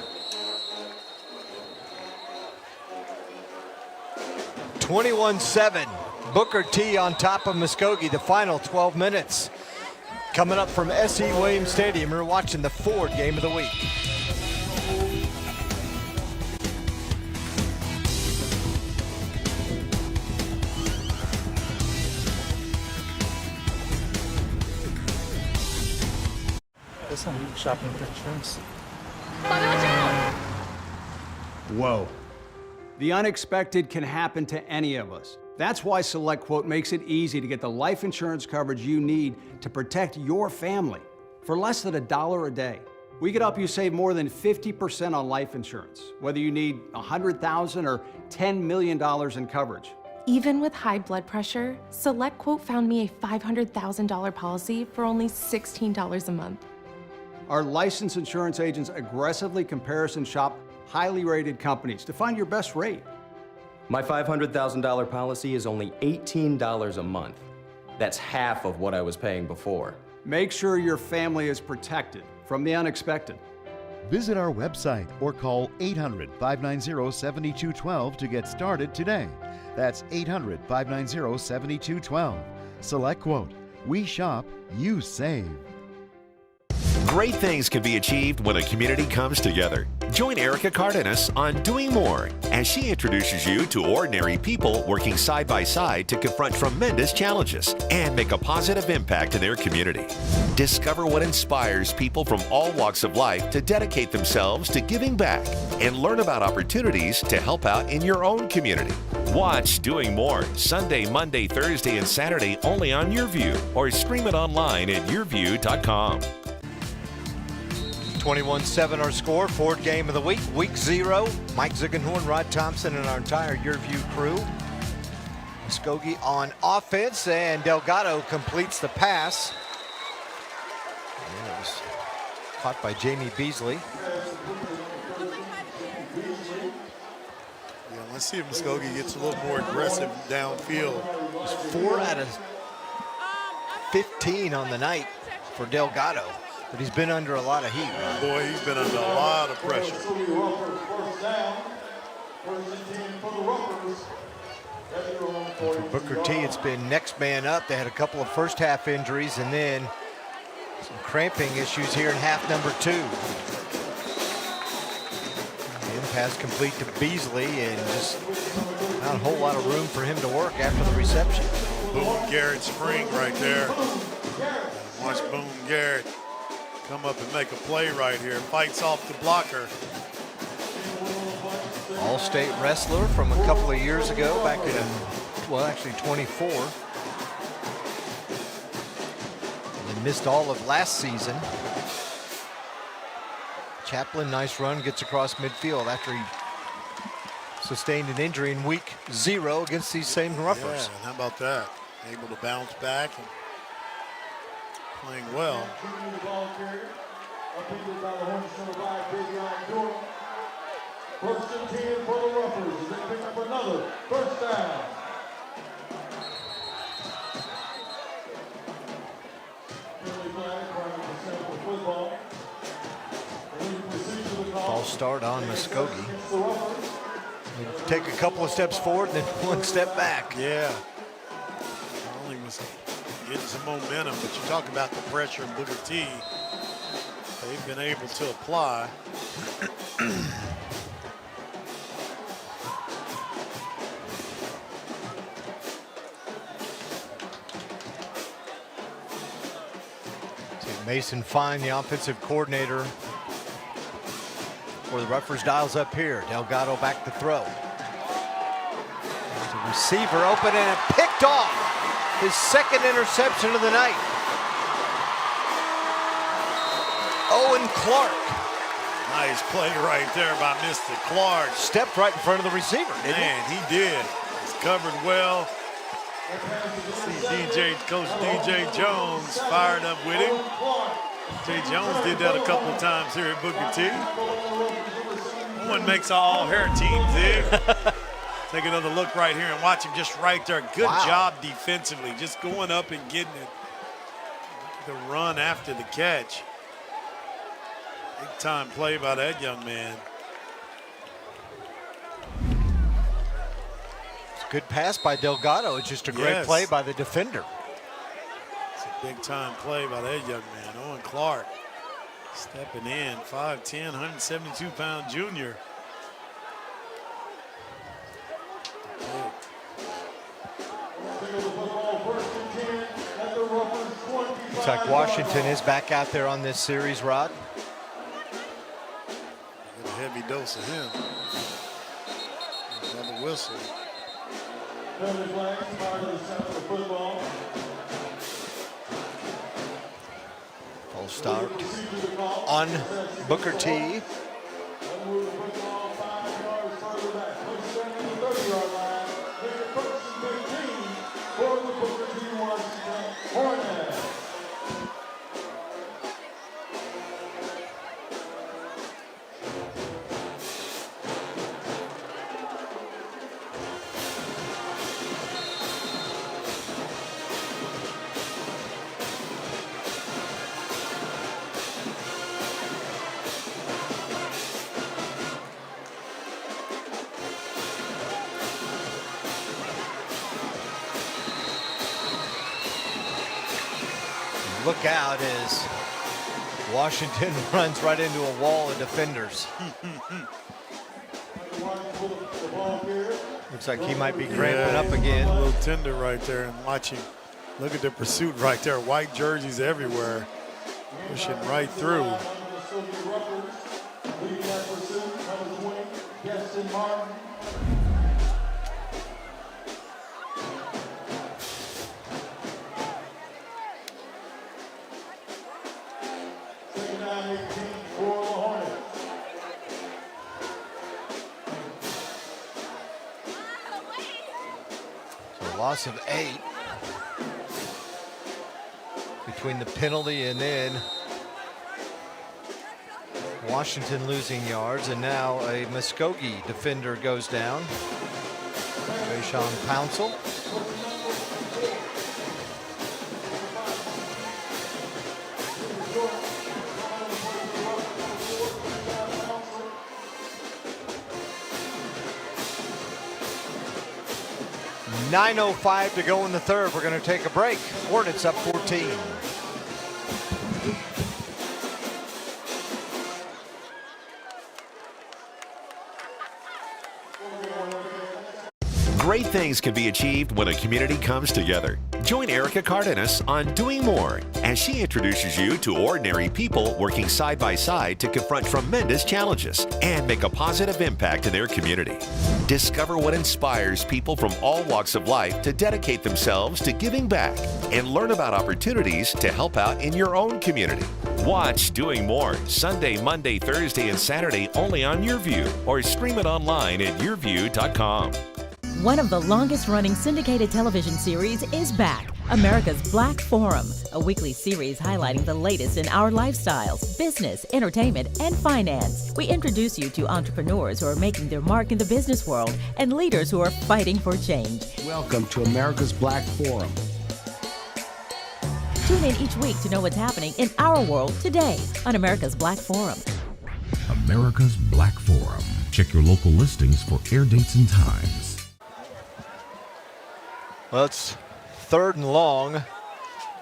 21-7. Booker T on top of Muskogee. The final 12 minutes. Coming up from S.E. Williams Stadium, we're watching the Ford game of the week. Listen, shopping for insurance. Whoa. The unexpected can happen to any of us. That's why SelectQuote makes it easy to get the life insurance coverage you need to protect your family for less than $1 a day. We could help you save more than 50% on life insurance, whether you need $100,000 or $10 million in coverage. Even with high blood pressure, SelectQuote found me a $500,000 policy for only $16 a month. Our licensed insurance agents aggressively comparison shop highly rated companies to find your best rate. My $500,000 policy is only $18 a month. That's half of what I was paying before. Make sure your family is protected from the unexpected. Visit our website or call 800-590-7212 to get started today. That's 800-590-7212. SelectQuote. We shop, you save. Great things can be achieved when a community comes together. Join Erica Cardenas on Doing More as she introduces you to ordinary people working side by side to confront tremendous challenges and make a positive impact in their community. Discover what inspires people from all walks of life to dedicate themselves to giving back and learn about opportunities to help out in your own community. Watch Doing More Sunday, Monday, Thursday, and Saturday only on YourView or stream it online at yourview.com. 21-7 our score, fourth game of the week, week 0. Mike Ziegenhorn, Rod Thompson, and our entire YourView crew. Muskogee on offense, and Delgado completes the pass. And it was caught by Jamie Beasley. Yeah, let's see if Muskogee gets a little more aggressive downfield. It's 4 out of 15 on the night for Delgado. But he's been under a lot of heat. Right? Boy, he's been under a lot of pressure. For Booker T, it's been next man up. They had a couple of first half injuries and then some cramping issues here in half number 2. And pass complete to Beasley, and just not a whole lot of room for him to work after the reception. Boom Garrett spring right there. Watch Boom Garrett come up and make a play right here. Fights off the blocker. All-state wrestler from a couple of years ago, back in, well, actually 24. And missed all of last season. Chaplin, nice run, gets across midfield after he sustained an injury in week 0 against these same Ruffers. Yeah, how about that? Able to bounce back and playing well. First and 10 for the Ruffers as they pick up another first down. False start on Muskogee. Take a couple of steps forward and then one step back. Yeah. Only was getting some momentum, but you talk about the pressure in Booker T. They've been able to apply. Mason Fine, the offensive coordinator for the Ruffers, dials up here. Delgado back to throw. There's a receiver open and picked off. His second interception of the night. Owen Clark. Nice play right there by Mr. Clark. Stepped right in front of the receiver, didn't he? Man, he did. He's covered well. See Coach DJ Jones fired up with him. DJ Jones did that a couple of times here at Booker T. One makes all hair team, Zig. Take another look right here and watch him just right there. Good job defensively, just going up and getting it. The run after the catch. Big time play by that young man. Good pass by Delgado. It's just a great play by the defender. It's a big time play by that young man. Owen Clark stepping in, 5'10", 172-pound junior. Looks like Washington is back out there on this series, Rod. Get a heavy dose of him. Another whistle. Full start on Booker T. Look out as Washington runs right into a wall of defenders. Looks like he might be cramping up again. A little tender right there, and watch him. Look at the pursuit right there. White jerseys everywhere. Pushing right through. So a loss of 8 between the penalty and then Washington losing yards, and now a Muskogee defender goes down. Sean Pouncil. .9:05 to go in the third. We're going to take a break. Hornets up 14. Great things can be achieved when a community comes together. Join Erica Cardenas on Doing More as she introduces you to ordinary people working side by side to confront tremendous challenges and make a positive impact in their community. Discover what inspires people from all walks of life to dedicate themselves to giving back and learn about opportunities to help out in your own community. Watch Doing More Sunday, Monday, Thursday, and Saturday only on YourView, or stream it online at yourview.com. One of the longest-running syndicated television series is back, America's Black Forum, a weekly series highlighting the latest in our lifestyles, business, entertainment, and finance. We introduce you to entrepreneurs who are making their mark in the business world and leaders who are fighting for change. Welcome to America's Black Forum. Tune in each week to know what's happening in our world today on America's Black Forum. America's Black Forum. Check your local listings for air dates and times. Well, it's 3rd and long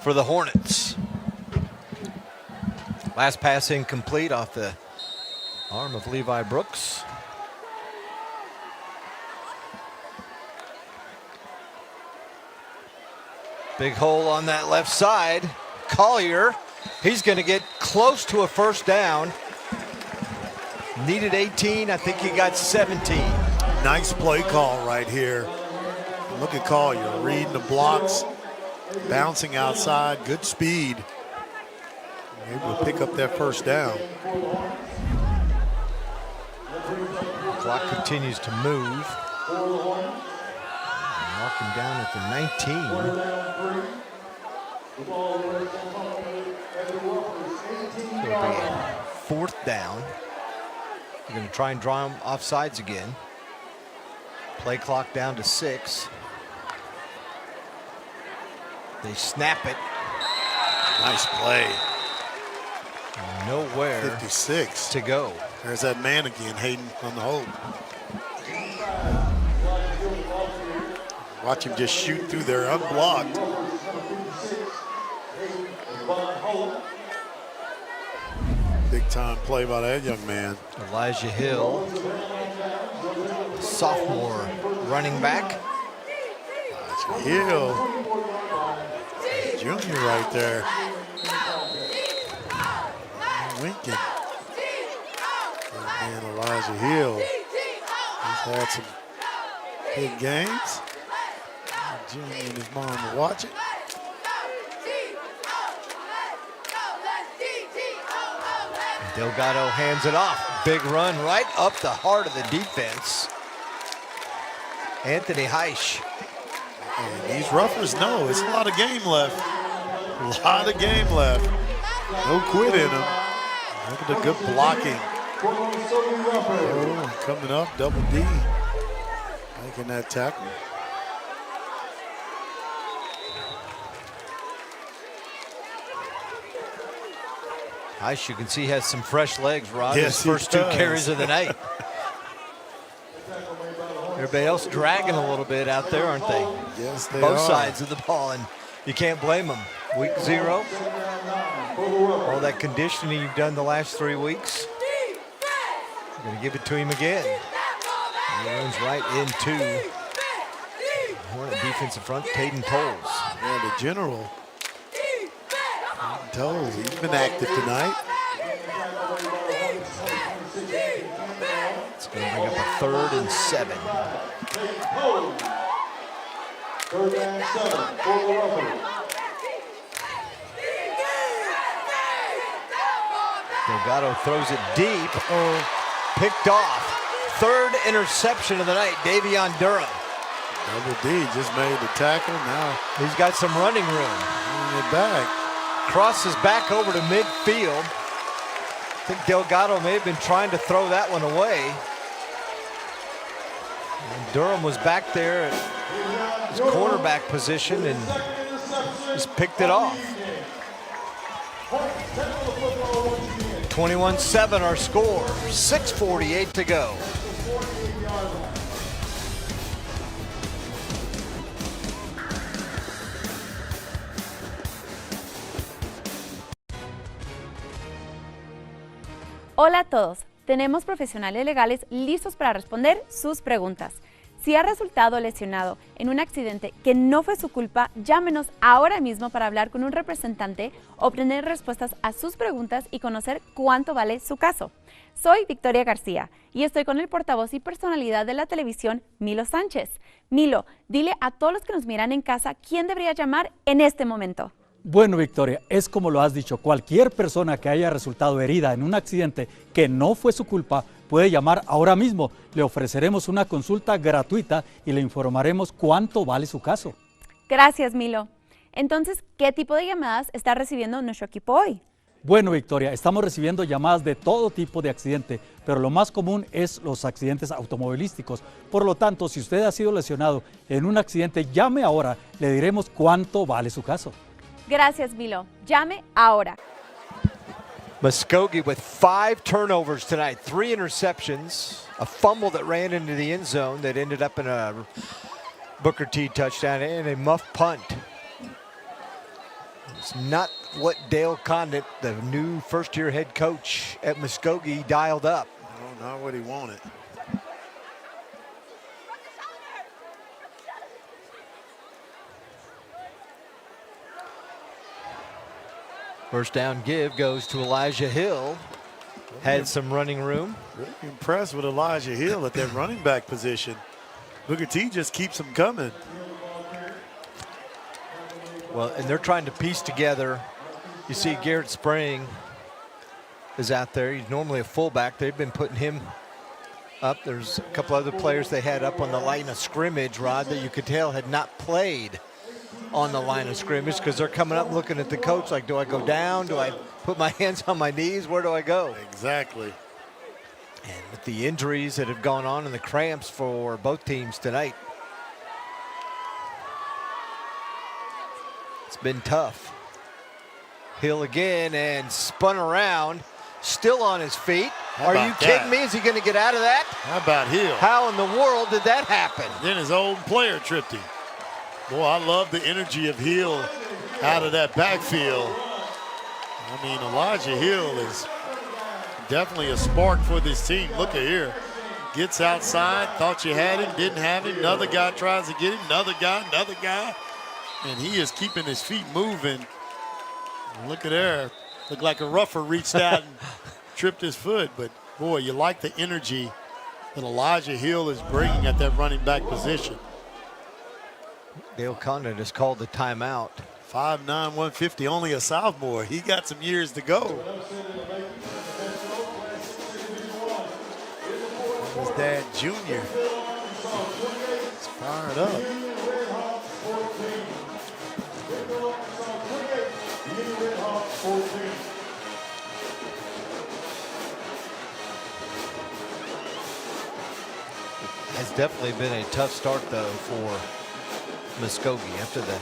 for the Hornets. Last pass incomplete off the arm of Levi Brooks. Big hole on that left side. Collier, he's going to get close to a first down. Needed 18, I think he got 17. Nice play call right here. Look at Collier reading the blocks, bouncing outside, good speed. Able to pick up that first down. Clock continues to move. Mark him down at the 19. It'll be 4th down. We're going to try and draw him offsides again. Play clock down to 6. They snap it. Nice play. Nowhere 56 to go. There's that man again, Hayden on the hold. Watch him just shoot through there unblocked. Big time play by that young man. Elijah Hill, sophomore running back. Elijah Hill. Junior right there. Winking. That man Elijah Hill. He's had some big games. Junior and his mom will watch it. Delgado hands it off. Big run right up the heart of the defense. Anthony Heisch. And these roughers know it's a lot of game left. A lot of game left. No quit in them. Look at the good blocking. Oh, coming up, Double D. Making that tackle. Heisch, you can see, has some fresh legs, Rod. Yes, his first 2 carries of the night. Everybody else dragging a little bit out there, aren't they? Yes, they Both are. sides of the ball, and you can't blame them. Week 0. All that conditioning you've done the last 3 weeks. You're going to give it to him again. He runs right into Hornet defensive front, Taden Tolles. Yeah, the general. Tolles, he's been active tonight. It's going to bring up a 3rd and 7. Third and 7 for the Roughers. Delgado throws it deep. Picked off. 3rd interception of the night, Davion Durham. Double D just made the tackle. Now he's got some running room. Bring it back. Crosses back over to midfield. I think Delgado may have been trying to throw that one away. And Durham was back there at his cornerback position and just picked it off. 21-7 our score. 6:48 to go. Hola a todos, tenemos profesionales legales listos para responder sus preguntas. Si ha resultado lesionado en un accidente que no fue su culpa, llámenos ahora mismo para hablar con un representante, obtener respuestas a sus preguntas y conocer cuánto vale su caso. Soy Victoria García y estoy con el portavoz y personalidad de la televisión, Milo Sánchez. Milo, dile a todos los que nos miran en casa quién debería llamar en este momento. Bueno, Victoria, es como lo has dicho, cualquier persona que haya resultado herida en un accidente que no fue su culpa puede llamar ahora mismo. Le ofreceremos una consulta gratuita y le informaremos cuánto vale su caso. Gracias, Milo. Entonces, ¿qué tipo de llamadas está recibiendo nuestro equipo hoy? Bueno, Victoria, estamos recibiendo llamadas de todo tipo de accidente, pero lo más común es los accidentes automovilísticos. Por lo tanto, si usted ha sido lesionado en un accidente, llame ahora, le diremos cuánto vale su caso. Gracias, Milo. Llame ahora. Muskogee with 5 turnovers tonight, 3 interceptions, a fumble that ran into the end zone that ended up in a Booker T touchdown, and a muff punt. It's not what Dale Condit, the new first-year head coach at Muskogee, dialed up. No, not what he wanted. First down give goes to Elijah Hill. Had some running room. Really impressed with Elijah Hill at that running back position. Booker T just keeps him coming. Well, and they're trying to piece together. You see Garrett Spring is out there. He's normally a fullback. They've been putting him up. There's a couple other players they had up on the line of scrimmage, Rod, that you could tell had not played on the line of scrimmage because they're coming up looking at the coach like, do I go down? Do I put my hands on my knees? Where do I go? Exactly. And with the injuries that have gone on and the cramps for both teams tonight, it's been tough. Hill again and spun around, still on his feet. Are you kidding me? Is he going to get out of that? How about Hill? How in the world did that happen? Then his own player tripped him. Boy, I love the energy of Hill out of that backfield. I mean, Elijah Hill is definitely a spark for this team. Look at here. Gets outside, thought you had him, didn't have him. Another guy tries to get him, another guy. And he is keeping his feet moving. Look at there. Looked like a rougher reached out and tripped his foot. But, boy, you like the energy that Elijah Hill is bringing at that running back position. Dale Condon has called the timeout. 5'9", 150, only a sophomore. He got some years to go. His dad, Junior. He's fired up. Has definitely been a tough start, though, for Muskogee. After the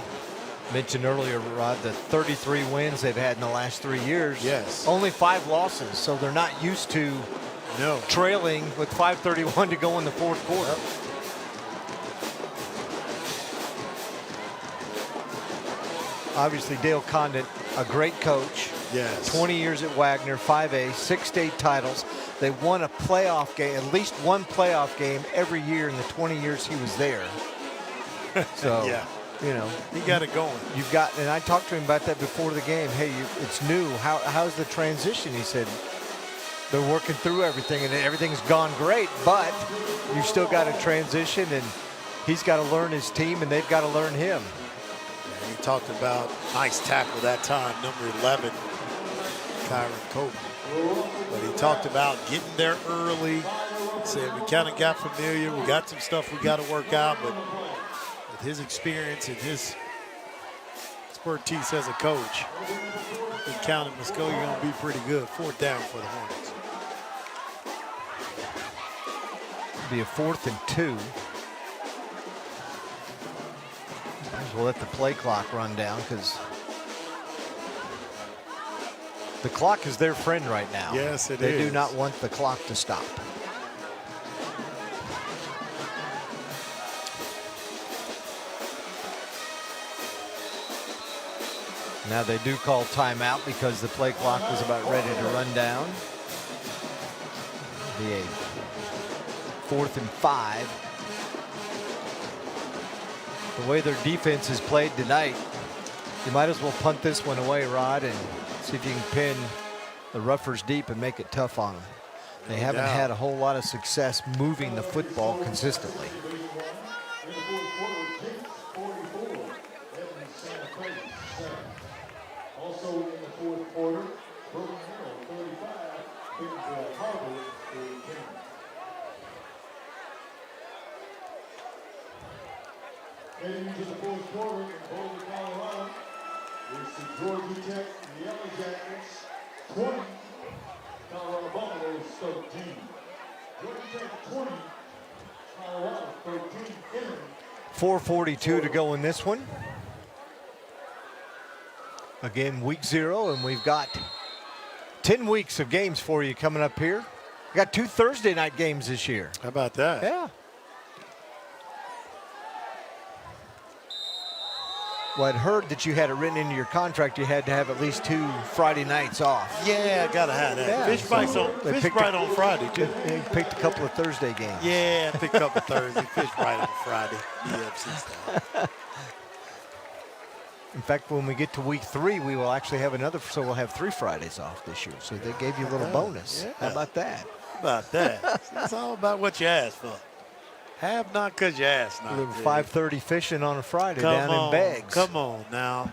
mentioned earlier, Rod, the 33 wins they've had in the last 3 years. Yes. Only 5 losses, so they're not used to trailing with 5:31 to go in the fourth quarter. Obviously, Dale Condon, a great coach. Yes. 20 years at Wagner, 5A, 6 state titles. They won a playoff game, at least one playoff game every year in the 20 years he was there. So, yeah. you know, he got it going. You've got, and I talked to him about that before the game. Hey, it's new. How's the transition? He said, they're working through everything, and everything's gone great, but you've still got to transition, and he's got to learn his team, and they've got to learn him. And he talked about nice tackle that time, number 11, Kyron Cope. But he talked about getting there early. Said we kind of got familiar. We got some stuff we got to work out, but with his experience and his expertise as a coach, I think counting Muskogee going to be pretty good. 4th down for the Hornets. Be a 4th and 2. Might as well let the play clock run down because the clock is their friend right now. Yes, it is. They do not want the clock to stop. Now they do call timeout because the play clock was about ready to run down. Be a 4th and 5. The way their defense is played tonight, you might as well punt this one away, Rod, and see if you can pin the Ruffers deep and make it tough on them. They haven't had a whole lot of success moving the football consistently. Also in the 4th quarter, Broken Hill 35, Big Harbor 18. Heading into the 4th quarter in Boulder, Colorado, it's the Georgia Tech Yellow Jackets 20, Colorado Buffaloes 13. Georgia Tech 20, Colorado 13. 4:42 to go in this one. Again, week 0, and we've got 10 weeks of games for you coming up here. We got 2 Thursday night games this year. How about that? Yeah. Well, I'd heard that you had it written into your contract you had to have at least 2 Friday nights off. Yeah, gotta have that. Yeah, Fish Bite on Friday, too. They picked a couple of Thursday games. Yeah, picked a couple Thursday. Fish Bite on Friday. EFC style. In fact, when we get to week 3, we will actually have another, so we'll have 3 Fridays off this year. So they gave you a little bonus. Yeah. How about that? How about that? It's all about what you asked for. Have not because you asked not. A little 5:30 fishing on a Friday down in Beggs. Come on now.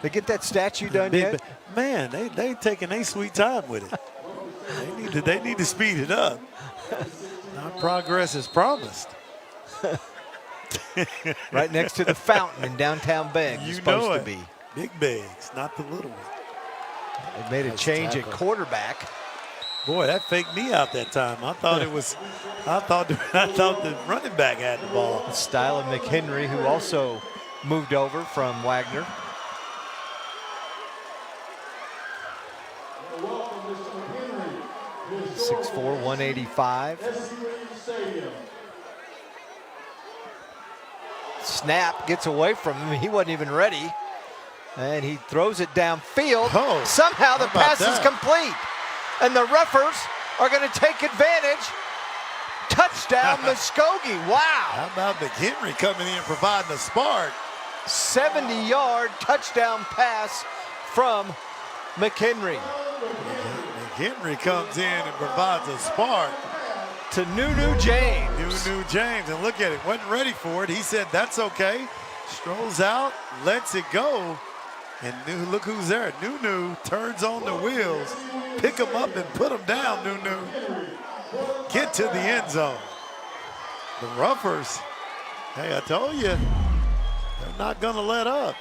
They get that statue done yet? Man, they taking a sweet time with it. They need to speed it up. Our progress is promised. Right next to the fountain in downtown Beggs. You supposed know to be. Big Beggs, not the little one. They made a change at quarterback. Boy, that faked me out that time. I thought it was. I thought the running back had the ball. Styla McHenry, who also moved over from Wagner. Welcome, Mr. McHenry. 6'4", 185. Snap gets away from him. He wasn't even ready. And he throws it downfield. Oh, somehow the pass is that? complete. And the Ruffers are going to take advantage. Touchdown, Muskogee. Wow. How about McHenry coming in and providing the spark? 70-yard touchdown pass from McHenry. McHenry comes in and provides a spark. To Nunu James. Nunu James, and look at it, wasn't ready for it. He said, that's okay. Strolls out, lets it go. And look who's there. Nunu turns on the wheels, pick him up and put him down, Nunu. Get to the end zone. The Ruffers, hey, I told you, they're not going to let up.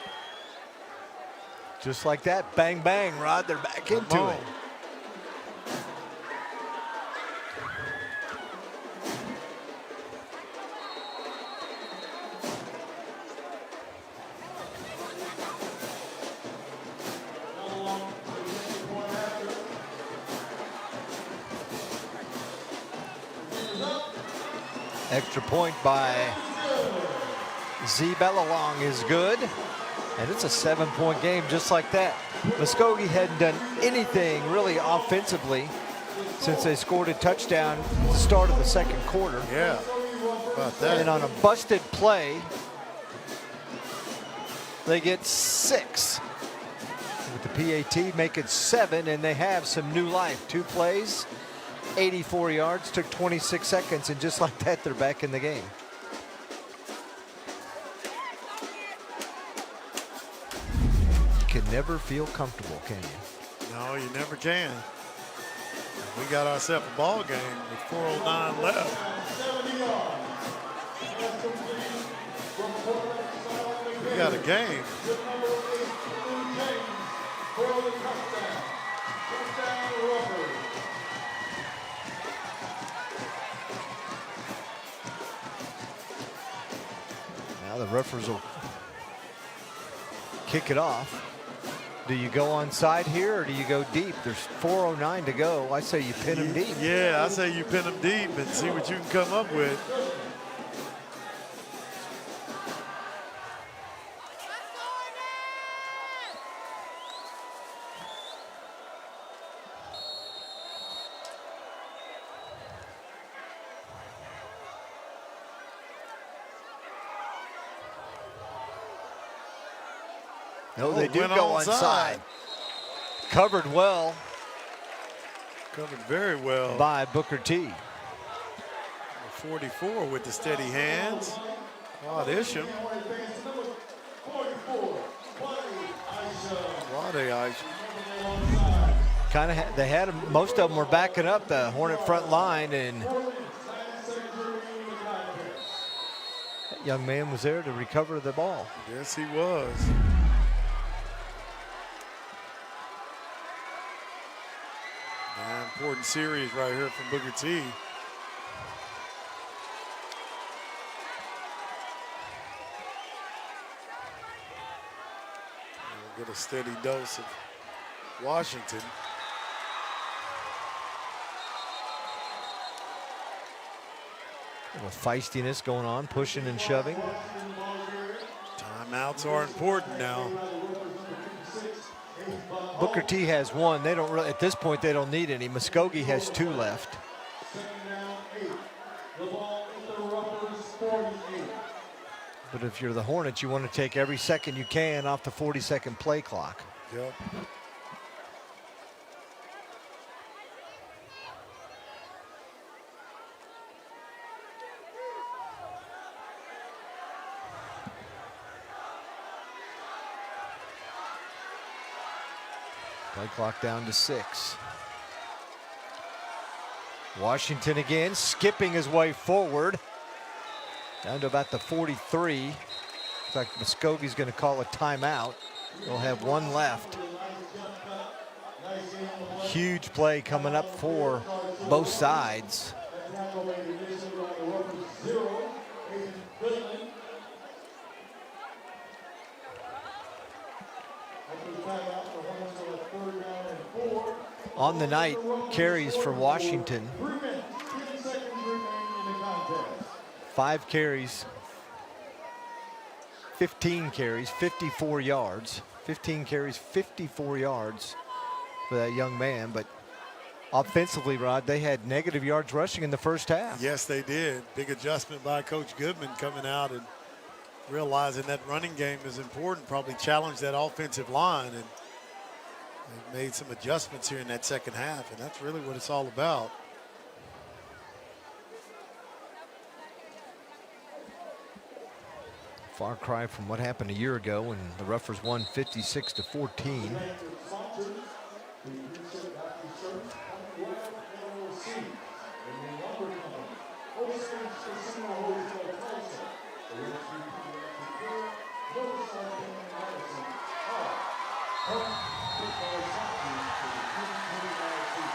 Just like that, bang, bang, Rod, they're back into it. Extra point by Z Bellalong is good. And it's a 7-point game just like that. Muskogee hadn't done anything really offensively since they scored a touchdown at the start of the second quarter. Yeah, about that. And on a busted play, they get 6. With the PAT, make it 7, and they have some new life. 2 plays, 84 yards, took 26 seconds, and just like that, they're back in the game. You can never feel comfortable, can you? No, you never can. We got ourselves a ball game with 4:09 left. We got a game. Now the Roughnecks will kick it off. Do you go onside here or do you go deep? There's 4:09 to go. I say you pin them deep. Yeah, I say you pin them deep and see what you can come up with. No, they do went go onside. onside. Covered well. Covered very well. By Booker T. 44 with the steady hands. Claude Isham. Kind of, they had them, most of them were backing up the Hornet front line, and that young man was there to recover the ball. Yes, he was. An important series right here from Booker T. We'll get a steady dose of Washington. A little feistiness going on, pushing and shoving. Timeouts are important now. Booker T has 1. They don't really, at this point, they don't need any. Muskogee has 2 left. But if you're the Hornets, you want to take every second you can off the 40-second play clock. Yep. Play clock down to 6. Washington again, skipping his way forward. Down to about the 43. Looks like Muscogee's going to call a timeout. They'll have 1 left. Huge play coming up for both sides. On the night, carries for Washington. 5 carries, 15 carries, 54 yards. 15 carries, 54 yards for that young man. But offensively, Rod, they had negative yards rushing in the first half. Yes, they did. Big adjustment by Coach Goodman coming out and realizing that running game is important, probably challenged that offensive line, and they've made some adjustments here in that second half, and that's really what it's all about. Far cry from what happened a year ago when the Roughnecks won 56-14.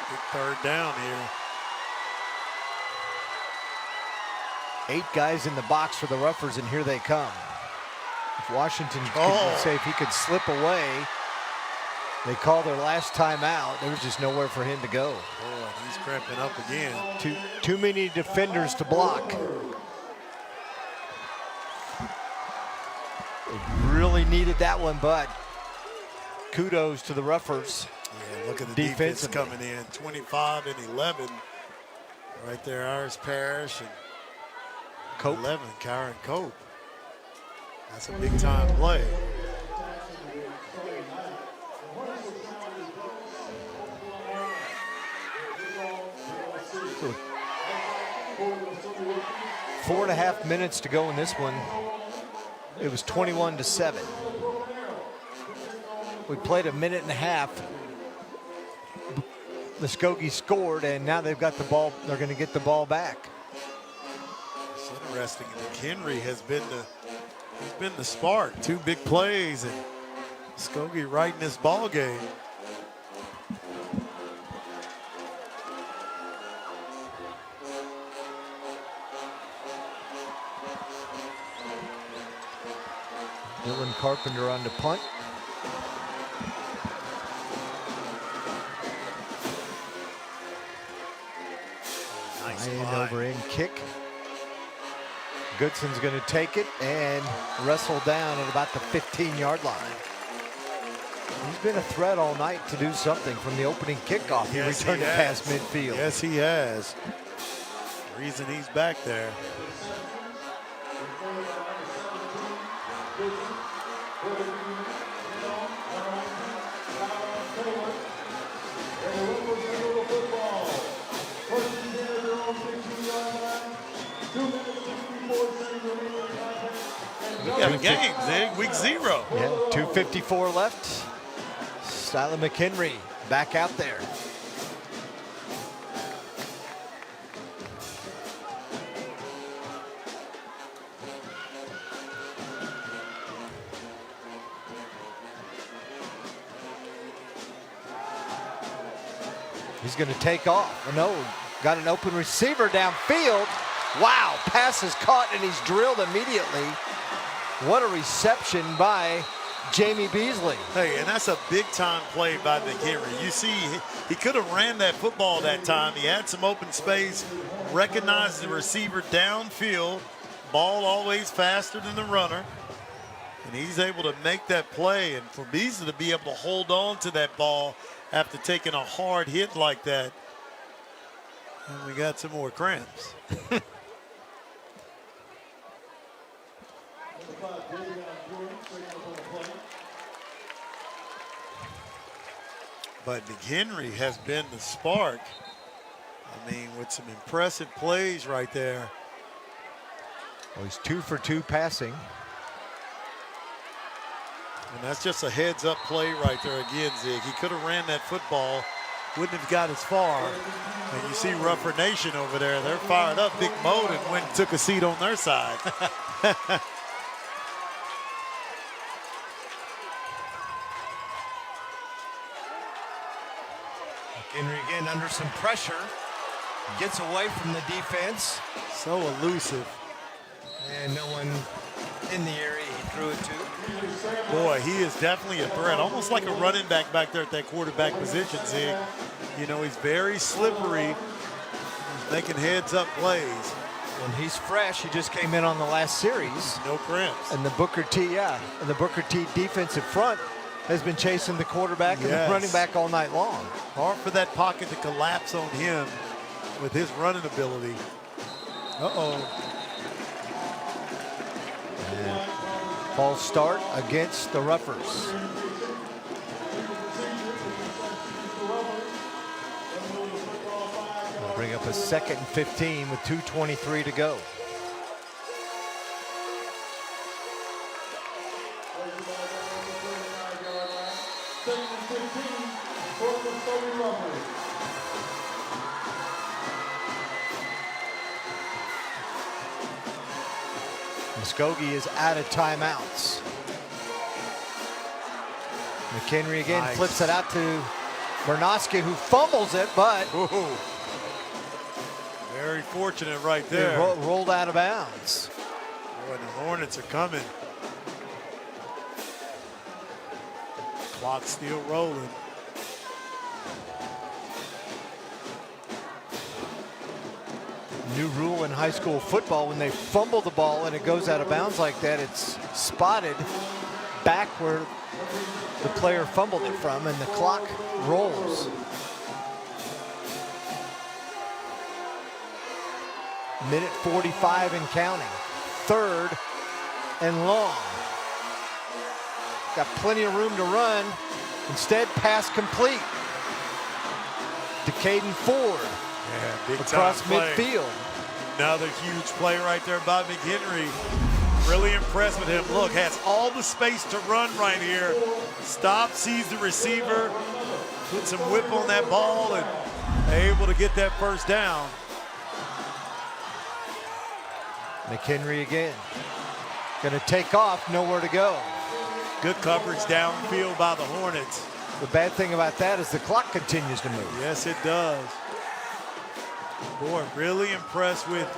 Big third down here. 8 guys in the box for the Roughnecks, and here they come. If Washington could say if he could slip away, they call their last timeout. There was just nowhere for him to go. Boy, he's cramping up again. Too many defenders to block. They really needed that one, but kudos to the Roughers. Yeah, look at the defense coming in. 25 and 11. Right there, Iris Parrish and Cope. 11, Kyron Cope. That's a big time play. So 4.5 minutes to go in this one. It was 21-7. We played a minute and a half. Muskogee scored, and now they've got the ball. They're going to get the ball back. It's interesting. McHenry has been the spark. 2 big plays, and Muskogee right in this ball game. Dylan Carpenter on the punt. Nice end over end kick. Goodson's going to take it and wrestle down at about the 15-yard line. He's been a threat all night to do something from the opening kickoff. He returned it past midfield. Yes, he has. Reason he's back there. We got a game, Zig. Week 0. Yeah, 2:54 left. Skylar McHenry back out there. He's going to take off. No, got an open receiver downfield. Wow, pass is caught and he's drilled immediately. What a reception by Jamie Beasley. Hey, and that's a big-time play by McHenry. You see, he could have ran that football that time. He had some open space, recognized the receiver downfield, ball always faster than the runner, and he's able to make that play. And for Beasley to be able to hold on to that ball after taking a hard hit like that, and we got some more cramps. But McHenry has been the spark. I mean, with some impressive plays right there. Well, he's 2 for 2 passing. And that's just a heads-up play right there again, Zig. He could have ran that football, wouldn't have got as far. And you see Rougher Nation over there. They're fired up. Big Moden went and took a seat on their side. Henry again under some pressure. Gets away from the defense. So elusive. And no one in the area he threw it to. Boy, he is definitely a threat. Almost like a running back there at that quarterback position, Zig. You know, he's very slippery. He's making heads-up plays. And he's fresh. He just came in on the last series. No cramps. And the Booker T, and the Booker T defensive front has been chasing the quarterback and the running back all night long. Hard for that pocket to collapse on him with his running ability. And false start against the Roughers. They'll bring up a 2nd and 15 with 2:23 to go. Muskogee is out of timeouts. McHenry again flips it out to Bernoski, who fumbles it, but very fortunate right there. Rolled out of bounds. Boy, the Hornets are coming. Clock still rolling. New rule in high school football: when they fumble the ball and it goes out of bounds like that, it's spotted back where the player fumbled it from, and the clock rolls. Minute 45 and counting. 3rd and long. Got plenty of room to run. Instead, pass complete. To Caden Ford. Yeah, big across time play. midfield. Another huge play right there by McHenry. Really impressed with him. Look, has all the space to run right here. Stops, sees the receiver, puts some whip on that ball, and able to get that first down. McHenry again. Gonna take off, nowhere to go. Good coverage downfield by the Hornets. The bad thing about that is the clock continues to move. Yes, it does. Boy, really impressed with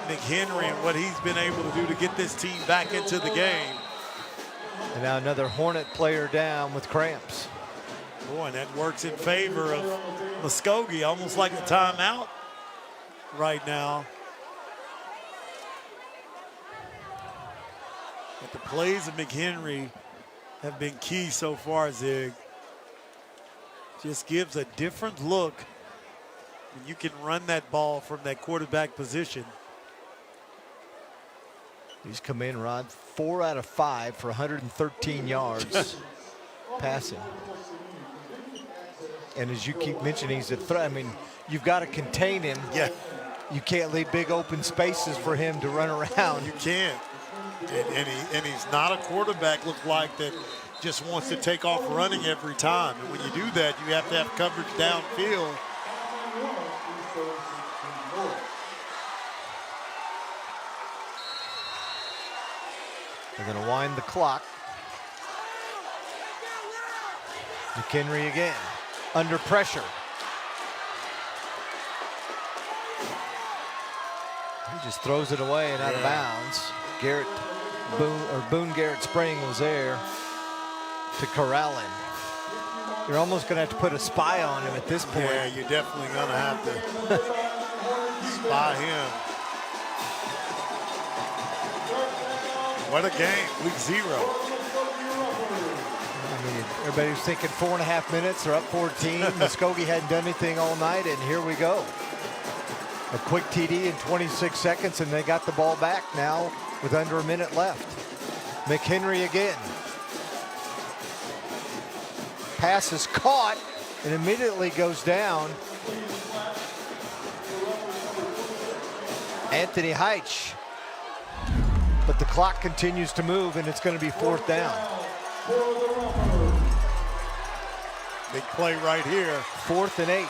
McHenry and what he's been able to do to get this team back into the game. And now another Hornet player down with cramps. Boy, and that works in favor of Muskogee, almost like a timeout right now. But the plays of McHenry have been key so far, Zig. Just gives a different look when you can run that ball from that quarterback position. He's come in, Rod, 4 out of 5 for 113 yards passing. And as you keep mentioning, he's a threat. I mean, you've got to contain him. Yeah. You can't leave big open spaces for him to run around. You can't. And he's not a quarterback, look like, that just wants to take off running every time. And when you do that, you have to have coverage downfield. They're going to wind the clock. McHenry again, under pressure. He just throws it away and out of bounds. Boone Garrett Spring was there to corral him. You're almost going to have to put a spy on him at this point. Yeah, you're definitely going to have to spy him. What a game, week 0. I mean, everybody was thinking 4.5 minutes, they're up 14. Muskogee hadn't done anything all night, and here we go. A quick TD in 26 seconds, and they got the ball back now with under a minute left. McHenry again. Pass is caught and immediately goes down. Anthony Heitch. But the clock continues to move, and it's going to be 4th down. Big play right here. 4th and 8.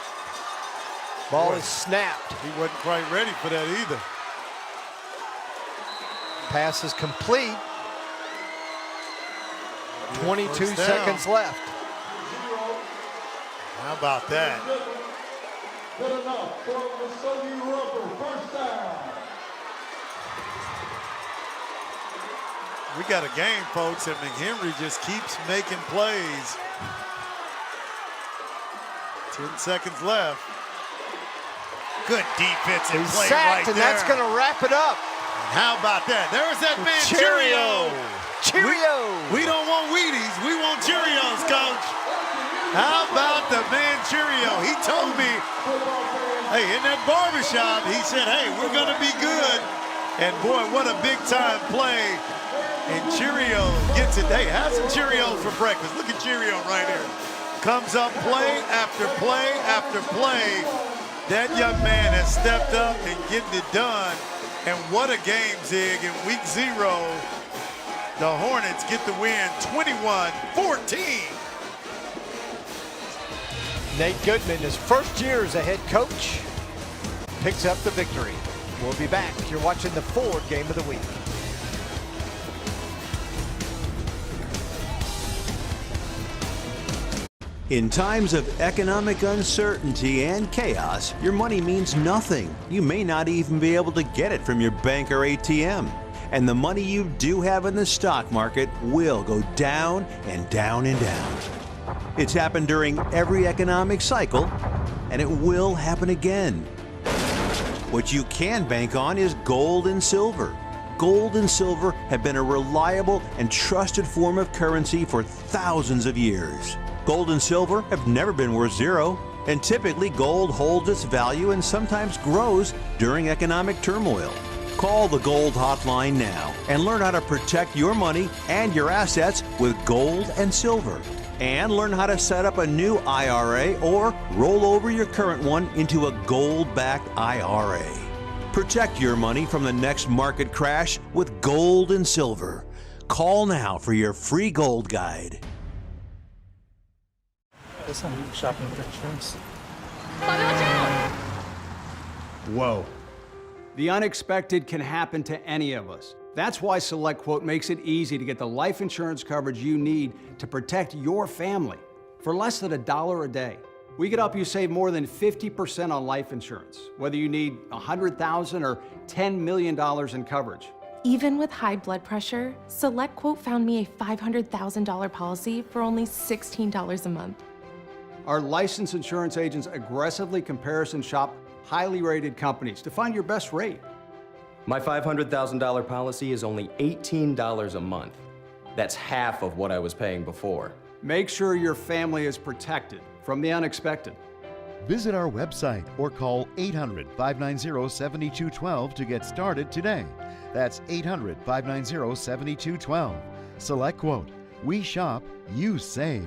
Ball is snapped. He wasn't quite ready for that either. Pass is complete. 22 seconds left. How about that? Good enough for Muskogee Rubber, first down. We got a game, folks, and McHenry just keeps making plays. 10 seconds left. Good defensive play sacked, right and there. that's going to wrap it up. And how about that? There's that man, Cheerio. We don't want Wheaties. We want Cheerios, Coach. How about the man, Cheerio? He told me, hey, in that barbershop, he said, hey, we're going to be good. And, boy, what a big-time play. And Cheerio gets it. Hey, have some Cheerios for breakfast. Look at Cheerio right here. Comes up play after play after play. That young man has stepped up and getting it done. And what a game, Zig. In week 0, the Hornets get the win 21-14. Nate Goodman, his first year as a head coach, picks up the victory. We'll be back. You're watching the Ford Game of the Week. In times of economic uncertainty and chaos, your money means nothing. You may not even be able to get it from your bank or ATM. And the money you do have in the stock market will go down and down and down. It's happened during every economic cycle, and it will happen again. What you can bank on is gold and silver. gold and silver have been a reliable and trusted form of currency for thousands of years. Gold and silver have never been worth zero, and typically gold holds its value and sometimes grows during economic turmoil. Call the Gold Hotline now and learn how to protect your money and your assets with gold and silver. And learn how to set up a new IRA or roll over your current one into a gold-backed IRA. Protect your money from the next market crash with gold and silver. Call now for your free gold guide. Shopping for insurance. Whoa. The unexpected can happen to any of us. That's why SelectQuote makes it easy to get the life insurance coverage you need to protect your family for less than $1 a day. We could help you save more than 50% on life insurance, whether you need $100,000 or $10 million in coverage. Even with high blood pressure, SelectQuote found me a $500,000 policy for only $16 a month. Our licensed insurance agents aggressively comparison shop highly rated companies to find your best rate. My $500,000 policy is only $18 a month. That's half of what I was paying before. Make sure your family is protected from the unexpected. Visit our website or call 800-590-7212 to get started today. That's 800-590-7212. SelectQuote. We shop, you save.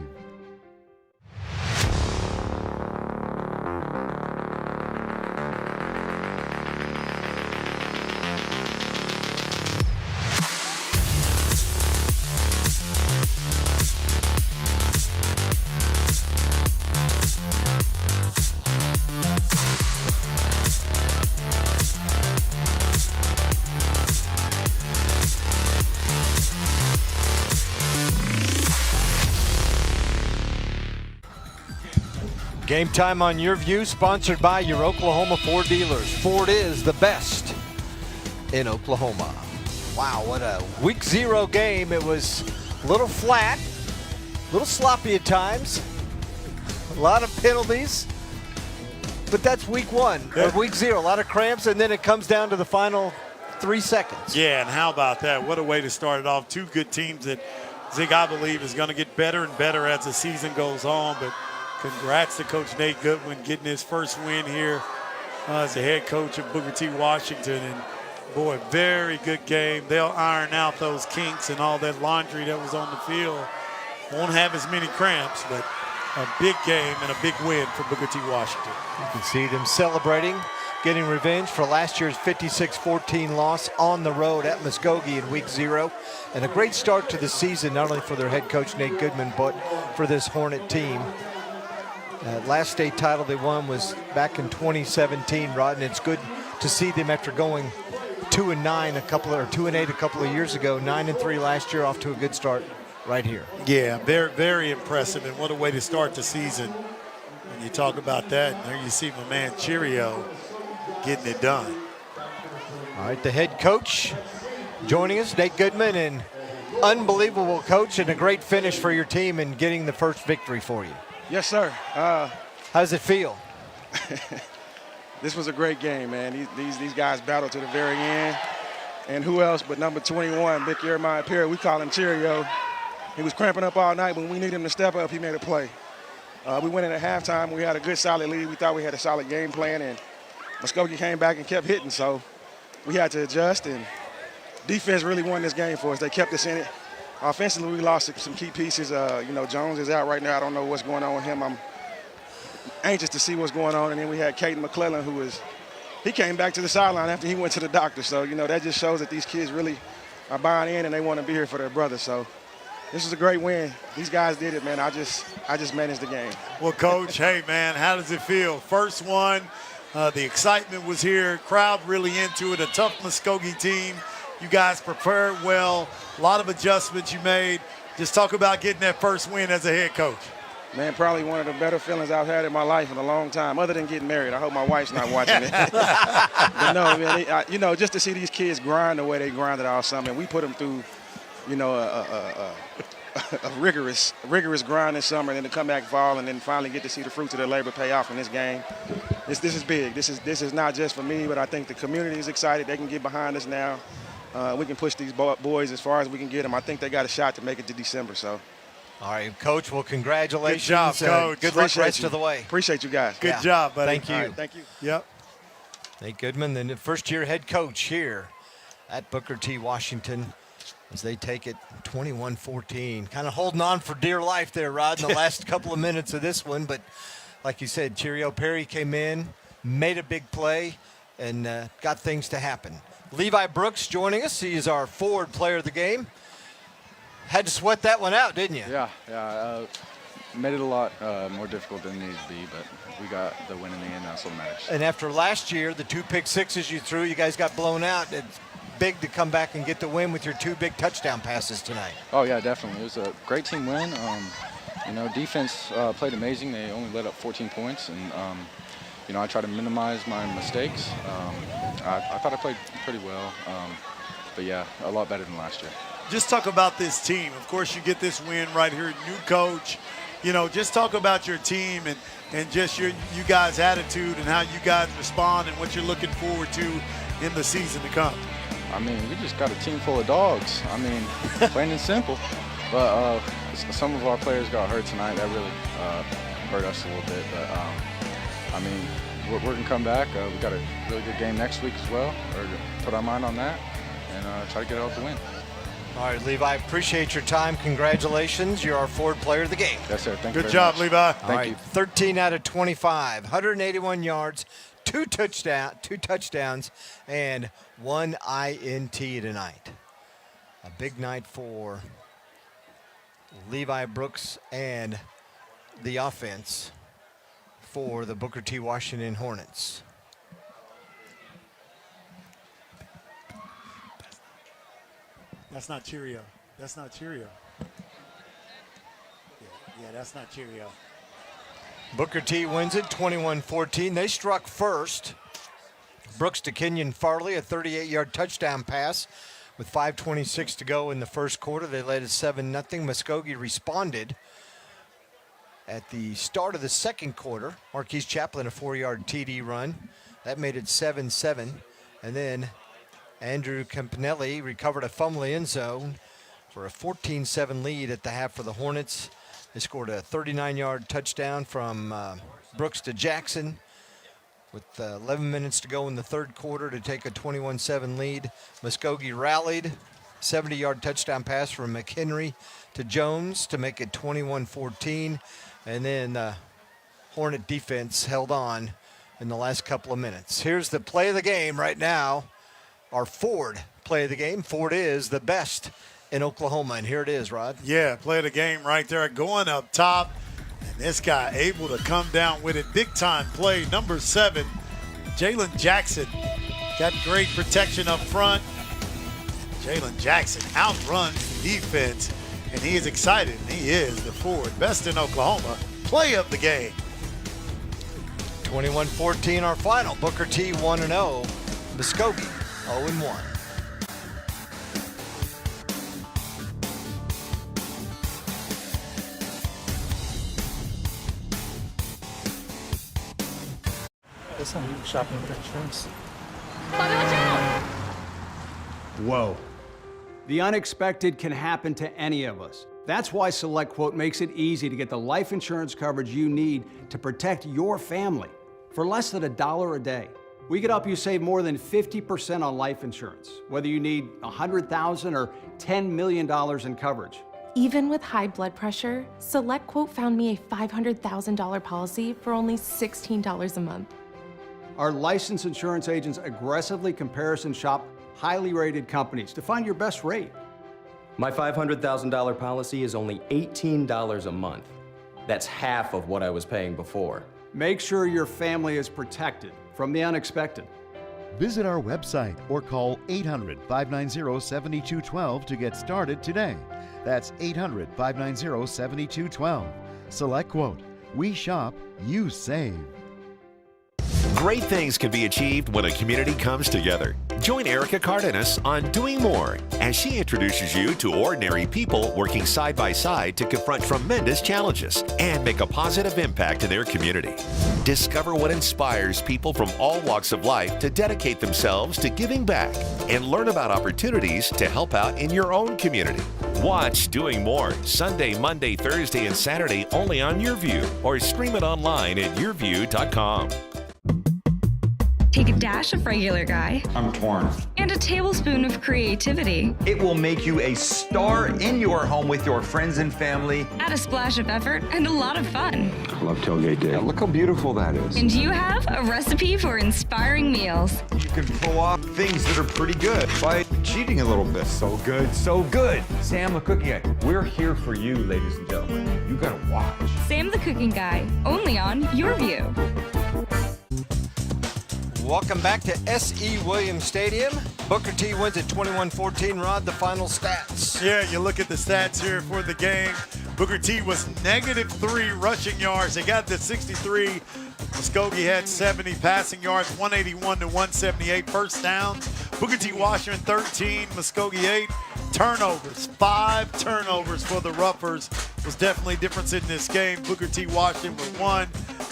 Game time on Your View, sponsored by your Oklahoma Ford dealers. Ford is the best in Oklahoma. Wow, what a week 0 game. It was a little flat, a little sloppy at times, a lot of penalties, but that's week 1, or week 0. A lot of cramps, and then it comes down to the final 3 seconds. Yeah, and how about that? What a way to start it off. Two good teams that Zig, I believe, is going to get better and better as the season goes on, but congrats to Coach Nate Goodwin getting his first win here as the head coach of Booker T. Washington. And, boy, very good game. They'll iron out those kinks and all that laundry that was on the field. Won't have as many cramps, but a big game and a big win for Booker T. Washington. You can see them celebrating, getting revenge for last year's 56-14 loss on the road at Muskogee in week 0. And a great start to the season, not only for their head coach Nate Goodman, but for this Hornet team. Last state title they won was back in 2017, Rod, and it's good to see them after going 2-9 2-8 a couple of years ago, 9-3 last year, off to a good start right here. Yeah, very, very impressive, and what a way to start the season. When you talk about that, there you see my man Cheerio getting it done. All right, the head coach joining us, Nate Goodman, and unbelievable coach and a great finish for your team and getting the first victory for you. Yes, sir. How does it feel? This was a great game, man. These guys battled to the very end. And who else but number 21, Big Jeremiah Perry. We call him Cheerio. He was cramping up all night. When we needed him to step up, he made a play. We went in at halftime. We had a good, solid lead. We thought we had a solid game plan, and Muskogee came back and kept hitting. So we had to adjust, and defense really won this game for us. They kept us in it. Offensively, we lost some key pieces. Jones is out right now. I don't know what's going on with him. I'm anxious to see what's going on. And then we had Caden McClellan, he came back to the sideline after he went to the doctor. So, that just shows that these kids really are buying in and they want to be here for their brother. So this is a great win. These guys did it, man. I just managed the game. Well, Coach, hey, man, how does it feel? First one, the excitement was here. Crowd really into it. A tough Muskogee team. You guys prepared well. A lot of adjustments you made. Just talk about getting that first win as a head coach. Man, probably one of the better feelings I've had in my life in a long time, other than getting married. I hope my wife's not watching it. But no, man, just to see these kids grind the way they grinded all summer. And we put them through, a rigorous grind this summer, and then to come back fall and then finally get to see the fruits of their labor pay off in this game. This is big. This is not just for me, but I think the community is excited. They can get behind us now. we can push these boys as far as we can get them. I think they got a shot to make it to December. So. All right, Coach. Well, congratulations. Good job, Coach. Good luck rest of the way. Appreciate you guys. Good job, buddy. Thank you. Right, thank you. Yep. Nate Goodman, the first-year head coach here at Booker T, Washington, as they take it 21-14. Kind of holding on for dear life there, Rod, in the last couple of minutes of this one. But like you said, Cheerio Perry came in, made a big play, and got things to happen. Levi Brooks joining us. He is our forward player of the game. Had to sweat that one out, didn't you? Yeah. Made it a lot more difficult than it needed to be, but we got the win in the end. That's what matters. And after last year, the 2 pick sixes you threw, you guys got blown out. It's big to come back and get the win with your 2 big touchdown passes tonight. Oh, yeah, definitely. It was a great team win. Defense played amazing. They only let up 14 points, and, I try to minimize my mistakes. I thought I played pretty well, but, yeah, a lot better than last year. Just talk about this team. Of course, you get this win right here, new coach. Just talk about your team and just you guys' attitude and how you guys respond and what you're looking forward to in the season to come. We just got a team full of dogs. Plain and simple. But some of our players got hurt tonight. That really hurt us a little bit. But, we're going to come back. We got a really good game next week as well. We're going to put our mind on that and try to get out the win. All right, Levi, appreciate your time. Congratulations. You're our forward player of the game. Yes, sir. Thank you. Good job, Levi. Thank you. 13 out of 25, 181 yards, 2 touchdowns, and 1 INT tonight. A big night for Levi Brooks and the offense for the Booker T. Washington Hornets. That's not Cheerio. That's not Cheerio. Yeah, that's not Cheerio. Booker T wins it 21-14. They struck first. Brooks to Kenyon Farley, a 38-yard touchdown pass with 5:26 to go in the first quarter. They led at 7-0. Muskogee responded at the start of the second quarter. Marquise Chaplin, a 4-yard TD run. That made it 7-7. And then Andrew Campanelli recovered a fumble end zone for a 14-7 lead at the half for the Hornets. They scored a 39-yard touchdown from Brooks to Jackson with 11 minutes to go in the third quarter to take a 21-7 lead. Muskogee rallied. 70-yard touchdown pass from McHenry to Jones to make it 21-14. And then Hornet defense held on in the last couple of minutes. Here's the play of the game right now. Our Ford play of the game. Ford is the best in Oklahoma, and here it is, Rod. Yeah, play of the game right there, going up top, and this guy able to come down with it. Big-time play, number 7, Jalen Jackson. Got great protection up front. Jalen Jackson outruns the defense, and he is excited, and he is the Ford best in Oklahoma play of the game. 21-14 our final. Booker T 1-0. Muskogee 0-1. Listen, shopping for insurance. Whoa. The unexpected can happen to any of us. That's why SelectQuote makes it easy to get the life insurance coverage you need to protect your family for less than $1 a day. We could help you save more than 50% on life insurance, whether you need $100,000 or $10 million in coverage. Even with high blood pressure, SelectQuote found me a $500,000 policy for only $16 a month. Our licensed insurance agents aggressively comparison shop highly rated companies to find your best rate. My $500,000 policy is only $18 a month. That's half of what I was paying before. Make sure your family is protected from the unexpected. Visit our website or call 800-590-7212 to get started today. That's 800-590-7212. SelectQuote. We shop, you save. Great things can be achieved when a community comes together. Join Erica Cardenas on Doing More as she introduces you to ordinary people working side by side to confront tremendous challenges and make a positive impact in their community. Discover what inspires people from all walks of life to dedicate themselves to giving back and learn about opportunities to help out in your own community. Watch Doing More Sunday, Monday, Thursday, and Saturday only on YourView or stream it online at yourview.com. Take a dash of regular guy. I'm torn. And a tablespoon of creativity. It will make you a star in your home with your friends and family. Add a splash of effort and a lot of fun. I love tailgate day. Look how beautiful that is. And you have a recipe for inspiring meals. You can pull off things that are pretty good by cheating a little bit. So good, so good. Sam the Cooking Guy. We're here for you, ladies and gentlemen. You gotta watch. Sam the Cooking Guy, only on YourView. Welcome back to S.E. Williams Stadium. Booker T wins at 21-14. Rod, the final stats. Yeah, you look at the stats here for the game. Booker T was -3 rushing yards. They got to 63. Muskogee had 70 passing yards, 181 to 178 first downs. Booker T Washington 13, Muskogee 8. Turnovers, 5 turnovers for the Ruffers was definitely a difference in this game. Booker T Washington with 1,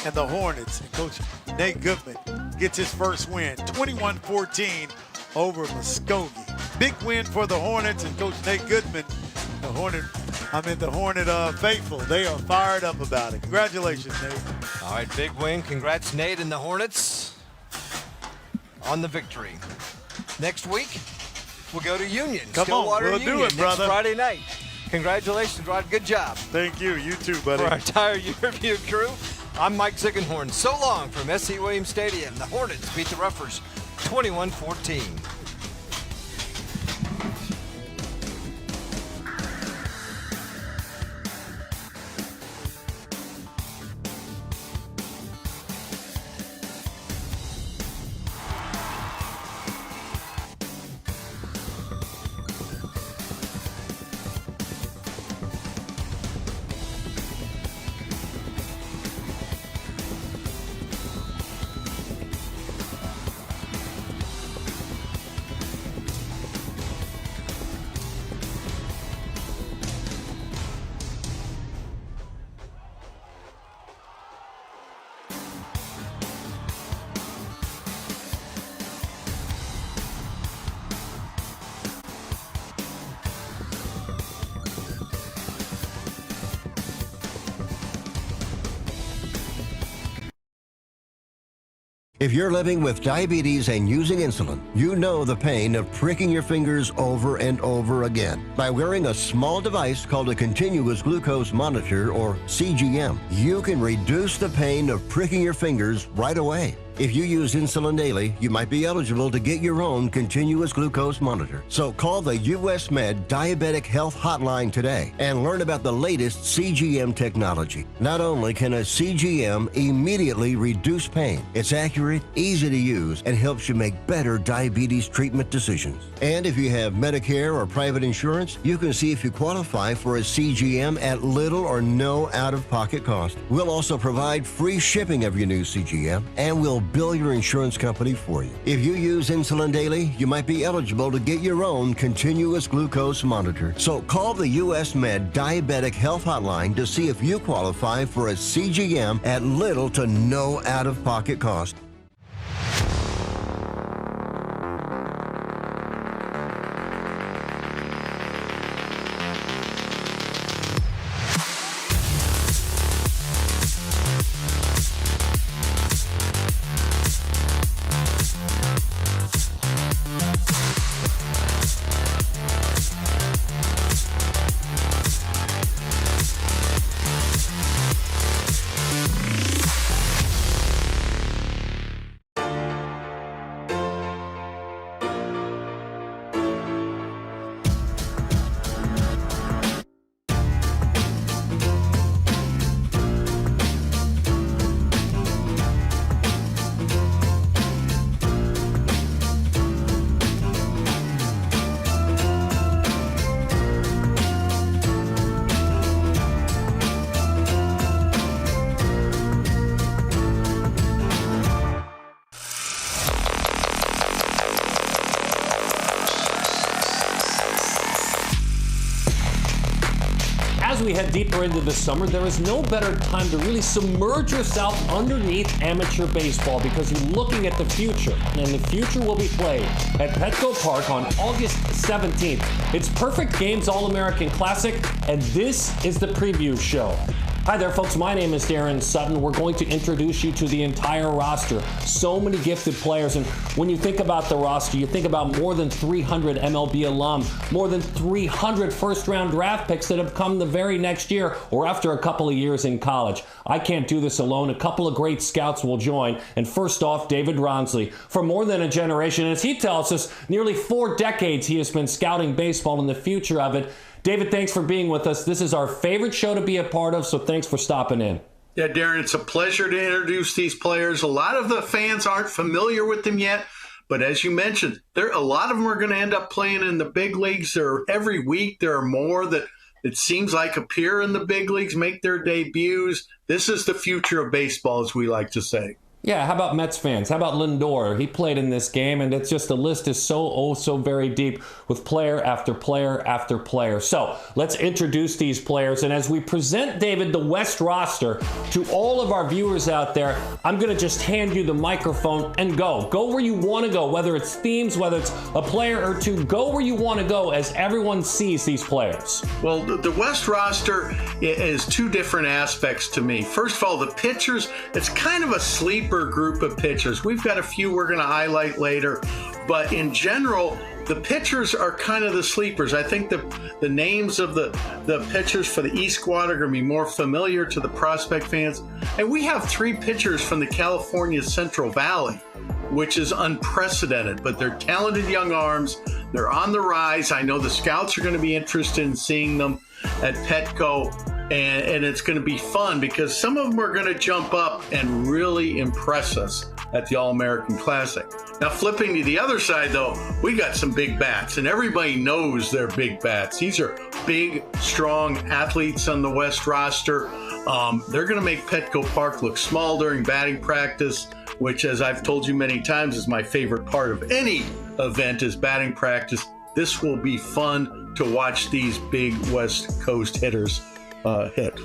and the Hornets. And Coach Nate Goodman gets his first win, 21-14 over Muskogee. Big win for the Hornets and Coach Nate Goodman. The Hornet faithful. They are fired up about it. Congratulations, Nate. All right, big win. Congrats, Nate and the Hornets on the victory. Next week, we'll go to Union. Come Stillwater on, we'll Union do it, brother. Next Friday night. Congratulations, Rod. Good job. Thank you. You too, buddy. For our entire YourView crew, I'm Mike Ziegenhorn. So long from S.E. Williams Stadium. The Hornets beat the Ruffers 21-14. If you're living with diabetes and using insulin, you know the pain of pricking your fingers over and over again. By wearing a small device called a continuous glucose monitor, or CGM, you can reduce the pain of pricking your fingers right away. If you use insulin daily, you might be eligible to get your own continuous glucose monitor. So call the US Med Diabetic Health Hotline today and learn about the latest CGM technology. Not only can a CGM immediately reduce pain, it's accurate, easy to use, and helps you make better diabetes treatment decisions. And if you have Medicare or private insurance, you can see if you qualify for a CGM at little or no out-of-pocket cost. We'll also provide free shipping of your new CGM, and we'll bill your insurance company for you. If you use insulin daily, you might be eligible to get your own continuous glucose monitor. So call the US Med Diabetic Health Hotline to see if you qualify for a CGM at little to no out-of-pocket cost. get deeper into the summer, there is no better time to really submerge yourself underneath amateur baseball because you're looking at the future, and the future will be played at Petco Park on August 17th. It's Perfect Games All-American Classic, and this is the preview show. Hi there, folks. My name is Darren Sutton. We're going to introduce you to the entire roster. So many gifted players, and when you think about the roster, you think about more than 300 MLB alum, more than 300 first-round draft picks that have come the very next year or after a couple of years in college. I can't do this alone. A couple of great scouts will join, and first off, David Ronsley. For more than a generation, as he tells us, nearly 4 decades he has been scouting baseball and the future of it. David, thanks for being with us. This is our favorite show to be a part of, so thanks for stopping in. Yeah, Darren, it's a pleasure to introduce these players. A lot of the fans aren't familiar with them yet, but as you mentioned, a lot of them are going to end up playing in the big leagues. Every week there are more that it seems like appear in the big leagues, make their debuts. This is the future of baseball, as we like to say. Yeah, how about Mets fans? How about Lindor? He played in this game, and it's just the list is so very deep with player after player after player. So let's introduce these players, and as we present, David, the West roster to all of our viewers out there, I'm going to just hand you the microphone and go. Go where you want to go, whether it's themes, whether it's a player or two. Go where you want to go as everyone sees these players. Well, the West roster is 2 different aspects to me. First of all, the pitchers, it's kind of a sleeper group of pitchers. We've got a few we're going to highlight later, but in general, the pitchers are kind of the sleepers. I think the names of the pitchers for the East squad are going to be more familiar to the prospect fans. And we have 3 pitchers from the California Central Valley, which is unprecedented, but they're talented young arms. They're on the rise. I know the scouts are going to be interested in seeing them at Petco. And it's going to be fun because some of them are going to jump up and really impress us at the All-American Classic. Now, flipping to the other side, though, we got some big bats, and everybody knows they're big bats. These are big, strong athletes on the West roster. They're going to make Petco Park look small during batting practice, which, as I've told you many times, is my favorite part of any event is batting practice. This will be fun to watch these big West Coast hitters hit.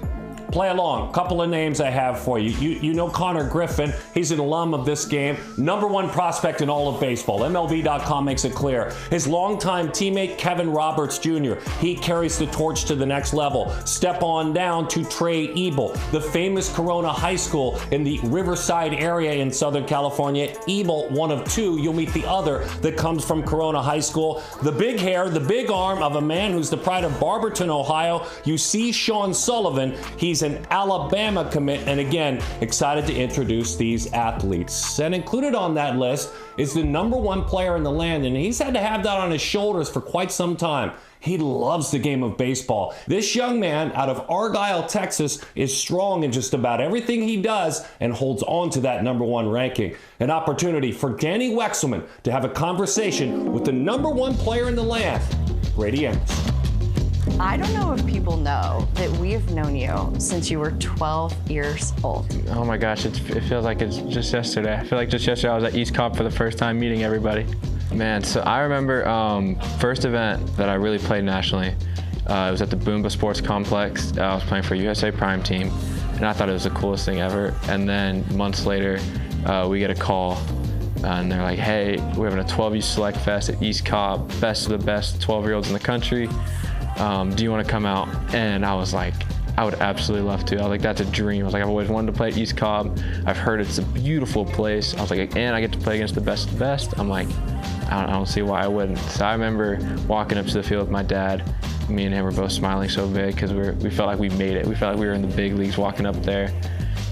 Play along. Couple of names I have for you. You know Connor Griffin. He's an alum of this game. #1 prospect in all of baseball. MLB.com makes it clear. His longtime teammate Kevin Roberts Jr. He carries the torch to the next level. Step on down to Trey Ebel, the famous Corona High School in the Riverside area in Southern California. Ebel, one of 2. You'll meet the other that comes from Corona High School. The big hair, the big arm of a man who's the pride of Barberton, Ohio. You see Sean Sullivan. He's an Alabama commit, and again, excited to introduce these athletes. And included on that list is the #1 player in the land, and he's had to have that on his shoulders for quite some time. He loves the game of baseball. This young man out of Argyle, Texas, is strong in just about everything he does and holds on to that #1 ranking. An opportunity for Danny Wexelman to have a conversation with the #1 player in the land, Grady Emerson. I don't know if people know that we've known you since you were 12 years old. Oh my gosh, it feels like it's just yesterday. I feel like just yesterday I was at East Cobb for the first time meeting everybody. Man, so I remember first event that I really played nationally. It was at the Boomba Sports Complex. I was playing for USA Prime Team, and I thought it was the coolest thing ever. And then months later, we get a call, and they're like, hey, we're having a 12U Select Fest at East Cobb, best of the best 12-year-olds in the country. Do you want to come out? And I was like, I would absolutely love to. I was like, that's a dream. I was like, I've always wanted to play at East Cobb. I've heard it's a beautiful place. I was like, and I get to play against the best of the best. I'm like, I don't see why I wouldn't. So I remember walking up to the field with my dad. Me and him were both smiling so big because we felt like we made it. We felt like we were in the big leagues walking up there.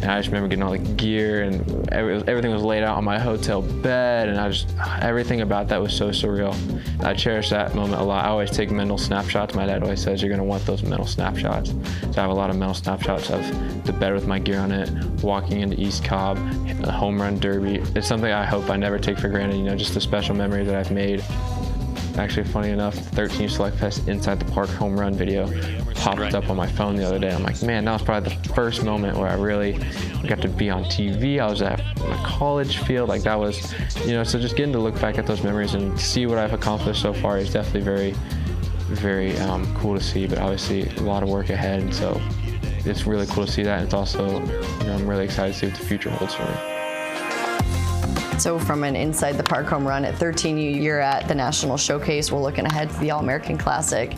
And I just remember getting all the gear, and everything was laid out on my hotel bed, and everything about that was so surreal. I cherish that moment a lot. I always take mental snapshots. My dad always says you're gonna want those mental snapshots. So I have a lot of mental snapshots of the bed with my gear on it, walking into East Cobb, hitting the home run derby. It's something I hope I never take for granted, you know, just the special memory that I've made. Actually, funny enough, the 13 Select Fest Inside the Park home run video popped up on my phone the other day. I'm like, man, that was probably the first moment where I really got to be on TV. I was at my college field. Like that was, you know, so just getting to look back at those memories and see what I've accomplished so far is definitely very, very cool to see, but obviously a lot of work ahead, and so it's really cool to see that. And it's also, I'm really excited to see what the future holds for me. So from an inside the park home run at 13, you're at the National Showcase. We're looking ahead to the All-American Classic.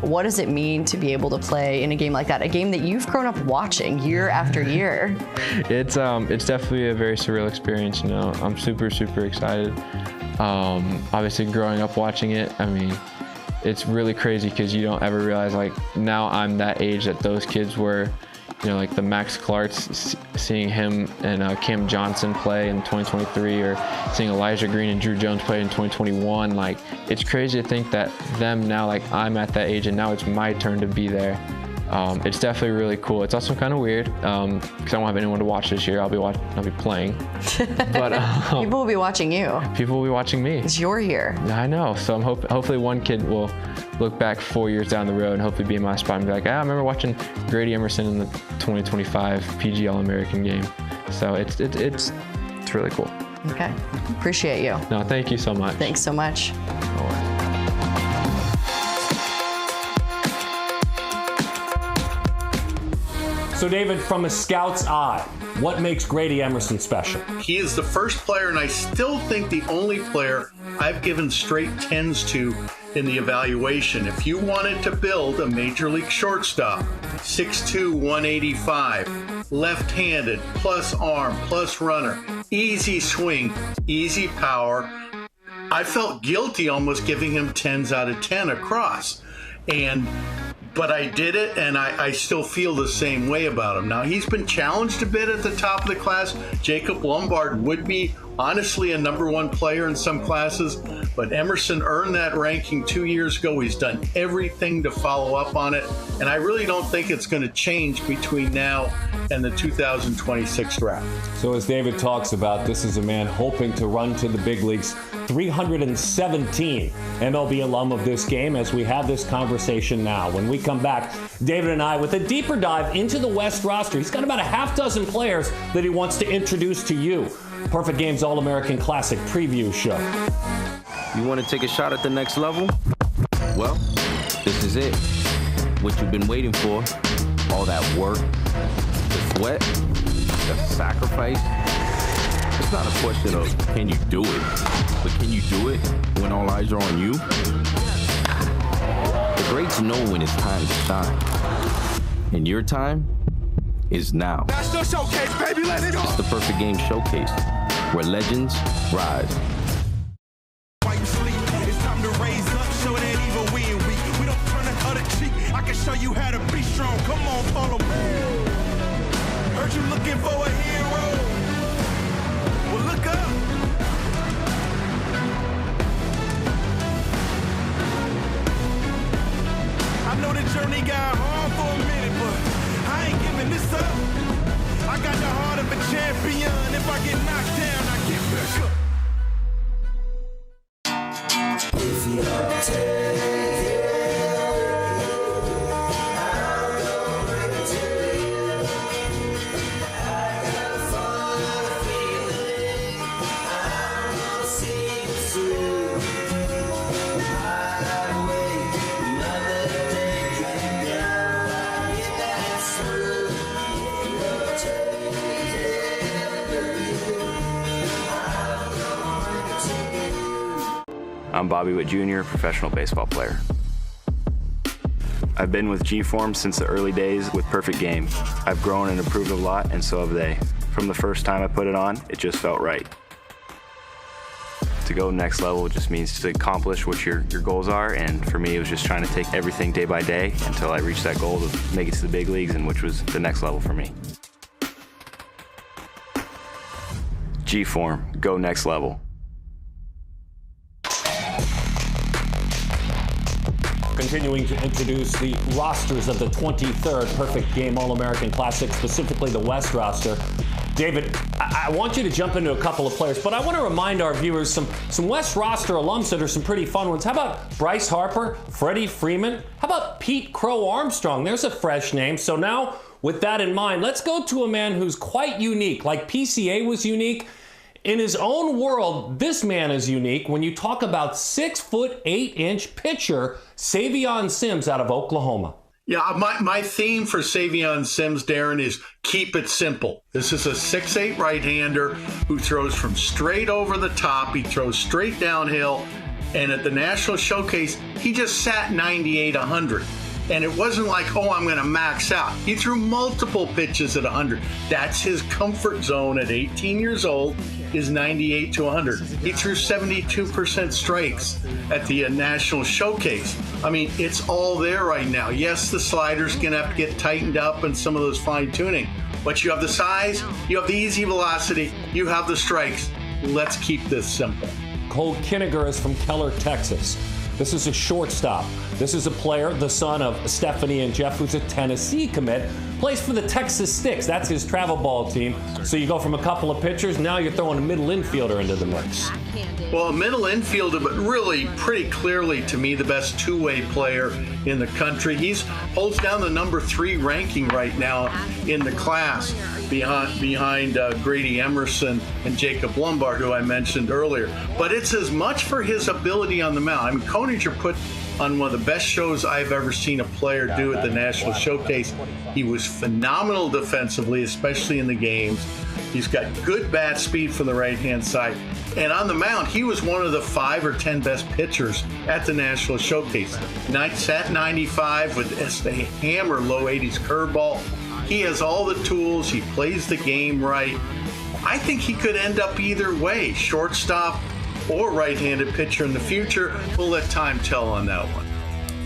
What does it mean to be able to play in a game like that? A game that you've grown up watching year after year. It's definitely a very surreal experience. I'm super, super excited. Obviously growing up watching it, I mean, it's really crazy because you don't ever realize, like, now I'm that age that those kids were. Like the Max Clarks, seeing him and Cam Johnson play in 2023, or seeing Elijah Green and Drew Jones play in 2021. Like, it's crazy to think that them now, like, I'm at that age and now it's my turn to be there. It's definitely really cool. It's also kind of weird because I don't have anyone to watch this year. I'll be playing. But people will be watching you. People will be watching me. Because you're here. I know. So I'm hopefully one kid will look back 4 years down the road and hopefully be in my spot and be like, I remember watching Grady Emerson in the 2025 PG All-American game. So it's really cool. Okay. Appreciate you. No, thank you so much. Thanks so much. So David, from a scout's eye, what makes Grady Emerson special? He is the first player, and I still think the only player I've given straight 10s to in the evaluation. If you wanted to build a major league shortstop, 6'2", 185, left-handed, plus arm, plus runner, easy swing, easy power, I felt guilty almost giving him 10s out of 10 across. But I did it, and I still feel the same way about him. Now, he's been challenged a bit at the top of the class. Jacob Lombard would be, honestly, a #1 player in some classes, but Emerson earned that ranking 2 years ago. He's done everything to follow up on it, and I really don't think it's going to change between now and the 2026 draft. So as David talks about, this is a man hoping to run to the big leagues. 317 MLB alum of this game as we have this conversation now. When we come back, David and I with a deeper dive into the West roster. He's got about a half dozen players that he wants to introduce to you. Perfect Game's All-American Classic preview show. You want to take a shot at the next level? Well, this is it. What you've been waiting for. All that work, the sweat, the sacrifice. It's not a question of can you do it, but can you do it when all eyes are on you? The greats know when it's time to shine. And your time is now. That's the showcase, baby. Let it go. It's the Perfect Game Showcase, where legends rise. While you sleep, it's time to raise up, show that even we don't turn the other cheek. I can show you how to be strong. Come on, follow me. Heard you looking for a hero. Well, look up. I know the journey got hard for a minute, but I ain't giving this up. I got the heart of a champion. If I get knocked down, I get back up. If you take I'm Bobby Witt Jr., professional baseball player. I've been with G-Form since the early days with Perfect Game. I've grown and improved a lot, and so have they. From the first time I put it on, it just felt right. To go next level just means to accomplish what your goals are, and for me it was just trying to take everything day by day until I reached that goal to make it to the big leagues, and which was the next level for me. G-Form, go next level. Continuing to introduce the rosters of the 23rd Perfect Game All-American Classic, specifically the West roster. David, I want you to jump into a couple of players, but I want to remind our viewers some West roster alums that are some pretty fun ones. How about Bryce Harper, Freddie Freeman? How about Pete Crow Armstrong? There's a fresh name. So now, with that in mind, let's go to a man who's quite unique. Like PCA was unique, In his own world, this man is unique when you talk about 6'8" pitcher Savion Sims out of Oklahoma. Yeah, my theme for Savion Sims, Darren, is keep it simple. This is a 6'8" right-hander who throws from straight over the top. He throws straight downhill. And at the National Showcase, he just sat 98-100. And it wasn't like, oh, I'm going to max out. He threw multiple pitches at 100. That's his comfort zone at 18 years old, is 98 to 100. He threw 72% strikes at the National Showcase. I mean, it's all there right now. Yes, the slider's going to have to get tightened up and some of those fine-tuning. But you have the size, you have the easy velocity, you have the strikes. Let's keep this simple. Cole Kinniger is from Keller, Texas. This is a shortstop. This is a player, the son of Stephanie and Jeff, who's a Tennessee commit, plays for the Texas Sticks. That's his travel ball team. So you go from a couple of pitchers, now you're throwing a middle infielder into the mix. Well, a middle infielder, but really pretty clearly to me the best two-way player in the country. He holds down the number 3 ranking right now in the class behind Grady Emerson and Jacob Lombard, who I mentioned earlier. But it's as much for his ability on the mound. I mean, Koninger put on one of the best shows I've ever seen a player do at the National Showcase. He was phenomenal defensively, especially in the games. He's got good bat speed from the right-hand side. And on the mound, he was one of the 5 or 10 best pitchers at the National Showcase. Sat 95 with a hammer low 80s curveball. He has all the tools. He plays the game right. I think he could end up either way, shortstop or right-handed pitcher in the future. We'll let time tell on that one.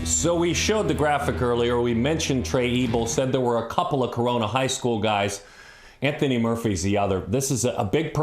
So we showed the graphic earlier. We mentioned Trey Ebel, said there were a couple of Corona High School guys. Anthony Murphy's the other. This is a big person.